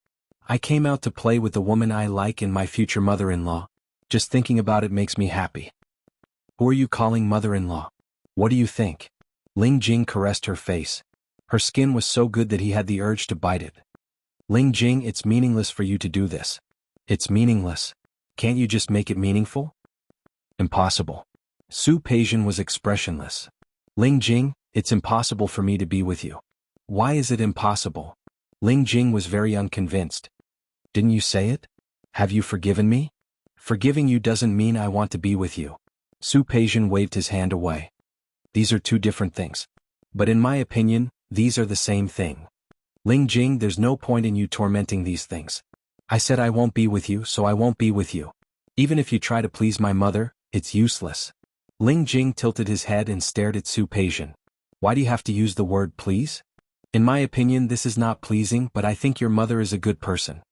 I came out to play with the woman I like and my future mother-in-law. Just thinking about it makes me happy. Who are you calling mother-in-law? What do you think? Ling Jing caressed her face. Her skin was so good that he had the urge to bite it. Ling Jing, it's meaningless for you to do this. It's meaningless. Can't you just make it meaningful? Impossible. Su Peijian was expressionless. Ling Jing, it's impossible for me to be with you. Why is it impossible? Ling Jing was very unconvinced. Didn't you say it? Have you forgiven me? Forgiving you doesn't mean I want to be with you. Su Peijian waved his hand away. These are two different things. But in my opinion, these are the same thing. Ling Jing, there's no point in you tormenting these things. I said I won't be with you, so I won't be with you. Even if you try to please my mother, it's useless. Ling Jing tilted his head and stared at Su Peijian. Why do you have to use the word please? In my opinion, this is not pleasing, but I think your mother is a good person.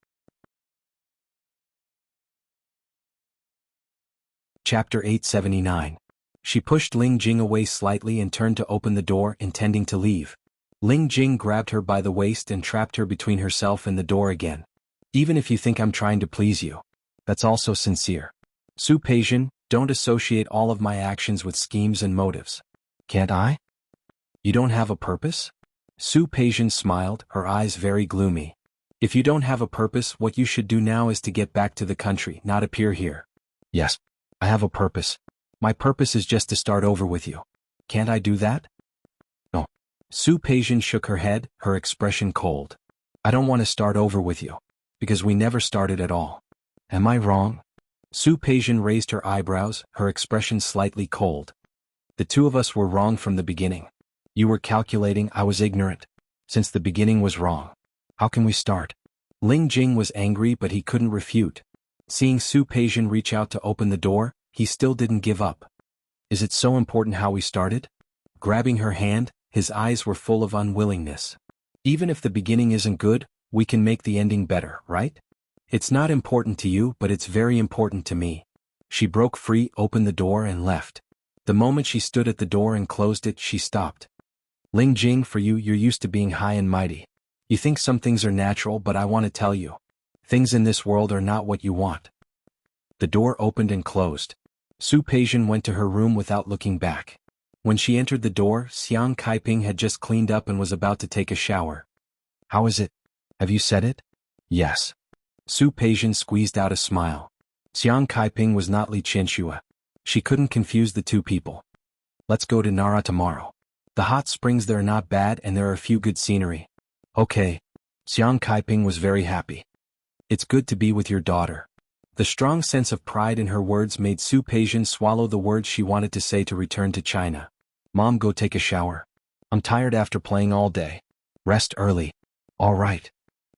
Chapter 879. She pushed Ling Jing away slightly and turned to open the door, intending to leave. Ling Jing grabbed her by the waist and trapped her between herself and the door again. Even if you think I'm trying to please you, that's also sincere. Su Peijian, don't associate all of my actions with schemes and motives. Can't I? You don't have a purpose? Su Peijian smiled, her eyes very gloomy. If you don't have a purpose, what you should do now is to get back to the country, not appear here. Yes, I have a purpose. My purpose is just to start over with you. Can't I do that? No. Su Peijian shook her head, her expression cold. I don't want to start over with you. Because we never started at all. Am I wrong? Su Peijian raised her eyebrows, her expression slightly cold. The two of us were wrong from the beginning. You were calculating, I was ignorant. Since the beginning was wrong. How can we start? Ling Jing was angry but he couldn't refute. Seeing Su Peijian reach out to open the door, he still didn't give up. Is it so important how we started? Grabbing her hand, his eyes were full of unwillingness. Even if the beginning isn't good, we can make the ending better, right? It's not important to you, but it's very important to me. She broke free, opened the door and left. The moment she stood at the door and closed it, she stopped. Ling Jing, for you, you're used to being high and mighty. You think some things are natural, but I want to tell you. Things in this world are not what you want. The door opened and closed. Su Peijian went to her room without looking back. When she entered the door, Xiang Kaiping had just cleaned up and was about to take a shower. How is it? Have you said it? Yes. Su Peijian squeezed out a smile. Xiang Kaiping was not Li Qianxue. She couldn't confuse the two people. Let's go to Nara tomorrow. The hot springs there are not bad and there are a few good scenery. Okay. Xiang Kaiping was very happy. It's good to be with your daughter. The strong sense of pride in her words made Su Peijian swallow the words she wanted to say to return to China. Mom, go take a shower. I'm tired after playing all day. Rest early. All right.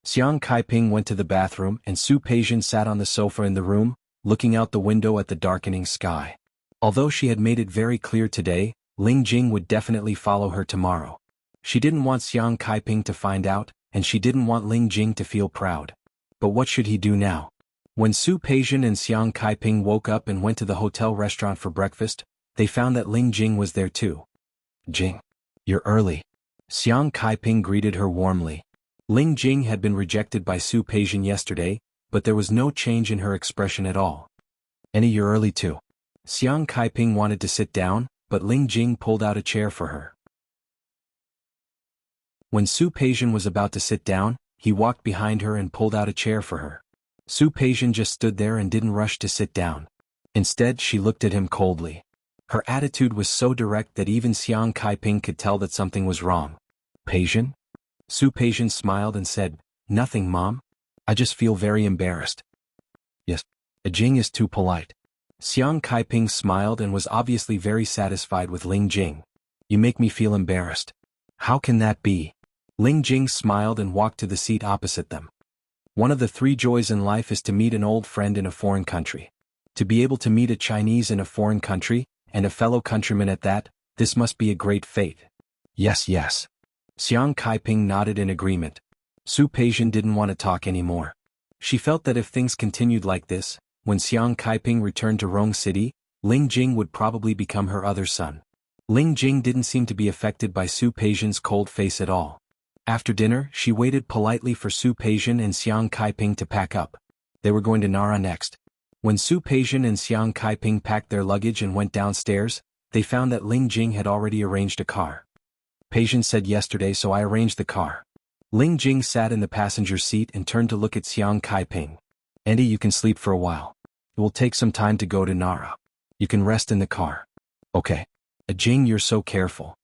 Xiang Kaiping went to the bathroom and Su Peijian sat on the sofa in the room, looking out the window at the darkening sky. Although she had made it very clear today, Ling Jing would definitely follow her tomorrow. She didn't want Xiang Kaiping to find out, and she didn't want Ling Jing to feel proud. But what should he do now? When Su Peijian and Xiang Kaiping woke up and went to the hotel restaurant for breakfast, they found that Ling Jing was there too. "Jing, you're early." Xiang Kaiping greeted her warmly. Ling Jing had been rejected by Su Peijian yesterday, but there was no change in her expression at all. "Annie, you're early too." Xiang Kaiping wanted to sit down, but Ling Jing pulled out a chair for her. When Su Peijian was about to sit down, he walked behind her and pulled out a chair for her. Su Peijian just stood there and didn't rush to sit down. Instead, she looked at him coldly. Her attitude was so direct that even Xiang Kaiping could tell that something was wrong. "Peijian?" Su Peijian smiled and said, "Nothing, Mom. I just feel very embarrassed." "Yes, Jing is too polite." Xiang Kaiping smiled and was obviously very satisfied with Ling Jing. "You make me feel embarrassed." "How can that be?" Ling Jing smiled and walked to the seat opposite them. One of the 3 joys in life is to meet an old friend in a foreign country. To be able to meet a Chinese in a foreign country, and a fellow countryman at that, this must be a great fate. "Yes, yes." Xiang Kaiping nodded in agreement. Su Peijian didn't want to talk anymore. She felt that if things continued like this, when Xiang Kaiping returned to Rong City, Ling Jing would probably become her other son. Ling Jing didn't seem to be affected by Su Peijian's cold face at all. After dinner, she waited politely for Su Peijian and Xiang Kaiping to pack up. They were going to Nara next. When Su Peijian and Xiang Kaiping packed their luggage and went downstairs, they found that Ling Jing had already arranged a car. "Peijian said yesterday, so I arranged the car." Ling Jing sat in the passenger seat and turned to look at Xiang Kaiping. "Andy, you can sleep for a while. It will take some time to go to Nara. You can rest in the car." "Okay." "Jing, you're so careful."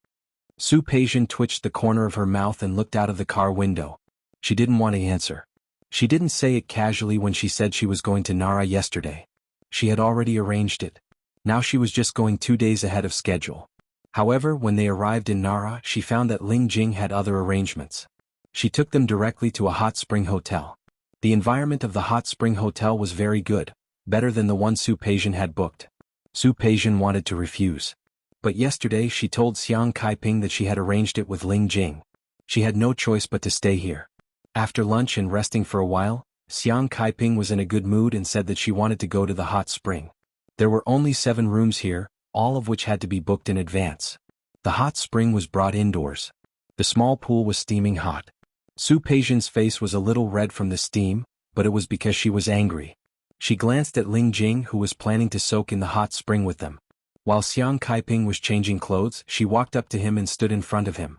Su Peijian twitched the corner of her mouth and looked out of the car window. She didn't want to answer. She didn't say it casually when she said she was going to Nara yesterday. She had already arranged it. Now she was just going 2 days ahead of schedule. However, when they arrived in Nara, she found that Ling Jing had other arrangements. She took them directly to a hot spring hotel. The environment of the hot spring hotel was very good, better than the one Su Peijian had booked. Su Peijian wanted to refuse. But yesterday she told Xiang Kaiping that she had arranged it with Ling Jing. She had no choice but to stay here. After lunch and resting for a while, Xiang Kaiping was in a good mood and said that she wanted to go to the hot spring. There were only 7 rooms here, all of which had to be booked in advance. The hot spring was brought indoors. The small pool was steaming hot. Su Peijian's face was a little red from the steam, but it was because she was angry. She glanced at Ling Jing, who was planning to soak in the hot spring with them. While Xiang Kaiping was changing clothes, she walked up to him and stood in front of him.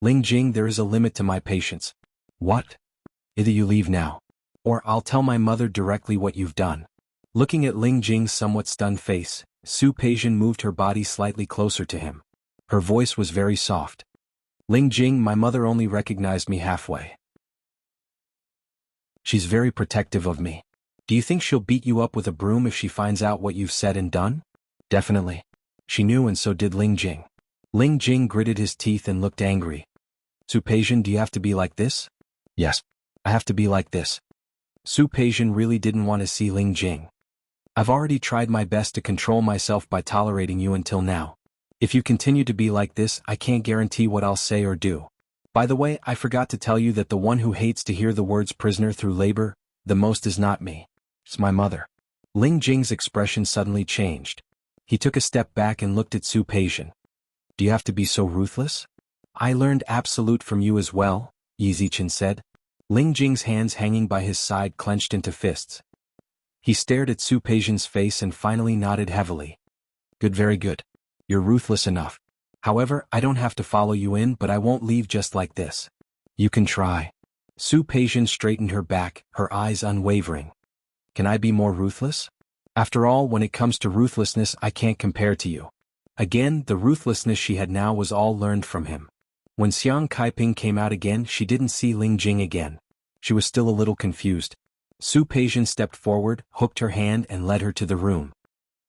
"Ling Jing, there is a limit to my patience." "What?" "Either you leave now, or I'll tell my mother directly what you've done." Looking at Ling Jing's somewhat stunned face, Su Peijian moved her body slightly closer to him. Her voice was very soft. "Ling Jing, my mother only recognized me halfway. She's very protective of me. Do you think she'll beat you up with a broom if she finds out what you've said and done?" "Definitely." She knew, and so did Ling Jing. Ling Jing gritted his teeth and looked angry. "Su Peijian, do you have to be like this?" "Yes, I have to be like this." Su Peijian really didn't want to see Ling Jing. "I've already tried my best to control myself by tolerating you until now. If you continue to be like this, I can't guarantee what I'll say or do. By the way, I forgot to tell you that the one who hates to hear the words prisoner through labor the most is not me. It's my mother." Ling Jing's expression suddenly changed. He took a step back and looked at Su Peijian. "Do you have to be so ruthless?" "I learned absolute from you as well," Yi Zichen said. Ling Jing's hands hanging by his side clenched into fists. He stared at Su Peijian's face and finally nodded heavily. "Good, very good. You're ruthless enough. However, I don't have to follow you in, but I won't leave just like this." "You can try." Su Peijian straightened her back, her eyes unwavering. "Can I be more ruthless? After all, when it comes to ruthlessness, I can't compare to you." Again, the ruthlessness she had now was all learned from him. When Xiang Kaiping came out again, she didn't see Ling Jing again. She was still a little confused. Su Peijian stepped forward, hooked her hand and led her to the room.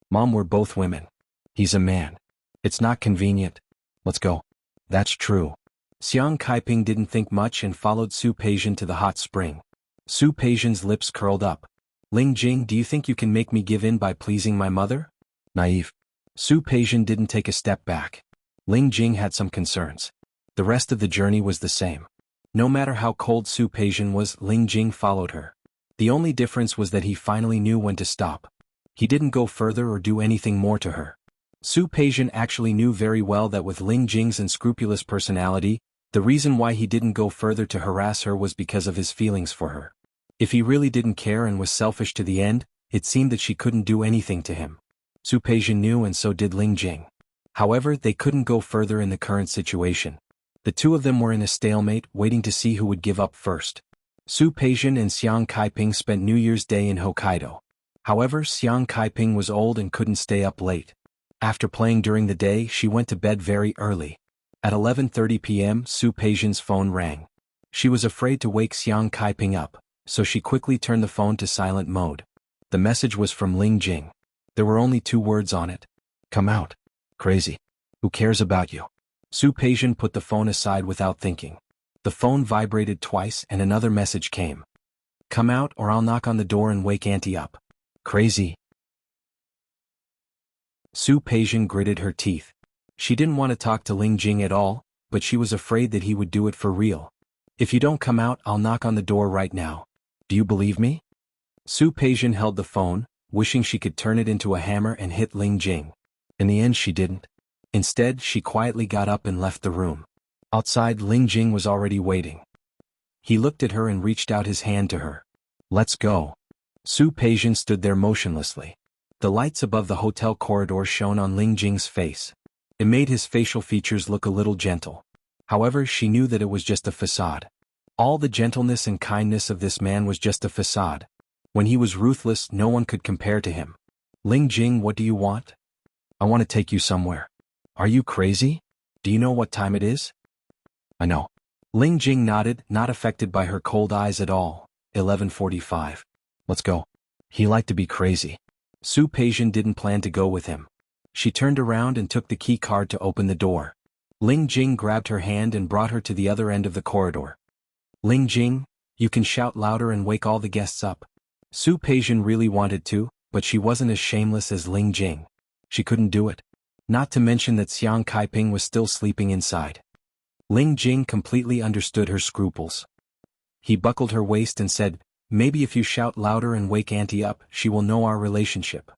"Mom, we're both women. He's a man. It's not convenient. Let's go." "That's true." Xiang Kaiping didn't think much and followed Su Peijian to the hot spring. Su Peijian's lips curled up. "Ling Jing, do you think you can make me give in by pleasing my mother?" Naive. Su Peijian didn't take a step back. Ling Jing had some concerns. The rest of the journey was the same. No matter how cold Su Peijian was, Ling Jing followed her. The only difference was that he finally knew when to stop. He didn't go further or do anything more to her. Su Peijian actually knew very well that with Ling Jing's unscrupulous personality, the reason why he didn't go further to harass her was because of his feelings for her. If he really didn't care and was selfish to the end, it seemed that she couldn't do anything to him. Su Peijian knew, and so did Ling Jing. However, they couldn't go further in the current situation. The two of them were in a stalemate, waiting to see who would give up first. Su Peijian and Xiang Kaiping spent New Year's Day in Hokkaido. However, Xiang Kaiping was old and couldn't stay up late. After playing during the day, she went to bed very early. At 11:30 p.m., Su Peijian's phone rang. She was afraid to wake Xiang Kaiping up, so she quickly turned the phone to silent mode. The message was from Ling Jing. There were only 2 words on it. Come out. Crazy. Who cares about you? Su Peijian put the phone aside without thinking. The phone vibrated twice and another message came. Come out or I'll knock on the door and wake Auntie up. Crazy. Su Peijian gritted her teeth. She didn't want to talk to Ling Jing at all, but she was afraid that he would do it for real. If you don't come out, I'll knock on the door right now. Do you believe me? Su Peijian held the phone, wishing she could turn it into a hammer and hit Ling Jing. In the end, she didn't. Instead, she quietly got up and left the room. Outside, Ling Jing was already waiting. He looked at her and reached out his hand to her. Let's go. Su Peijian stood there motionlessly. The lights above the hotel corridor shone on Ling Jing's face. It made his facial features look a little gentle. However, she knew that it was just a facade. All the gentleness and kindness of this man was just a facade. When he was ruthless, no one could compare to him. Ling Jing, what do you want? I want to take you somewhere. Are you crazy? Do you know what time it is? I know. Ling Jing nodded, not affected by her cold eyes at all. 11:45. Let's go. He liked to be crazy. Su Peijian didn't plan to go with him. She turned around and took the key card to open the door. Ling Jing grabbed her hand and brought her to the other end of the corridor. Ling Jing, you can shout louder and wake all the guests up. Su Peijian really wanted to, but she wasn't as shameless as Ling Jing. She couldn't do it. Not to mention that Xiang Kaiping was still sleeping inside. Ling Jing completely understood her scruples. He buckled her waist and said, maybe if you shout louder and wake Auntie up, she will know our relationship.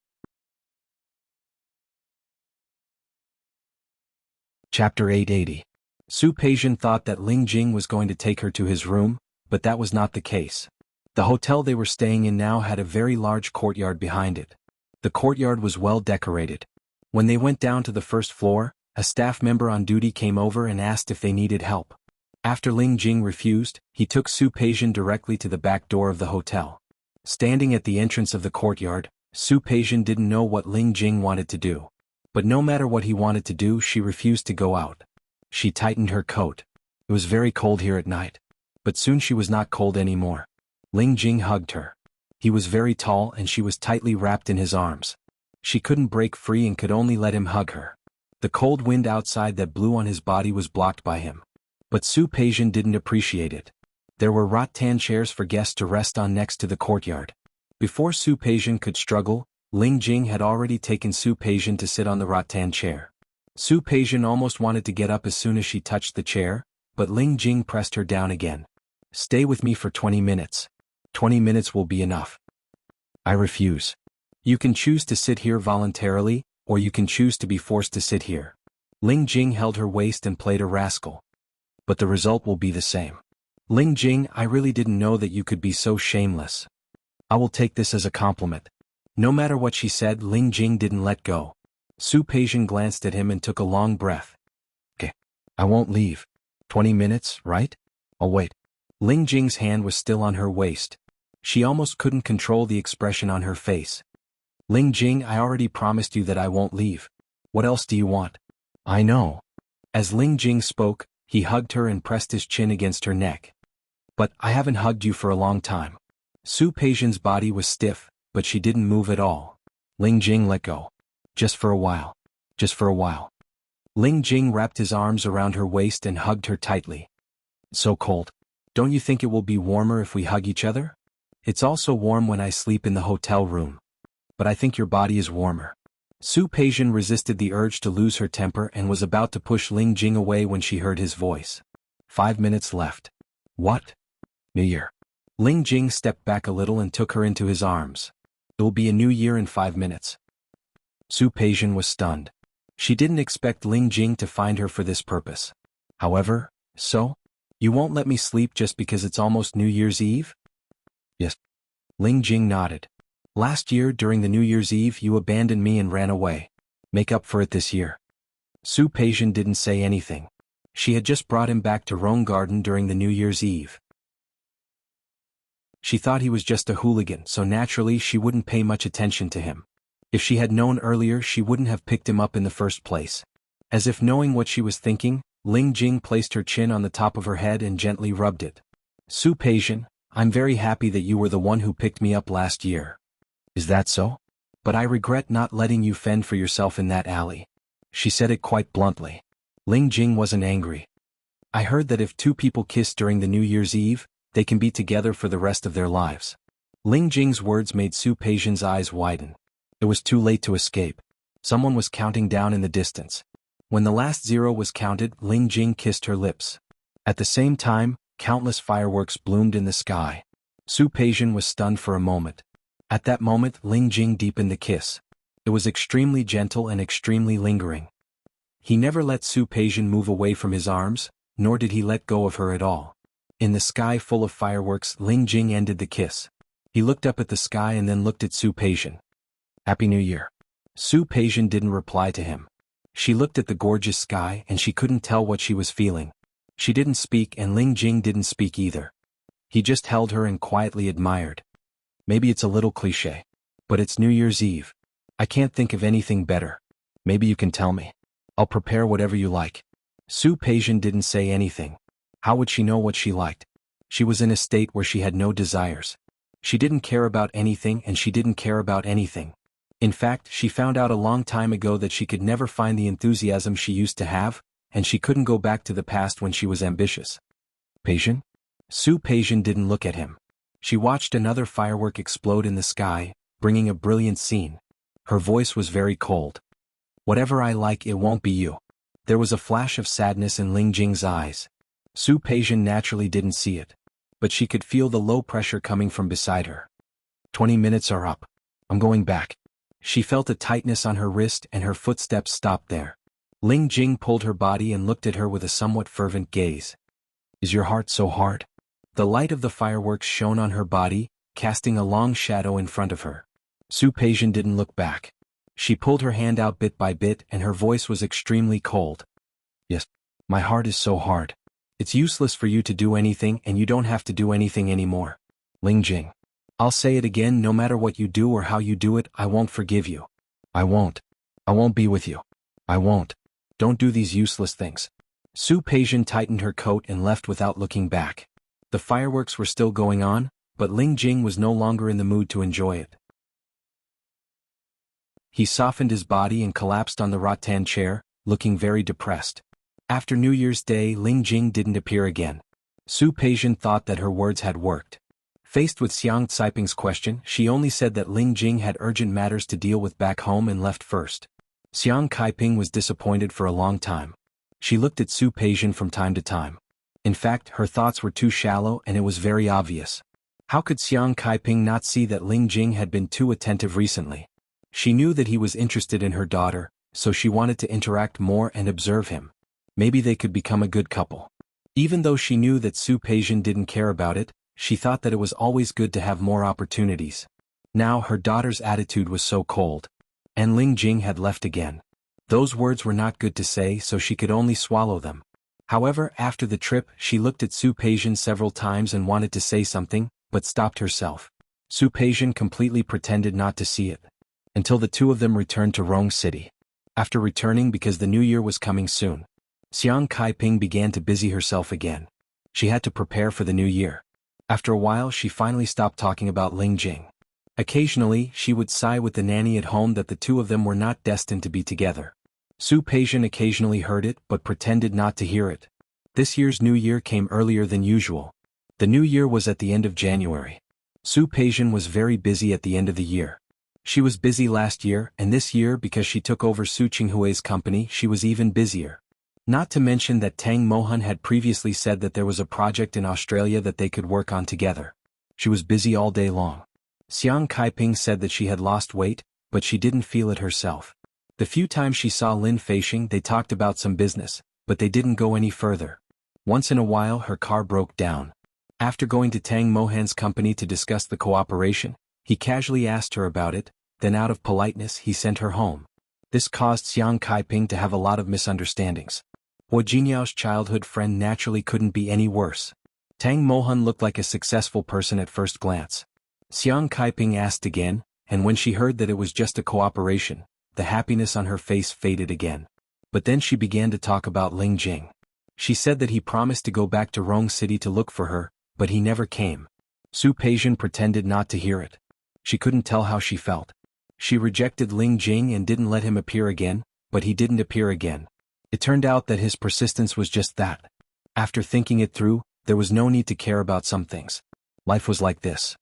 Chapter 880. Su Peijian thought that Ling Jing was going to take her to his room, but that was not the case. The hotel they were staying in now had a very large courtyard behind it. The courtyard was well decorated. When they went down to the first floor, a staff member on duty came over and asked if they needed help. After Ling Jing refused, he took Su Peijian directly to the back door of the hotel. Standing at the entrance of the courtyard, Su Peijian didn't know what Ling Jing wanted to do. But no matter what he wanted to do, she refused to go out. She tightened her coat. It was very cold here at night. But soon she was not cold anymore. Ling Jing hugged her. He was very tall and she was tightly wrapped in his arms. She couldn't break free and could only let him hug her. The cold wind outside that blew on his body was blocked by him. But Su Peijian didn't appreciate it. There were rattan chairs for guests to rest on next to the courtyard. Before Su Peijian could struggle, Ling Jing had already taken Su Peijian to sit on the rattan chair. Su Peijian almost wanted to get up as soon as she touched the chair, but Ling Jing pressed her down again. Stay with me for 20 minutes. 20 minutes will be enough. I refuse. You can choose to sit here voluntarily, or you can choose to be forced to sit here. Ling Jing held her waist and played a rascal. But the result will be the same. Ling Jing, I really didn't know that you could be so shameless. I will take this as a compliment. No matter what she said, Ling Jing didn't let go. Su Peijian glanced at him and took a long breath. Okay. I won't leave. 20 minutes, right? I'll wait. Ling Jing's hand was still on her waist. She almost couldn't control the expression on her face. Ling Jing, I already promised you that I won't leave. What else do you want? I know. As Ling Jing spoke, he hugged her and pressed his chin against her neck. But I haven't hugged you for a long time. Su Peijian's body was stiff, but she didn't move at all. Ling Jing let go. Just for a while. Just for a while. Ling Jing wrapped his arms around her waist and hugged her tightly. It's so cold. Don't you think it will be warmer if we hug each other? It's also warm when I sleep in the hotel room. But I think your body is warmer. Su Peijian resisted the urge to lose her temper and was about to push Ling Jing away when she heard his voice. 5 minutes left. What? New Year. Ling Jing stepped back a little and took her into his arms. It will be a new year in 5 minutes. Su Peijian was stunned. She didn't expect Ling Jing to find her for this purpose. However, so? You won't let me sleep just because it's almost New Year's Eve? Yes. Ling Jing nodded. Last year during the New Year's Eve you abandoned me and ran away. Make up for it this year. Su Peijian didn't say anything. She had just brought him back to Rong Garden during the New Year's Eve. She thought he was just a hooligan, so naturally she wouldn't pay much attention to him. If she had known earlier she wouldn't have picked him up in the first place. As if knowing what she was thinking, Ling Jing placed her chin on the top of her head and gently rubbed it. Su Peijian, I'm very happy that you were the one who picked me up last year. Is that so? But I regret not letting you fend for yourself in that alley. She said it quite bluntly. Ling Jing wasn't angry. I heard that if two people kiss during the New Year's Eve, they can be together for the rest of their lives. Ling Jing's words made Su Peijian's eyes widen. It was too late to escape. Someone was counting down in the distance. When the last 0 was counted, Ling Jing kissed her lips. At the same time, countless fireworks bloomed in the sky. Su Peijian was stunned for a moment. At that moment, Ling Jing deepened the kiss. It was extremely gentle and extremely lingering. He never let Su Peijian move away from his arms, nor did he let go of her at all. In the sky full of fireworks, Ling Jing ended the kiss. He looked up at the sky and then looked at Su Peijian. Happy New Year. Su Peijian didn't reply to him. She looked at the gorgeous sky and she couldn't tell what she was feeling. She didn't speak and Ling Jing didn't speak either. He just held her and quietly admired. Maybe it's a little cliché, but it's New Year's Eve. I can't think of anything better. Maybe you can tell me. I'll prepare whatever you like. Su Peijian didn't say anything. How would she know what she liked? She was in a state where she had no desires. She didn't care about anything and she didn't care about anything. In fact, she found out a long time ago that she could never find the enthusiasm she used to have, and she couldn't go back to the past when she was ambitious. Peijian? Su Peijian didn't look at him. She watched another firework explode in the sky, bringing a brilliant scene. Her voice was very cold. Whatever I like, it won't be you. There was a flash of sadness in Ling Jing's eyes. Su Peijian naturally didn't see it, but she could feel the low pressure coming from beside her. 20 minutes are up. I'm going back. She felt a tightness on her wrist and her footsteps stopped there. Ling Jing pulled her body and looked at her with a somewhat fervent gaze. Is your heart so hard? The light of the fireworks shone on her body, casting a long shadow in front of her. Su Peijian didn't look back. She pulled her hand out bit by bit and her voice was extremely cold. Yes, my heart is so hard. It's useless for you to do anything and you don't have to do anything anymore. Ling Jing. I'll say it again, no matter what you do or how you do it, I won't forgive you. I won't. I won't be with you. I won't. Don't do these useless things. Su Peijian tightened her coat and left without looking back. The fireworks were still going on, but Ling Jing was no longer in the mood to enjoy it. He softened his body and collapsed on the rattan chair, looking very depressed. After New Year's Day, Ling Jing didn't appear again. Su Peijian thought that her words had worked. Faced with Xiang Caiping's question, she only said that Ling Jing had urgent matters to deal with back home and left first. Xiang Caiping was disappointed for a long time. She looked at Su Peijian from time to time. In fact, her thoughts were too shallow and it was very obvious. How could Xiang Caiping not see that Ling Jing had been too attentive recently? She knew that he was interested in her daughter, so she wanted to interact more and observe him. Maybe they could become a good couple. Even though she knew that Su Peijian didn't care about it, she thought that it was always good to have more opportunities. Now her daughter's attitude was so cold. And Ling Jing had left again. Those words were not good to say, so she could only swallow them. However, after the trip, she looked at Su Peijian several times and wanted to say something, but stopped herself. Su Peijian completely pretended not to see it. Until the two of them returned to Rong City. After returning because the new year was coming soon, Xiang Caiping began to busy herself again. She had to prepare for the new year. After a while she finally stopped talking about Ling Jing. Occasionally she would sigh with the nanny at home that the two of them were not destined to be together. Su Peijian occasionally heard it but pretended not to hear it. This year's new year came earlier than usual. The new year was at the end of January. Su Peijian was very busy at the end of the year. She was busy last year, and this year because she took over Su Qinghui's company she was even busier. Not to mention that Tang Mohan had previously said that there was a project in Australia that they could work on together. She was busy all day long. Xiang Kaiping said that she had lost weight, but she didn't feel it herself. The few times she saw Lin Feixing, they talked about some business, but they didn't go any further. Once in a while her car broke down. After going to Tang Mohan's company to discuss the cooperation, he casually asked her about it, then out of politeness he sent her home. This caused Xiang Kaiping to have a lot of misunderstandings. Wu Jingyao's childhood friend naturally couldn't be any worse. Tang Mohan looked like a successful person at first glance. Xiang Kaiping asked again, and when she heard that it was just a cooperation, the happiness on her face faded again. But then she began to talk about Ling Jing. She said that he promised to go back to Rong City to look for her, but he never came. Su Peijian pretended not to hear it. She couldn't tell how she felt. She rejected Ling Jing and didn't let him appear again, but he didn't appear again. It turned out that his persistence was just that. After thinking it through, there was no need to care about some things. Life was like this.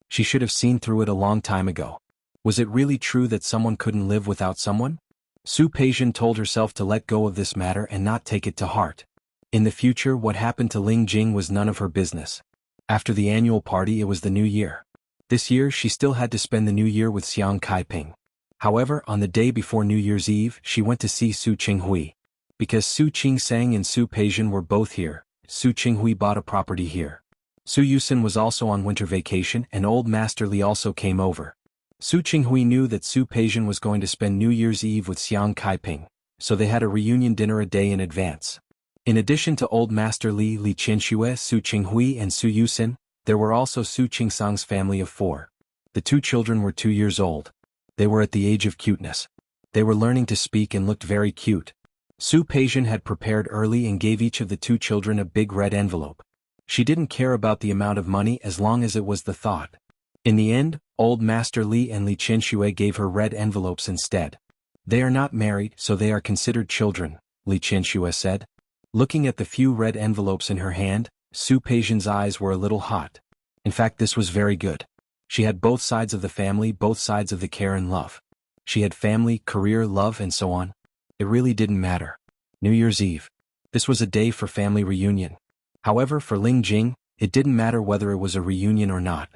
She should have seen through it a long time ago. Was it really true that someone couldn't live without someone? Su Peijian told herself to let go of this matter and not take it to heart. In the future, what happened to Ling Jing was none of her business. After the annual party, it was the new year. This year she still had to spend the new year with Xiang Kaiping. However, on the day before New Year's Eve, she went to see Su Qinghui. Because Su Qingsang and Su Peijian were both here, Su Qinghui bought a property here. Su Yusin was also on winter vacation and old Master Li also came over. Su Qinghui knew that Su Peijian was going to spend New Year's Eve with Xiang Kaiping, so they had a reunion dinner a day in advance. In addition to old Master Li, Li Qianxue, Su Qinghui and Su Yusin, there were also Su Qingsang's family of 4. The 2 children were 2 years old. They were at the age of cuteness. They were learning to speak and looked very cute. Su Peijian had prepared early and gave each of the 2 children a big red envelope. She didn't care about the amount of money as long as it was the thought. In the end, old Master Li and Li Qianxue gave her red envelopes instead. They are not married, so they are considered children, Li Qianxue said. Looking at the few red envelopes in her hand, Su Peijian's eyes were a little hot. In fact, this was very good. She had both sides of the family, both sides of the care and love. She had family, career, love and so on. It really didn't matter. New Year's Eve. This was a day for family reunion. However, for Ling Jing, it didn't matter whether it was a reunion or not.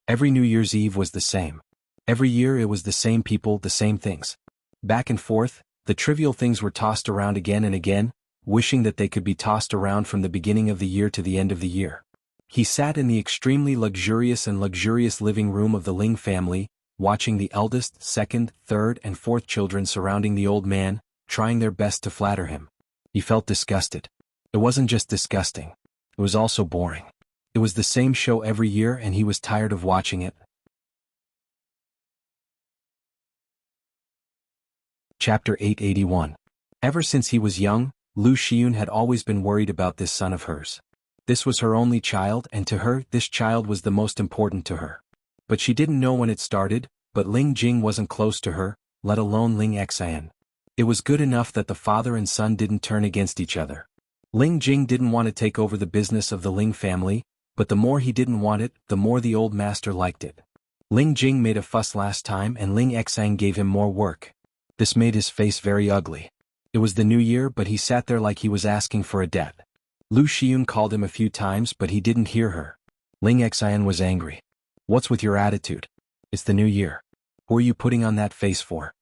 Every New Year's Eve was the same. Every year it was the same people, the same things. Back and forth, the trivial things were tossed around again and again, wishing that they could be tossed around from the beginning of the year to the end of the year. He sat in the extremely luxurious living room of the Ling family, watching the eldest, second, third and fourth children surrounding the old man, trying their best to flatter him. He felt disgusted. It wasn't just disgusting. It was also boring. It was the same show every year and he was tired of watching it. Chapter 881. Ever since he was young, Lu Xiyun had always been worried about this son of hers. This was her only child and to her, this child was the most important to her. But she didn't know when it started, but Ling Jing wasn't close to her, let alone Ling Xian. It was good enough that the father and son didn't turn against each other. Ling Jing didn't want to take over the business of the Ling family, but the more he didn't want it, the more the old master liked it. Ling Jing made a fuss last time and Ling Xian gave him more work. This made his face very ugly. It was the new year but he sat there like he was asking for a debt. Lu Xiyun called him a few times but he didn't hear her. Ling Xian was angry. What's with your attitude? It's the new year. Who are you putting on that face for?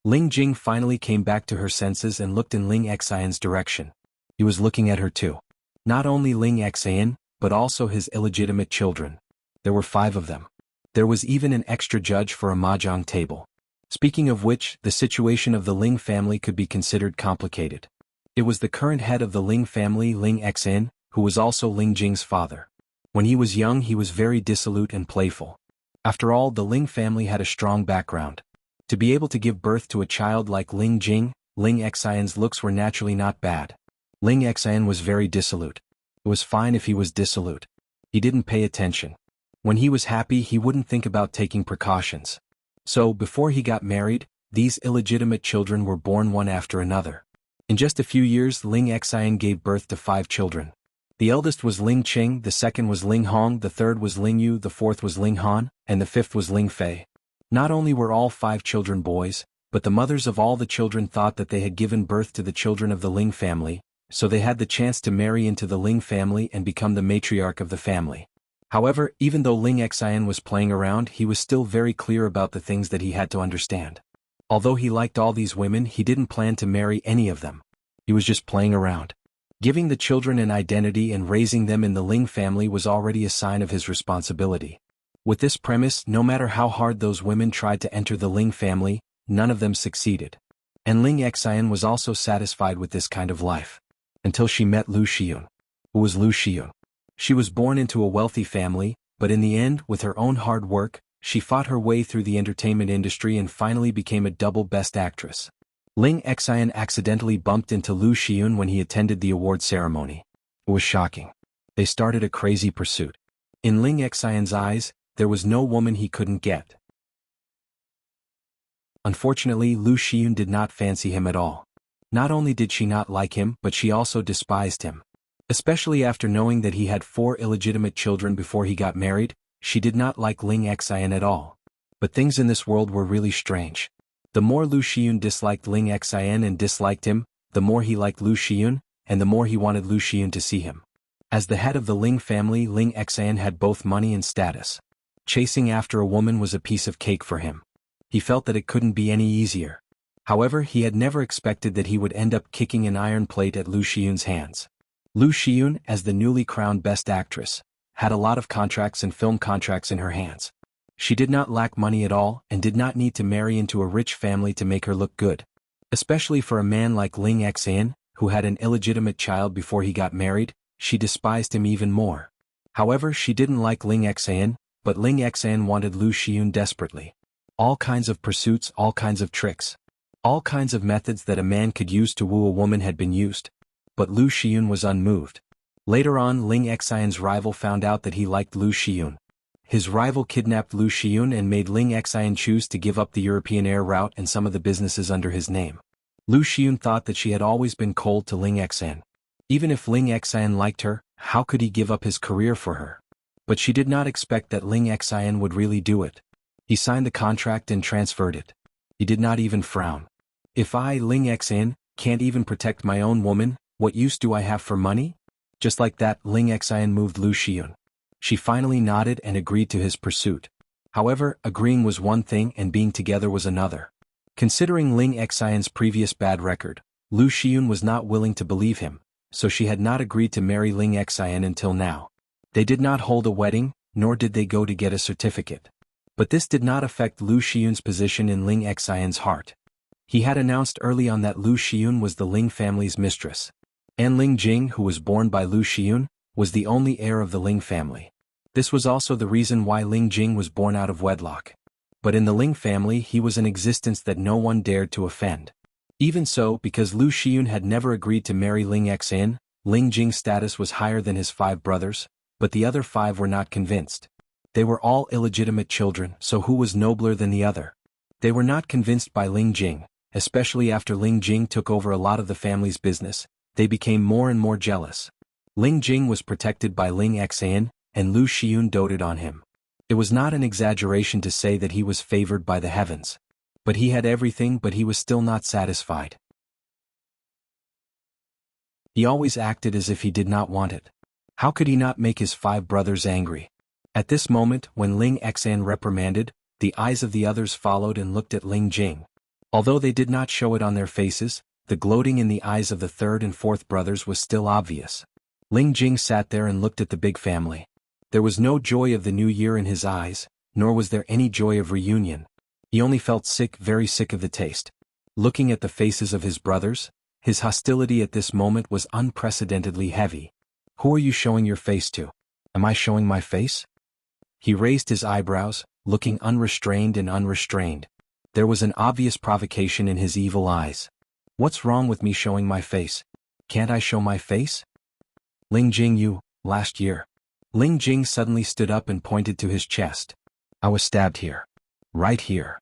Ling Jing finally came back to her senses and looked in Ling Xian's direction. He was looking at her too. Not only Ling Xian, but also his illegitimate children. There were 5 of them. There was even an extra judge for a mahjong table. Speaking of which, the situation of the Ling family could be considered complicated. It was the current head of the Ling family, Ling Xian, who was also Ling Jing's father. When he was young he was very dissolute and playful. After all, the Ling family had a strong background. To be able to give birth to a child like Ling Jing, Ling Xian's looks were naturally not bad. Ling Xian was very dissolute. It was fine if he was dissolute. He didn't pay attention. When he was happy he wouldn't think about taking precautions. So, before he got married, these illegitimate children were born one after another. In just a few years Ling Xian gave birth to 5 children. The eldest was Ling Qing, the second was Ling Hong, the third was Ling Yu, the fourth was Ling Han, and the 5th was Ling Fei. Not only were all 5 children boys, but the mothers of all the children thought that they had given birth to the children of the Ling family, so they had the chance to marry into the Ling family and become the matriarch of the family. However, even though Ling Xian was playing around, he was still very clear about the things that he had to understand. Although he liked all these women, he didn't plan to marry any of them. He was just playing around. Giving the children an identity and raising them in the Ling family was already a sign of his responsibility. With this premise, no matter how hard those women tried to enter the Ling family, none of them succeeded. And Ling Xian was also satisfied with this kind of life. Until she met Lu Xiyun. Who was Lu Xiyun? She was born into a wealthy family, but in the end, with her own hard work, she fought her way through the entertainment industry and finally became a double best actress. Ling Xian accidentally bumped into Lu Xiyun when he attended the award ceremony. It was shocking. They started a crazy pursuit. In Ling Xian's eyes, there was no woman he couldn't get. Unfortunately, Lu Xiyun did not fancy him at all. Not only did she not like him, but she also despised him. Especially after knowing that he had 4 illegitimate children before he got married, she did not like Ling Xian at all. But things in this world were really strange. The more Lu Xiyun disliked Ling Xian and disliked him, the more he liked Lu Xiyun, and the more he wanted Lu Xiyun to see him. As the head of the Ling family, Ling Xian had both money and status. Chasing after a woman was a piece of cake for him. He felt that it couldn't be any easier. However, he had never expected that he would end up kicking an iron plate at Lu Xiyun's hands. Lu Xiyun, as the newly crowned best actress, had a lot of contracts and film contracts in her hands. She did not lack money at all and did not need to marry into a rich family to make her look good. Especially for a man like Ling Xian, who had an illegitimate child before he got married, she despised him even more. However, she didn't like Ling Xian, but Ling Xian wanted Lu Xiyun desperately. All kinds of pursuits, all kinds of tricks. All kinds of methods that a man could use to woo a woman had been used. But Lu Xiyun was unmoved. Later on, Ling Xian's rival found out that he liked Lu Xiyun. His rival kidnapped Lu Xiyun and made Ling Xian choose to give up the European air route and some of the businesses under his name. Lu Xiyun thought that she had always been cold to Ling Xian. Even if Ling Xian liked her, how could he give up his career for her? But she did not expect that Ling Xian would really do it. He signed the contract and transferred it. He did not even frown. If I, Ling Xian, can't even protect my own woman, what use do I have for money? Just like that, Ling Xian moved Lu Xiyun. She finally nodded and agreed to his pursuit. However, agreeing was one thing and being together was another. Considering Ling Xian's previous bad record, Lu Xiyun was not willing to believe him, so she had not agreed to marry Ling Xian until now. They did not hold a wedding, nor did they go to get a certificate. But this did not affect Lu Xiyun's position in Ling Xian's heart. He had announced early on that Lu Xiyun was the Ling family's mistress. And Ling Jing, who was born by Lu Xiyun, was the only heir of the Ling family. This was also the reason why Ling Jing was born out of wedlock. But in the Ling family, he was an existence that no one dared to offend. Even so, because Lu Xiyun had never agreed to marry Ling Xian, Ling Jing's status was higher than his 5 brothers, but the other 5 were not convinced. They were all illegitimate children, so who was nobler than the other? They were not convinced by Ling Jing, especially after Ling Jing took over a lot of the family's business. They became more and more jealous. Ling Jing was protected by Ling Xian, and Lu Xiyun doted on him. It was not an exaggeration to say that he was favored by the heavens. But he had everything, but he was still not satisfied. He always acted as if he did not want it. How could he not make his 5 brothers angry? At this moment, when Ling Xian reprimanded, the eyes of the others followed and looked at Ling Jing. Although they did not show it on their faces, the gloating in the eyes of the 3rd and 4th brothers was still obvious. Ling Jing sat there and looked at the big family. There was no joy of the new year in his eyes, nor was there any joy of reunion. He only felt sick, very sick of the taste. Looking at the faces of his brothers, his hostility at this moment was unprecedentedly heavy. Who are you showing your face to? Am I showing my face? He raised his eyebrows, looking unrestrained and unrestrained. There was an obvious provocation in his evil eyes. What's wrong with me showing my face? Can't I show my face? Ling Jing, last year. Ling Jing suddenly stood up and pointed to his chest. I was stabbed here. Right here.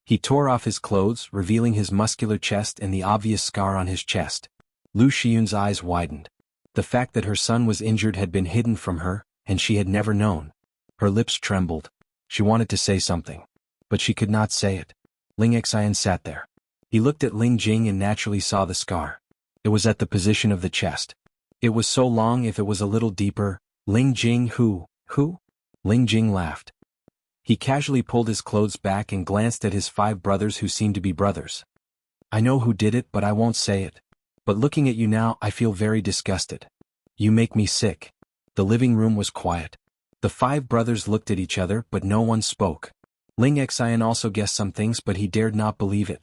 He tore off his clothes, revealing his muscular chest and the obvious scar on his chest. Lu Xiyun's eyes widened. The fact that her son was injured had been hidden from her, and she had never known. Her lips trembled. She wanted to say something. But she could not say it. Ling Xian sat there. He looked at Ling Jing and naturally saw the scar. It was at the position of the chest. It was so long if it was a little deeper. Ling Jing who? Ling Jing laughed. He casually pulled his clothes back and glanced at his 5 brothers who seemed to be brothers. I know who did it, but I won't say it. But looking at you now, I feel very disgusted. You make me sick. The living room was quiet. The 5 brothers looked at each other, but no one spoke. Ling Xian also guessed some things, but he dared not believe it.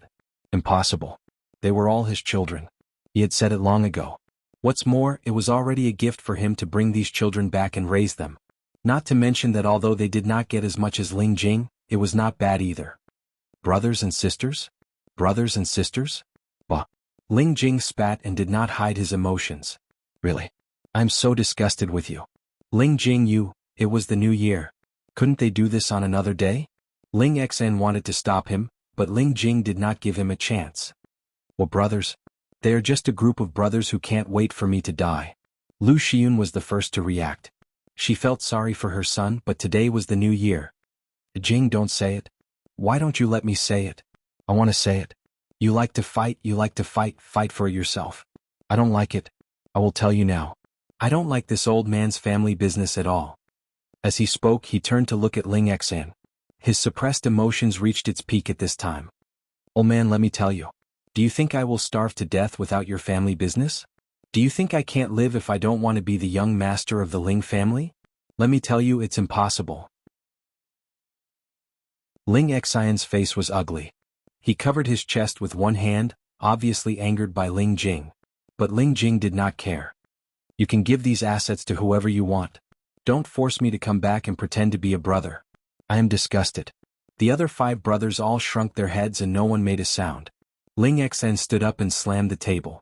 Impossible. They were all his children. He had said it long ago. What's more, it was already a gift for him to bring these children back and raise them. Not to mention that although they did not get as much as Ling Jing, it was not bad either. Brothers and sisters? Brothers and sisters? Bah. Ling Jing spat and did not hide his emotions. Really? I'm so disgusted with you. Ling Jing, it was the new year. Couldn't they do this on another day? Ling Xen wanted to stop him, but Ling Jing did not give him a chance. Well, brothers? They are just a group of brothers who can't wait for me to die. Lu Xiun was the first to react. She felt sorry for her son, but today was the new year. Jing, don't say it. Why don't you let me say it? I want to say it. You like to fight, fight for it yourself. I don't like it. I will tell you now. I don't like this old man's family business at all. As he spoke, he turned to look at Ling Xan. His suppressed emotions reached its peak at this time. Old man, let me tell you. Do you think I will starve to death without your family business? Do you think I can't live if I don't want to be the young master of the Ling family? Let me tell you, it's impossible. Ling Xian's face was ugly. He covered his chest with one hand, obviously angered by Ling Jing. But Ling Jing did not care. You can give these assets to whoever you want. Don't force me to come back and pretend to be a brother. I am disgusted. The other 5 brothers all shrunk their heads and no one made a sound. Ling Xen stood up and slammed the table.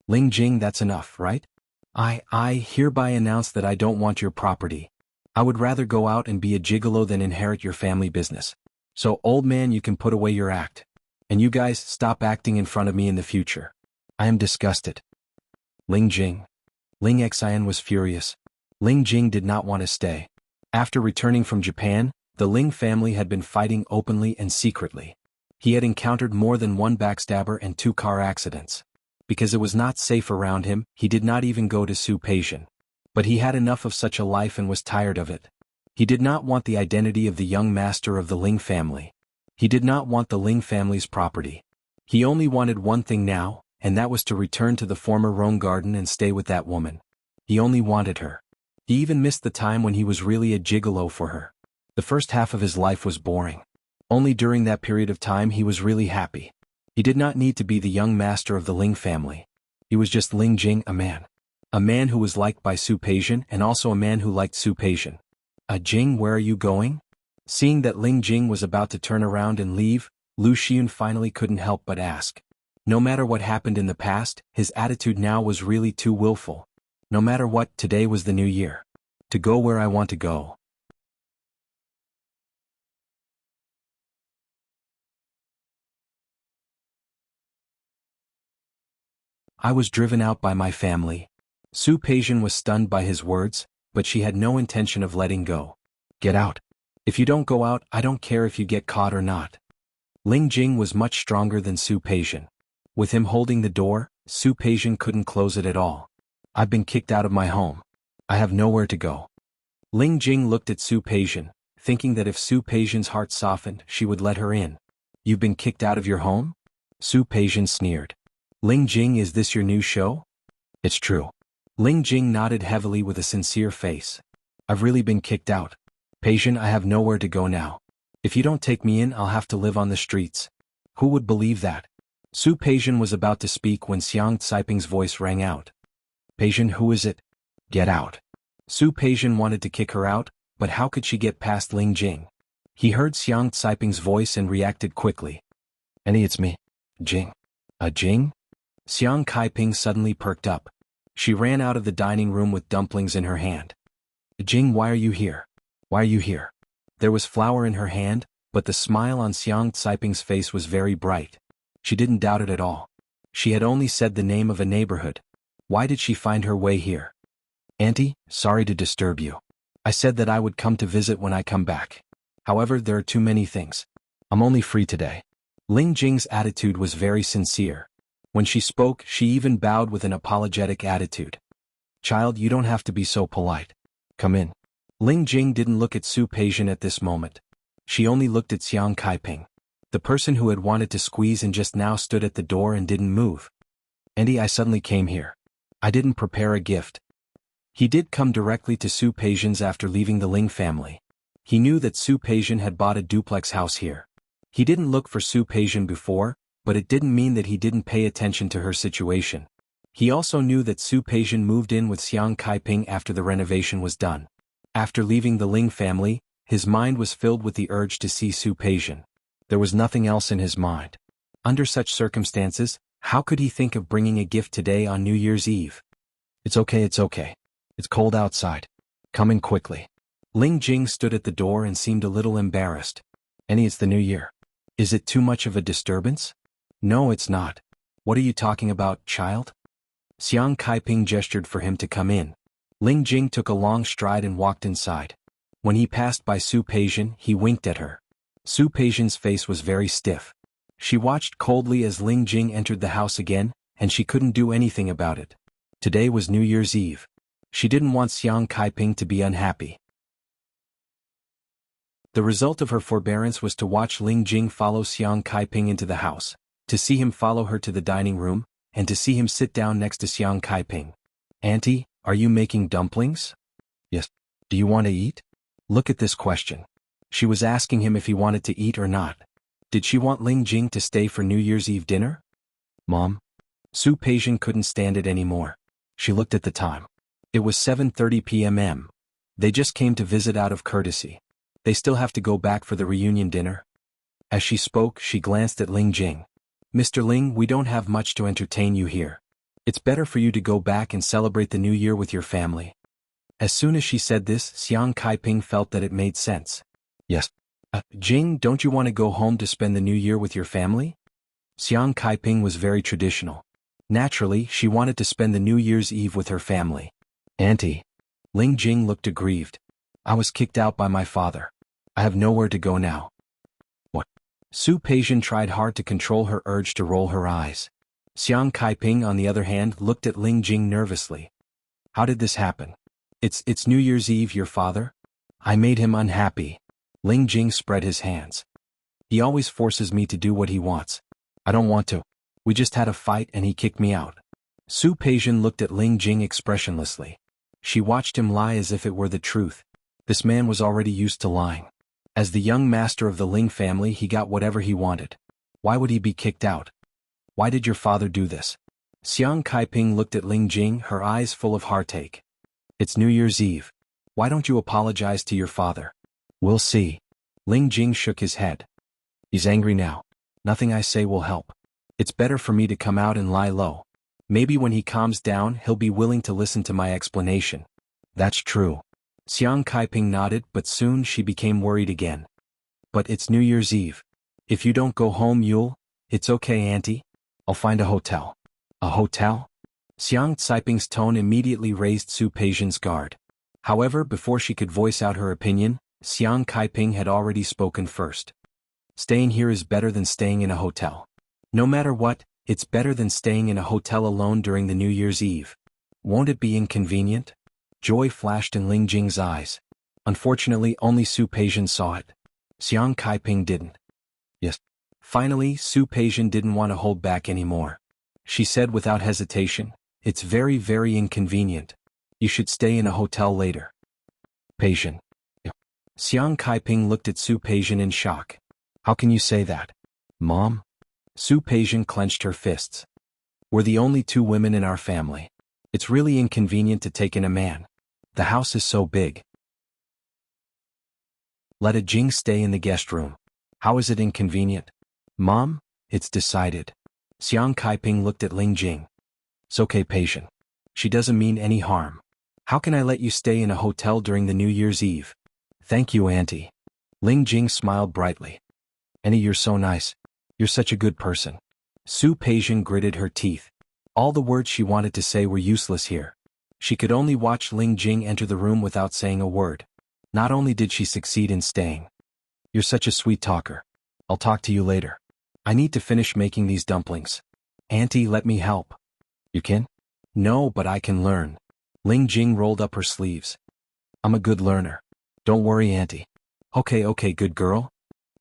Ling Jing, that's enough, right? I hereby announce that I don't want your property. I would rather go out and be a gigolo than inherit your family business. So, old man, you can put away your act. And you guys, stop acting in front of me in the future. I am disgusted. Ling Jing. Ling Xian was furious. Ling Jing did not want to stay. After returning from Japan, the Ling family had been fighting openly and secretly. He had encountered more than 1 backstabber and 2 car accidents. Because it was not safe around him, he did not even go to Su Peixian. But he had enough of such a life and was tired of it. He did not want the identity of the young master of the Ling family. He did not want the Ling family's property. He only wanted one thing now, and that was to return to the former Rome garden and stay with that woman. He only wanted her. He even missed the time when he was really a gigolo for her. The first half of his life was boring. Only during that period of time he was really happy. He did not need to be the young master of the Ling family. He was just Ling Jing, a man. A man who was liked by Su Peixian and also a man who liked Su Peixian. Jing, where are you going? Seeing that Ling Jing was about to turn around and leave, Lu Xiun finally couldn't help but ask. No matter what happened in the past, his attitude now was really too willful. No matter what, today was the new year. To go where I want to go. I was driven out by my family. Su Peixian was stunned by his words, but she had no intention of letting go. Get out. If you don't go out, I don't care if you get caught or not. Ling Jing was much stronger than Su Peixian. With him holding the door, Su Peixian couldn't close it at all. I've been kicked out of my home. I have nowhere to go. Ling Jing looked at Su Peixian, thinking that if Su Peixian's heart softened, she would let her in. You've been kicked out of your home? Su Peixian sneered. Ling Jing, is this your new show? It's true. Ling Jing nodded heavily with a sincere face. I've really been kicked out. Peixian, I have nowhere to go now. If you don't take me in, I'll have to live on the streets. Who would believe that? Su Peixian was about to speak when Xiang Caiping's voice rang out. Peixian, who is it? Get out. Su Peixian wanted to kick her out, but how could she get past Ling Jing? He heard Xiang Caiping's voice and reacted quickly. Annie, it's me. Jing. Jing? Xiang Caiping suddenly perked up. She ran out of the dining room with dumplings in her hand. Jing, why are you here? Why are you here? There was flour in her hand, but the smile on Xiang Caiping's face was very bright. She didn't doubt it at all. She had only said the name of a neighborhood. Why did she find her way here? Auntie, sorry to disturb you. I said that I would come to visit when I come back. However, there are too many things. I'm only free today. Ling Jing's attitude was very sincere. When she spoke, she even bowed with an apologetic attitude. "Child, you don't have to be so polite. Come in." Ling Jing didn't look at Su Peijian at this moment. She only looked at Xiang Kaiping. The person who had wanted to squeeze and just now stood at the door and didn't move. "Auntie, I suddenly came here. I didn't prepare a gift." He did come directly to Su Peijian's after leaving the Ling family. He knew that Su Peijian had bought a duplex house here. He didn't look for Su Peijian before, but it didn't mean that he didn't pay attention to her situation. He also knew that Su Peijian moved in with Xiang Kaiping after the renovation was done. After leaving the Ling family, his mind was filled with the urge to see Su Peijian. There was nothing else in his mind. Under such circumstances, how could he think of bringing a gift today on New Year's Eve? It's okay. It's cold outside. Come in quickly." Ling Jing stood at the door and seemed a little embarrassed. "Auntie, it's the new year. Is it too much of a disturbance?" "No, it's not. What are you talking about, child?" Xiang Kaiping gestured for him to come in. Ling Jing took a long stride and walked inside. When he passed by Su Peijian, he winked at her. Su Peijian's face was very stiff. She watched coldly as Ling Jing entered the house again, and she couldn't do anything about it. Today was New Year's Eve. She didn't want Xiang Kaiping to be unhappy. The result of her forbearance was to watch Ling Jing follow Xiang Kaiping into the house, to see him follow her to the dining room, and to see him sit down next to Xiang Kaiping. "Auntie, are you making dumplings?" "Yes." "Do you want to eat?" Look at this question. She was asking him if he wanted to eat or not. Did she want Ling Jing to stay for New Year's Eve dinner? "Mom?" Su Peijian couldn't stand it anymore. She looked at the time. It was 7:30 p.m. They just came to visit out of courtesy. They still have to go back for the reunion dinner. As she spoke, she glanced at Ling Jing. "Mr. Ling, we don't have much to entertain you here. It's better for you to go back and celebrate the new year with your family." As soon as she said this, Xiang Kaiping felt that it made sense. "Yes." Jing, don't you want to go home to spend the new year with your family?" Xiang Kaiping was very traditional. Naturally, she wanted to spend the New Year's Eve with her family. "Auntie." Ling Jing looked aggrieved. "I was kicked out by my father. I have nowhere to go now." "What?" Su Peijian tried hard to control her urge to roll her eyes. Xiang Kaiping, on the other hand, looked at Ling Jing nervously. "How did this happen?" It's New Year's Eve, your father?" "I made him unhappy." Ling Jing spread his hands. "He always forces me to do what he wants. I don't want to. We just had a fight and he kicked me out." Su Peijian looked at Ling Jing expressionlessly. She watched him lie as if it were the truth. This man was already used to lying. As the young master of the Ling family, he got whatever he wanted. Why would he be kicked out? Why did your father do this? Xiang Kaiping looked at Ling Jing, her eyes full of heartache. "It's New Year's Eve. Why don't you apologize to your father?" "We'll see." Ling Jing shook his head. "He's angry now. Nothing I say will help. It's better for me to come out and lie low. Maybe when he calms down he'll be willing to listen to my explanation." "That's true." Xiang Kaiping nodded, but soon she became worried again. "But it's New Year's Eve. If you don't go home It's okay, Auntie. I'll find a hotel." "A hotel?" Xiang Kaiping's tone immediately raised Su Peijian's guard. However, before she could voice out her opinion, Xiang Kaiping had already spoken first. "Staying here is better than staying in a hotel. No matter what, it's better than staying in a hotel alone during the New Year's Eve. Won't it be inconvenient?" Joy flashed in Ling Jing's eyes. Unfortunately, only Su Peijian saw it. Xiang Kaiping didn't. "Yes." Finally, Su Peijian didn't want to hold back anymore. She said without hesitation, "It's very, very inconvenient. You should stay in a hotel later." "Peijian." Xiang Kaiping looked at Su Peijian in shock. "How can you say that?" "Mom?" Su Peijian clenched her fists. "We're the only two women in our family. It's really inconvenient to take in a man. The house is so big." "Let a Jing stay in the guest room. How is it inconvenient?" "Mom, it's decided." Xiang Kaiping looked at Ling Jing. "It's okay, Peijian. She doesn't mean any harm. How can I let you stay in a hotel during the New Year's Eve?" "Thank you, Auntie." Ling Jing smiled brightly. "Auntie, you're so nice. You're such a good person." Su Peijian gritted her teeth. All the words she wanted to say were useless here. She could only watch Ling Jing enter the room without saying a word. Not only did she succeed in staying. "You're such a sweet talker. I'll talk to you later. I need to finish making these dumplings." Auntie, let me help. You can? No, but I can learn. Ling Jing rolled up her sleeves. I'm a good learner. Don't worry, Auntie. Okay, good girl.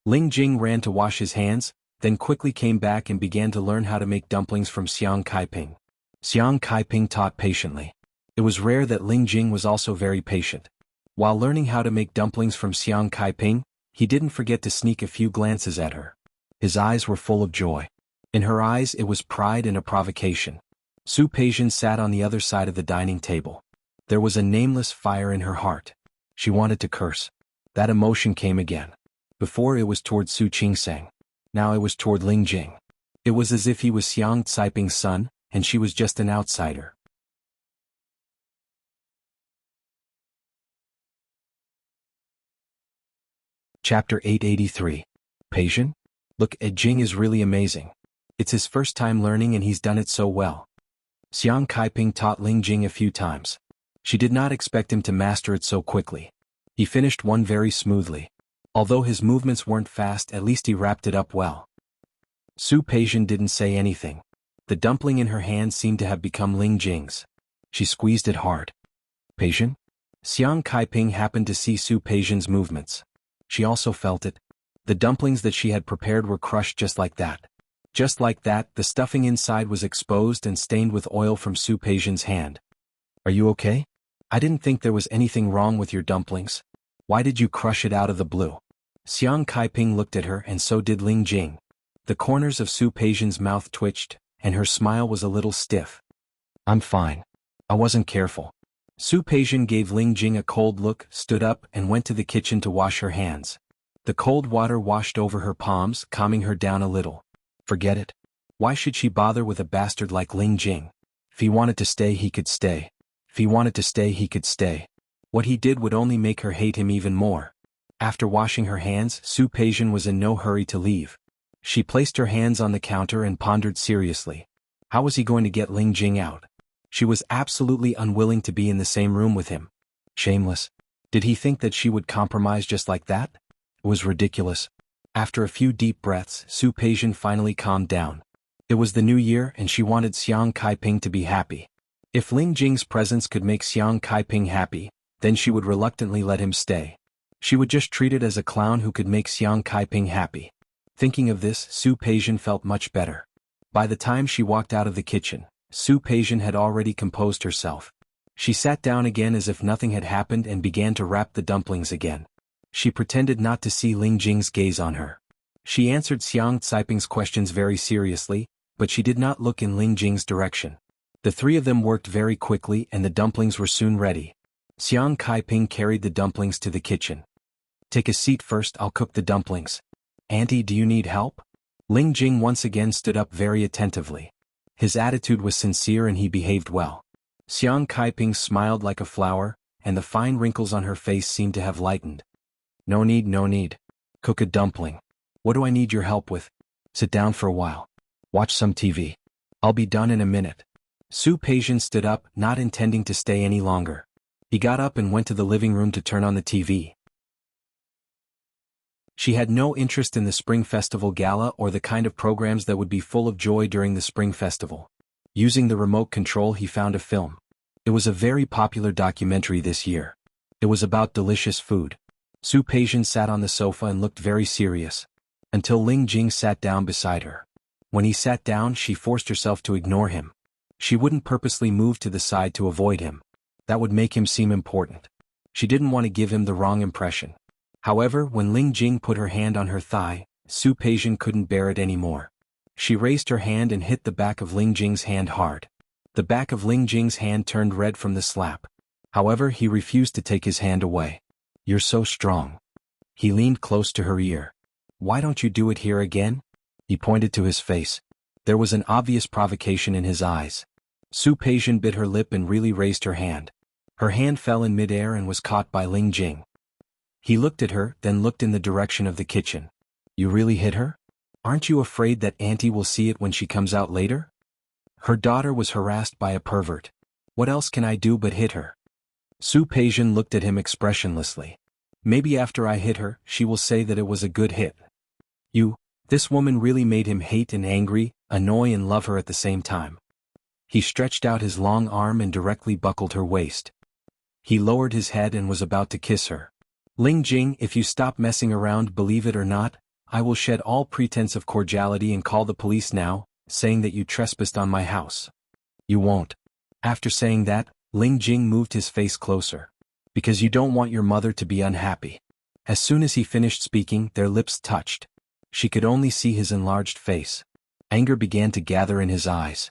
Ling Jing ran to wash his hands, then quickly came back and began to learn how to make dumplings from Xiang Kaiping. Xiang Kaiping taught patiently. It was rare that Ling Jing was also very patient. While learning how to make dumplings from Xiang Kaiping, he didn't forget to sneak a few glances at her. His eyes were full of joy. In her eyes it was pride and a provocation. Su Peijian sat on the other side of the dining table. There was a nameless fire in her heart. She wanted to curse. That emotion came again. Before it was toward Su Qingsang. Now it was toward Ling Jing. It was as if he was Xiang Caiping's son, and she was just an outsider. Chapter 883. Peijian? Look, Jing is really amazing. It's his first time learning and he's done it so well. Xiang Kaiping taught Ling Jing a few times. She did not expect him to master it so quickly. He finished one very smoothly. Although his movements weren't fast, at least he wrapped it up well. Su Peijian didn't say anything. The dumpling in her hand seemed to have become Ling Jing's. She squeezed it hard. Peijian? Xiang Kaiping happened to see Su Peijian's movements. She also felt it. The dumplings that she had prepared were crushed just like that. Just like that, the stuffing inside was exposed and stained with oil from Su Peijian's hand. Are you okay? I didn't think there was anything wrong with your dumplings. Why did you crush it out of the blue? Xiang Kaiping looked at her and so did Ling Jing. The corners of Su Peijian's mouth twitched, and her smile was a little stiff. I'm fine. I wasn't careful. Su Peijian gave Ling Jing a cold look, stood up, and went to the kitchen to wash her hands. The cold water washed over her palms, calming her down a little. Forget it. Why should she bother with a bastard like Ling Jing? If he wanted to stay, he could stay. If he wanted to stay, he could stay. What he did would only make her hate him even more. After washing her hands, Su Peijian was in no hurry to leave. She placed her hands on the counter and pondered seriously. How was he going to get Ling Jing out? She was absolutely unwilling to be in the same room with him. Shameless. Did he think that she would compromise just like that? It was ridiculous. After a few deep breaths, Su Peijian finally calmed down. It was the new year and she wanted Xiang Kaiping to be happy. If Ling Jing's presence could make Xiang Kaiping happy, then she would reluctantly let him stay. She would just treat it as a clown who could make Xiang Kaiping happy. Thinking of this, Su Peijian felt much better. By the time she walked out of the kitchen, Su Peijian had already composed herself. She sat down again as if nothing had happened and began to wrap the dumplings again. She pretended not to see Ling Jing's gaze on her. She answered Xiang Caiping's questions very seriously, but she did not look in Ling Jing's direction. The three of them worked very quickly and the dumplings were soon ready. Xiang Kaiping carried the dumplings to the kitchen. Take a seat first, I'll cook the dumplings. Auntie, do you need help? Ling Jing once again stood up very attentively. His attitude was sincere and he behaved well. Xiang Kaiping smiled like a flower, and the fine wrinkles on her face seemed to have lightened. No need. Cook a dumpling. What do I need your help with? Sit down for a while. Watch some TV. I'll be done in a minute. Su Peijian stood up, not intending to stay any longer. He got up and went to the living room to turn on the TV. She had no interest in the Spring Festival Gala or the kind of programs that would be full of joy during the Spring Festival. Using the remote control, he found a film. It was a very popular documentary this year. It was about delicious food. Su Peijian sat on the sofa and looked very serious. Until Ling Jing sat down beside her. When he sat down, she forced herself to ignore him. She wouldn't purposely move to the side to avoid him. That would make him seem important. She didn't want to give him the wrong impression. However, when Ling Jing put her hand on her thigh, Su Peijian couldn't bear it anymore. She raised her hand and hit the back of Ling Jing's hand hard. The back of Ling Jing's hand turned red from the slap. However, he refused to take his hand away. You're so strong. He leaned close to her ear. Why don't you do it here again? He pointed to his face. There was an obvious provocation in his eyes. Su Peijian bit her lip and really raised her hand. Her hand fell in midair and was caught by Ling Jing. He looked at her, then looked in the direction of the kitchen. You really hit her? Aren't you afraid that Auntie will see it when she comes out later? Her daughter was harassed by a pervert. What else can I do but hit her? Su Peijian looked at him expressionlessly. Maybe after I hit her, she will say that it was a good hit. This woman really made him hate and angry, annoy and love her at the same time. He stretched out his long arm and directly buckled her waist. He lowered his head and was about to kiss her. Ling Jing, if you stop messing around, believe it or not, I will shed all pretense of cordiality and call the police now, saying that you trespassed on my house. You won't. After saying that, Ling Jing moved his face closer. Because you don't want your mother to be unhappy. As soon as he finished speaking, their lips touched. She could only see his enlarged face. Anger began to gather in his eyes.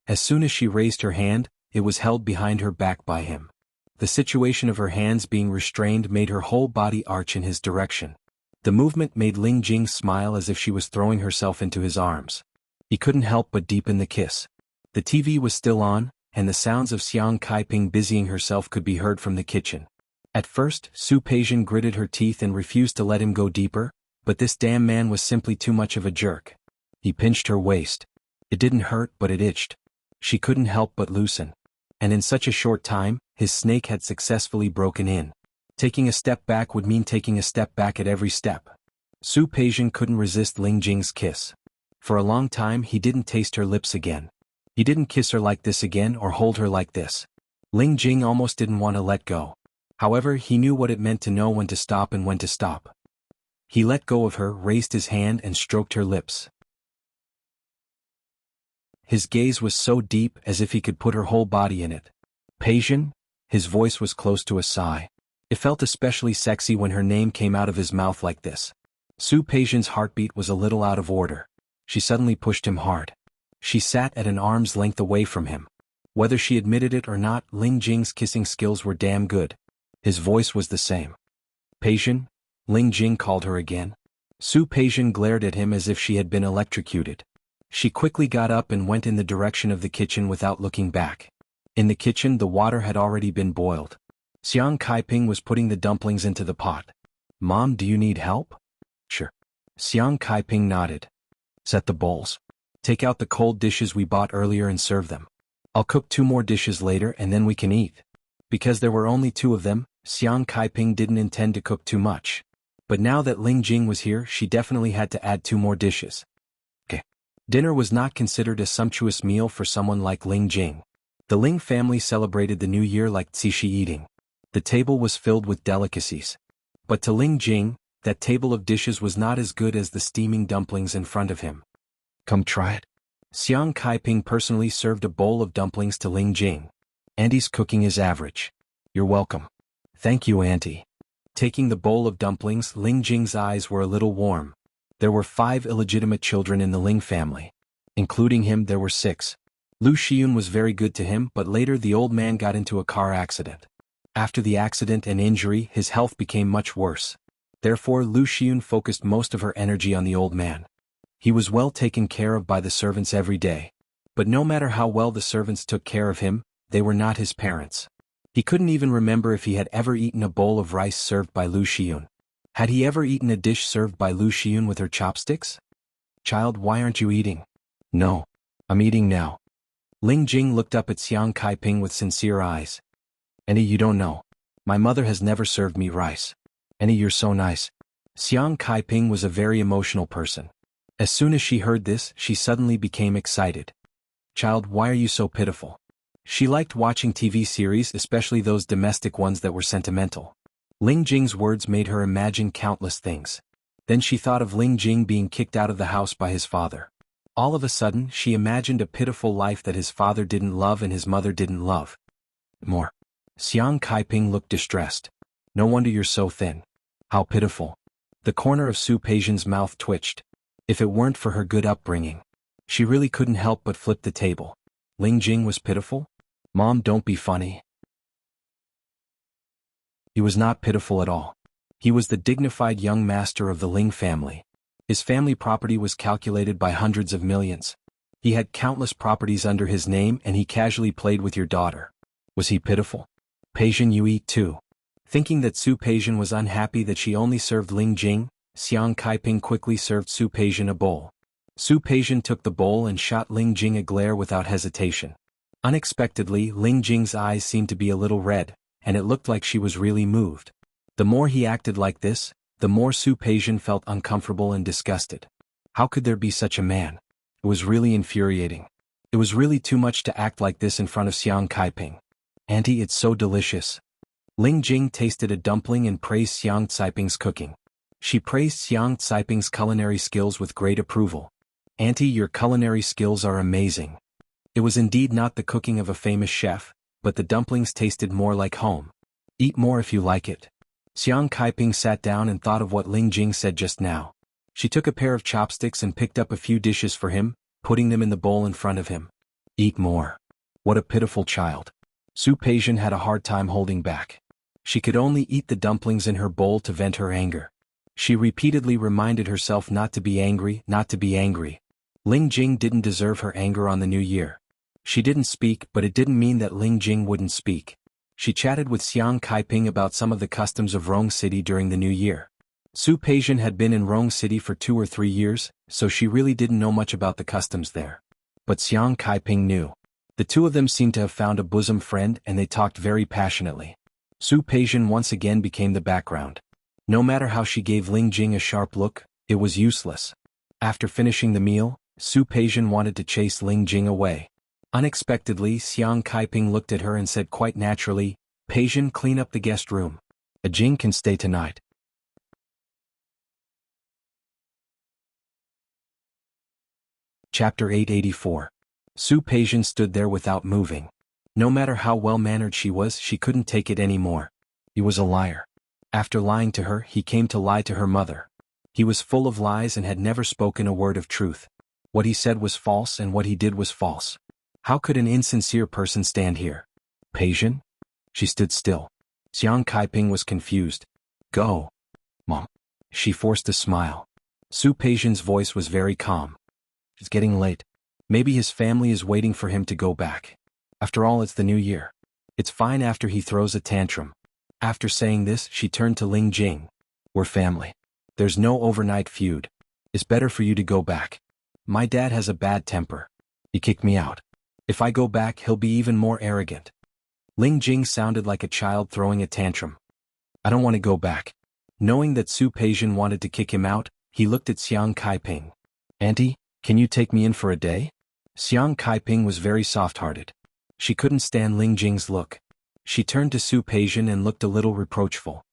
As soon as she raised her hand, it was held behind her back by him. The situation of her hands being restrained made her whole body arch in his direction. The movement made Ling Jing smile as if she was throwing herself into his arms. He couldn't help but deepen the kiss. The TV was still on, and the sounds of Xiang Kaiping busying herself could be heard from the kitchen. At first, Su Peijian gritted her teeth and refused to let him go deeper, but this damn man was simply too much of a jerk. He pinched her waist. It didn't hurt, but it itched. She couldn't help but loosen. And in such a short time, his snake had successfully broken in. Taking a step back would mean taking a step back at every step. Su Peijian couldn't resist Ling Jing's kiss. For a long time he didn't taste her lips again. He didn't kiss her like this again or hold her like this. Ling Jing almost didn't want to let go. However, he knew what it meant to know when to stop and when to stop. He let go of her, raised his hand and stroked her lips. His gaze was so deep as if he could put her whole body in it. Peijian? His voice was close to a sigh. It felt especially sexy when her name came out of his mouth like this. Su Peijian's heartbeat was a little out of order. She suddenly pushed him hard. She sat at an arm's length away from him. Whether she admitted it or not, Ling Jing's kissing skills were damn good. His voice was the same. Peijian? Ling Jing called her again. Su Peijian glared at him as if she had been electrocuted. She quickly got up and went in the direction of the kitchen without looking back. In the kitchen the water had already been boiled. Xiang Kaiping was putting the dumplings into the pot. Mom, do you need help? Sure. Xiang Kaiping nodded. Set the bowls. Take out the cold dishes we bought earlier and serve them. I'll cook 2 more dishes later and then we can eat. Because there were only 2 of them, Xiang Kaiping didn't intend to cook too much. But now that Ling Jing was here, she definitely had to add 2 more dishes. Dinner was not considered a sumptuous meal for someone like Ling Jing. The Ling family celebrated the new year like zishi eating. The table was filled with delicacies. But to Ling Jing, that table of dishes was not as good as the steaming dumplings in front of him. Come try it. Xiang Kaiping personally served a bowl of dumplings to Ling Jing. Auntie's cooking is average. You're welcome. Thank you, Auntie. Taking the bowl of dumplings, Ling Jing's eyes were a little warm. There were 5 illegitimate children in the Ling family. Including him, there were 6. Lu Xiun was very good to him, but later the old man got into a car accident. After the accident and injury, his health became much worse. Therefore, Lu Xiun focused most of her energy on the old man. He was well taken care of by the servants every day. But no matter how well the servants took care of him, they were not his parents. He couldn't even remember if he had ever eaten a bowl of rice served by Lu Xiun. Had he ever eaten a dish served by Lu Xiun with her chopsticks? Child, why aren't you eating? No. I'm eating now. Ling Jing looked up at Xiang Kaiping with sincere eyes. Annie, you don't know. My mother has never served me rice. Annie, you're so nice. Xiang Kaiping was a very emotional person. As soon as she heard this, she suddenly became excited. Child, why are you so pitiful? She liked watching TV series, especially those domestic ones that were sentimental. Ling Jing's words made her imagine countless things. Then she thought of Ling Jing being kicked out of the house by his father. All of a sudden, she imagined a pitiful life that his father didn't love and his mother didn't love. More. Xiang Kaiping looked distressed. No wonder you're so thin. How pitiful. The corner of Su Peijian's mouth twitched. If it weren't for her good upbringing. She really couldn't help but flip the table. Ling Jing was pitiful? Mom, don't be funny. He was not pitiful at all. He was the dignified young master of the Ling family. His family property was calculated by hundreds of millions. He had countless properties under his name and he casually played with your daughter. Was he pitiful? Peijian, you eat too. Thinking that Su Peijian was unhappy that she only served Ling Jing, Xiang Kaiping quickly served Su Peijian a bowl. Su Peijian took the bowl and shot Ling Jing a glare without hesitation. Unexpectedly, Ling Jing's eyes seemed to be a little red, and it looked like she was really moved. The more he acted like this, the more Su Peijian felt uncomfortable and disgusted. How could there be such a man? It was really infuriating. It was really too much to act like this in front of Xiang Kaiping. Auntie, it's so delicious. Ling Jing tasted a dumpling and praised Xiang Caiping's cooking. She praised Xiang Caiping's culinary skills with great approval. Auntie, your culinary skills are amazing. It was indeed not the cooking of a famous chef, but the dumplings tasted more like home. Eat more if you like it. Xiang Kaiping sat down and thought of what Ling Jing said just now. She took a pair of chopsticks and picked up a few dishes for him, putting them in the bowl in front of him. Eat more. What a pitiful child. Su Peijian had a hard time holding back. She could only eat the dumplings in her bowl to vent her anger. She repeatedly reminded herself not to be angry, not to be angry. Ling Jing didn't deserve her anger on the new year. She didn't speak, but it didn't mean that Ling Jing wouldn't speak. She chatted with Xiang Kaiping about some of the customs of Rong City during the new year. Su Peijian had been in Rong City for 2 or 3 years, so she really didn't know much about the customs there. But Xiang Kaiping knew. The two of them seemed to have found a bosom friend and they talked very passionately. Su Peijian once again became the background. No matter how she gave Ling Jing a sharp look, it was useless. After finishing the meal, Su Peijian wanted to chase Ling Jing away. Unexpectedly, Xiang Kaiping looked at her and said quite naturally, "Peijian, clean up the guest room. A Jing can stay tonight." Chapter 884. Su Peijian stood there without moving. No matter how well-mannered she was, she couldn't take it anymore. He was a liar. After lying to her, he came to lie to her mother. He was full of lies and had never spoken a word of truth. What he said was false and what he did was false. How could an insincere person stand here? Peijian? She stood still. Xiang Kaiping was confused. Go. Mom. She forced a smile. Su Peijian's voice was very calm. It's getting late. Maybe his family is waiting for him to go back. After all, it's the new year. It's fine after he throws a tantrum. After saying this, she turned to Ling Jing. We're family. There's no overnight feud. It's better for you to go back. My dad has a bad temper. He kicked me out. If I go back, he'll be even more arrogant. Ling Jing sounded like a child throwing a tantrum. I don't want to go back. Knowing that Su Peijian wanted to kick him out, he looked at Xiang Kaiping. Auntie, can you take me in for a day? Xiang Kaiping was very soft-hearted. She couldn't stand Ling Jing's look. She turned to Su Peijian and looked a little reproachful.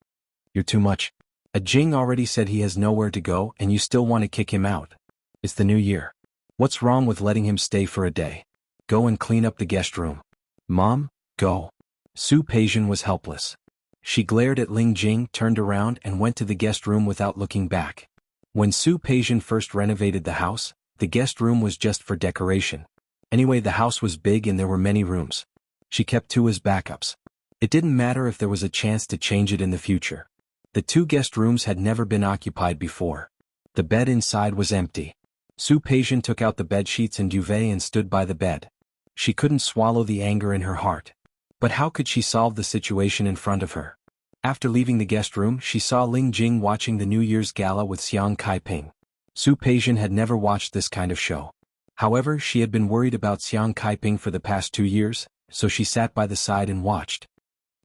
You're too much. A Jing already said he has nowhere to go and you still want to kick him out. It's the new year. What's wrong with letting him stay for a day? Go and clean up the guest room. Mom, go. Su Peijian was helpless. She glared at Ling Jing, turned around and went to the guest room without looking back. When Su Peijian first renovated the house, the guest room was just for decoration. Anyway, the house was big and there were many rooms. She kept 2 as backups. It didn't matter if there was a chance to change it in the future. The 2 guest rooms had never been occupied before. The bed inside was empty. Su Peijian took out the bedsheets and duvet and stood by the bed. She couldn't swallow the anger in her heart. But how could she solve the situation in front of her? After leaving the guest room, she saw Ling Jing watching the New Year's gala with Xiang Kaiping. Su Peijian had never watched this kind of show. However, she had been worried about Xiang Kaiping for the past 2 years, so she sat by the side and watched.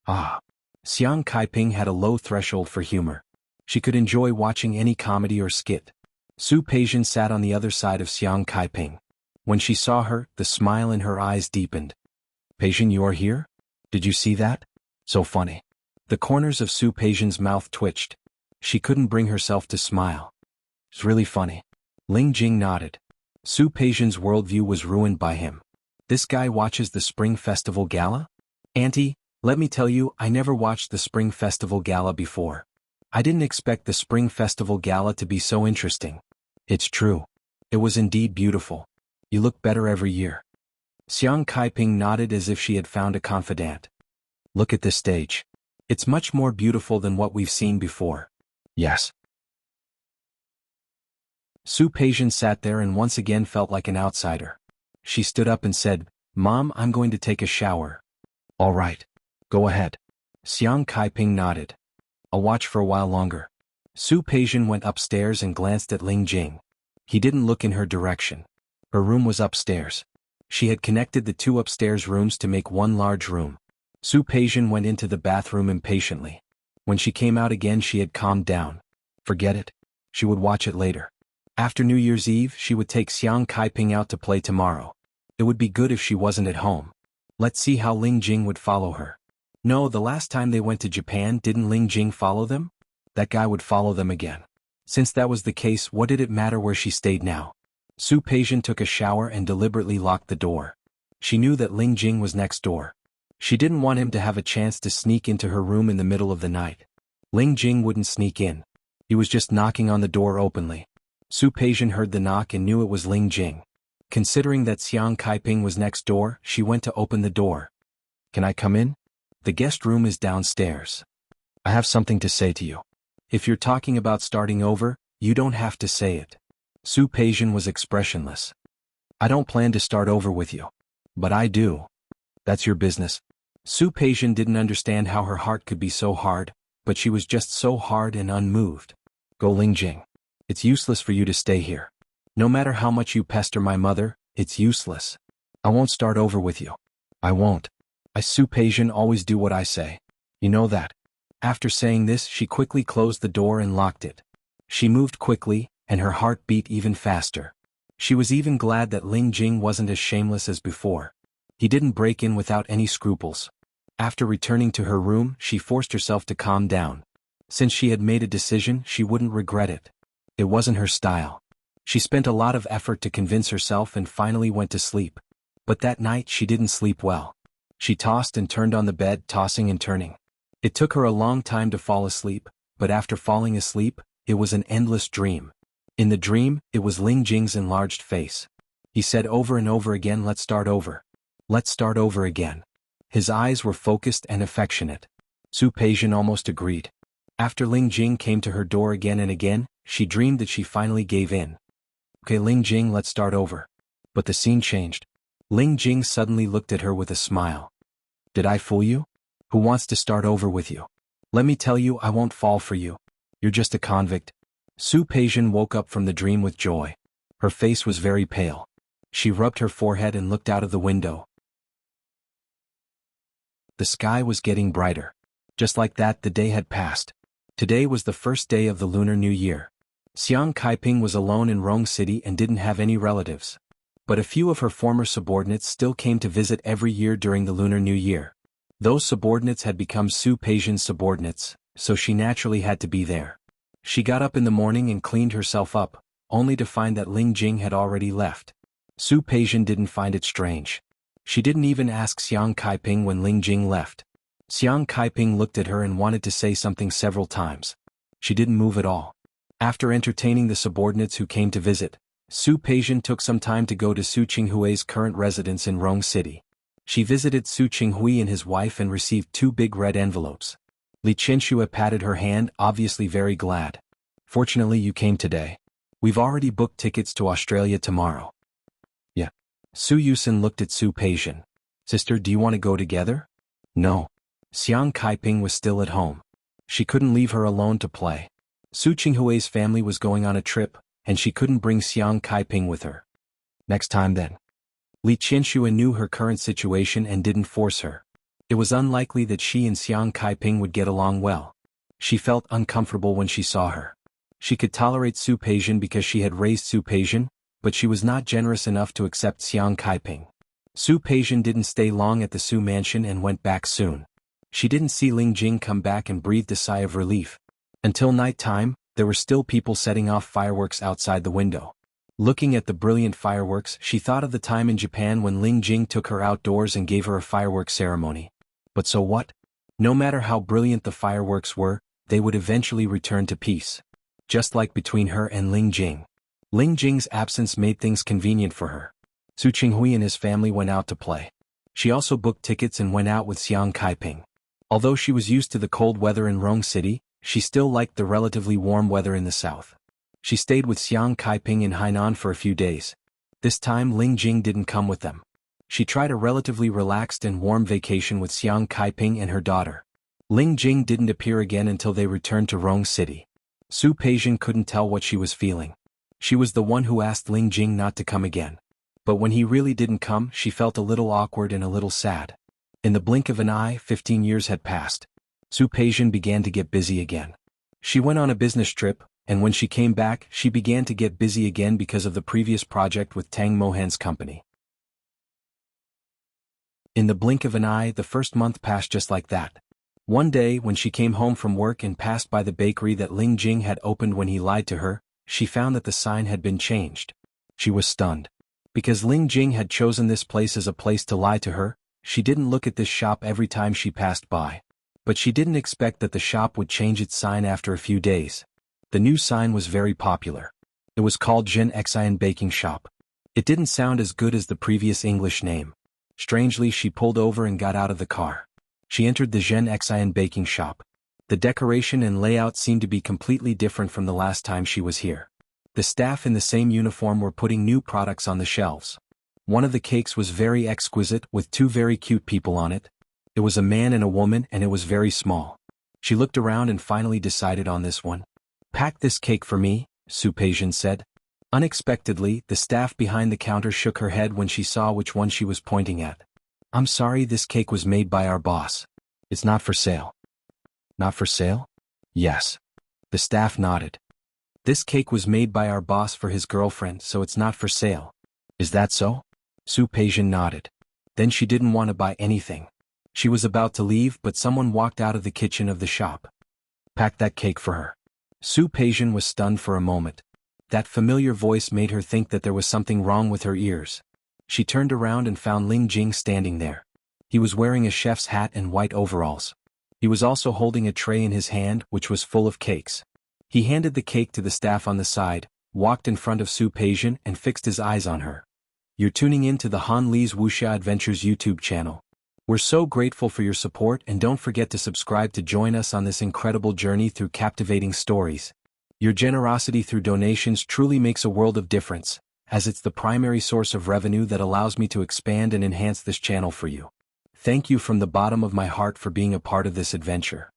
Xiang Kaiping had a low threshold for humor. She could enjoy watching any comedy or skit. Su Peijian sat on the other side of Xiang Kaiping. When she saw her, the smile in her eyes deepened. Peijian, you are here? Did you see that? So funny. The corners of Su Peijian's mouth twitched. She couldn't bring herself to smile. It's really funny. Ling Jing nodded. Su Peijian's worldview was ruined by him. This guy watches the Spring Festival Gala? Auntie, let me tell you, I never watched the Spring Festival Gala before. I didn't expect the Spring Festival Gala to be so interesting. It's true. It was indeed beautiful. You look better every year. Xiang Kaiping nodded as if she had found a confidant. Look at this stage. It's much more beautiful than what we've seen before. Yes. Su Peijian sat there and once again felt like an outsider. She stood up and said, Mom, I'm going to take a shower. All right. Go ahead. Xiang Kaiping nodded. I'll watch for a while longer. Su Peijian went upstairs and glanced at Ling Jing. He didn't look in her direction. Her room was upstairs. She had connected the 2 upstairs rooms to make one large room. Su Peijian went into the bathroom impatiently. When she came out again, she had calmed down. Forget it. She would watch it later. After New Year's Eve, she would take Xiang Kaiping out to play tomorrow. It would be good if she wasn't at home. Let's see how Ling Jing would follow her. No, the last time they went to Japan, didn't Ling Jing follow them? That guy would follow them again. Since that was the case, what did it matter where she stayed now? Su Peijian took a shower and deliberately locked the door. She knew that Ling Jing was next door. She didn't want him to have a chance to sneak into her room in the middle of the night. Ling Jing wouldn't sneak in. He was just knocking on the door openly. Su Peijian heard the knock and knew it was Ling Jing. Considering that Xiang Kaiping was next door, she went to open the door. Can I come in? The guest room is downstairs. I have something to say to you. If you're talking about starting over, you don't have to say it. Su Peijian was expressionless. I don't plan to start over with you. But I do. That's your business. Su Peijian didn't understand how her heart could be so hard, but she was just so hard and unmoved. Go Ling Jing. It's useless for you to stay here. No matter how much you pester my mother, it's useless. I won't start over with you. I won't. Su Peijian always do what I say. You know that. After saying this, she quickly closed the door and locked it. She moved quickly, and her heart beat even faster. She was even glad that Ling Jing wasn't as shameless as before. He didn't break in without any scruples. After returning to her room, she forced herself to calm down. Since she had made a decision, she wouldn't regret it. It wasn't her style. She spent a lot of effort to convince herself and finally went to sleep. But that night she didn't sleep well. She tossed and turned on the bed, tossing and turning. It took her a long time to fall asleep, but after falling asleep, it was an endless dream. In the dream, it was Ling Jing's enlarged face. He said over and over again, let's start over. Let's start over again. His eyes were focused and affectionate. Su Peijian almost agreed. After Ling Jing came to her door again and again, she dreamed that she finally gave in. Okay Ling Jing, let's start over. But the scene changed. Ling Jing suddenly looked at her with a smile. Did I fool you? Who wants to start over with you? Let me tell you, I won't fall for you. You're just a convict. Su Peijian woke up from the dream with joy. Her face was very pale. She rubbed her forehead and looked out of the window. The sky was getting brighter. Just like that, the day had passed. Today was the first day of the Lunar New Year. Xiang Kaiping was alone in Rong City and didn't have any relatives. But a few of her former subordinates still came to visit every year during the Lunar New Year. Those subordinates had become Su Peijian's subordinates, so she naturally had to be there. She got up in the morning and cleaned herself up, only to find that Ling Jing had already left. Su Peijian didn't find it strange. She didn't even ask Xiang Kaiping when Ling Jing left. Xiang Kaiping looked at her and wanted to say something several times. She didn't move at all. After entertaining the subordinates who came to visit, Su Peijian took some time to go to Su Qinghui's current residence in Rong City. She visited Su Qinghui and his wife and received 2 big red envelopes. Li Qianxue patted her hand, obviously very glad. Fortunately you came today. We've already booked tickets to Australia tomorrow. Yeah. Su Yusin looked at Su Peijian. Sister, do you want to go together? No. Xiang Kaiping was still at home. She couldn't leave her alone to play. Su Qinghui's family was going on a trip, and she couldn't bring Xiang Kaiping with her. Next time then. Li Qianxue knew her current situation and didn't force her. It was unlikely that she and Xiang Kaiping would get along well. She felt uncomfortable when she saw her. She could tolerate Su Peijian because she had raised Su Peijian, but she was not generous enough to accept Xiang Kaiping. Su Peijian didn't stay long at the Su mansion and went back soon. She didn't see Ling Jing come back and breathed a sigh of relief. Until night time, there were still people setting off fireworks outside the window. Looking at the brilliant fireworks, she thought of the time in Japan when Ling Jing took her outdoors and gave her a fireworks ceremony. But so what? No matter how brilliant the fireworks were, they would eventually return to peace. Just like between her and Ling Jing. Ling Jing's absence made things convenient for her. Su Qinghui and his family went out to play. She also booked tickets and went out with Xiang Kaiping. Although she was used to the cold weather in Rong City, she still liked the relatively warm weather in the south. She stayed with Xiang Kaiping in Hainan for a few days. This time Ling Jing didn't come with them. She tried a relatively relaxed and warm vacation with Xiang Kaiping and her daughter. Ling Jing didn't appear again until they returned to Rong City. Su Peijian couldn't tell what she was feeling. She was the one who asked Ling Jing not to come again. But when he really didn't come, she felt a little awkward and a little sad. In the blink of an eye, 15 years had passed. Su Peijian began to get busy again. She went on a business trip, And when she came back, she began to get busy again because of the previous project with Tang Mohan's company. In the blink of an eye, the first month passed just like that. One day, when she came home from work and passed by the bakery that Ling Jing had opened when he lied to her, she found that the sign had been changed. She was stunned. Because Ling Jing had chosen this place as a place to lie to her, she didn't look at this shop every time she passed by. But she didn't expect that the shop would change its sign after a few days. The new sign was very popular. It was called Zhen Xian Baking Shop. It didn't sound as good as the previous English name. Strangely, she pulled over and got out of the car. She entered the Zhen Xian Baking Shop. The decoration and layout seemed to be completely different from the last time she was here. The staff in the same uniform were putting new products on the shelves. One of the cakes was very exquisite with two very cute people on it. It was a man and a woman and it was very small. She looked around and finally decided on this one. "Pack this cake for me," Su Peijian said. Unexpectedly, the staff behind the counter shook her head when she saw which one she was pointing at. "I'm sorry, this cake was made by our boss. It's not for sale." "Not for sale?" "Yes." The staff nodded. "This cake was made by our boss for his girlfriend, so it's not for sale." "Is that so?" Su Peijian nodded. Then she didn't want to buy anything. She was about to leave, but someone walked out of the kitchen of the shop. "Pack that cake for her." Su Peijian was stunned for a moment. That familiar voice made her think that there was something wrong with her ears. She turned around and found Ling Jing standing there. He was wearing a chef's hat and white overalls. He was also holding a tray in his hand, which was full of cakes. He handed the cake to the staff on the side, walked in front of Su Peijian and fixed his eyes on her. "You're tuning in to the Han Li's Wuxia Adventures YouTube channel. We're so grateful for your support, and don't forget to subscribe to join us on this incredible journey through captivating stories. Your generosity through donations truly makes a world of difference, as it's the primary source of revenue that allows me to expand and enhance this channel for you. Thank you from the bottom of my heart for being a part of this adventure."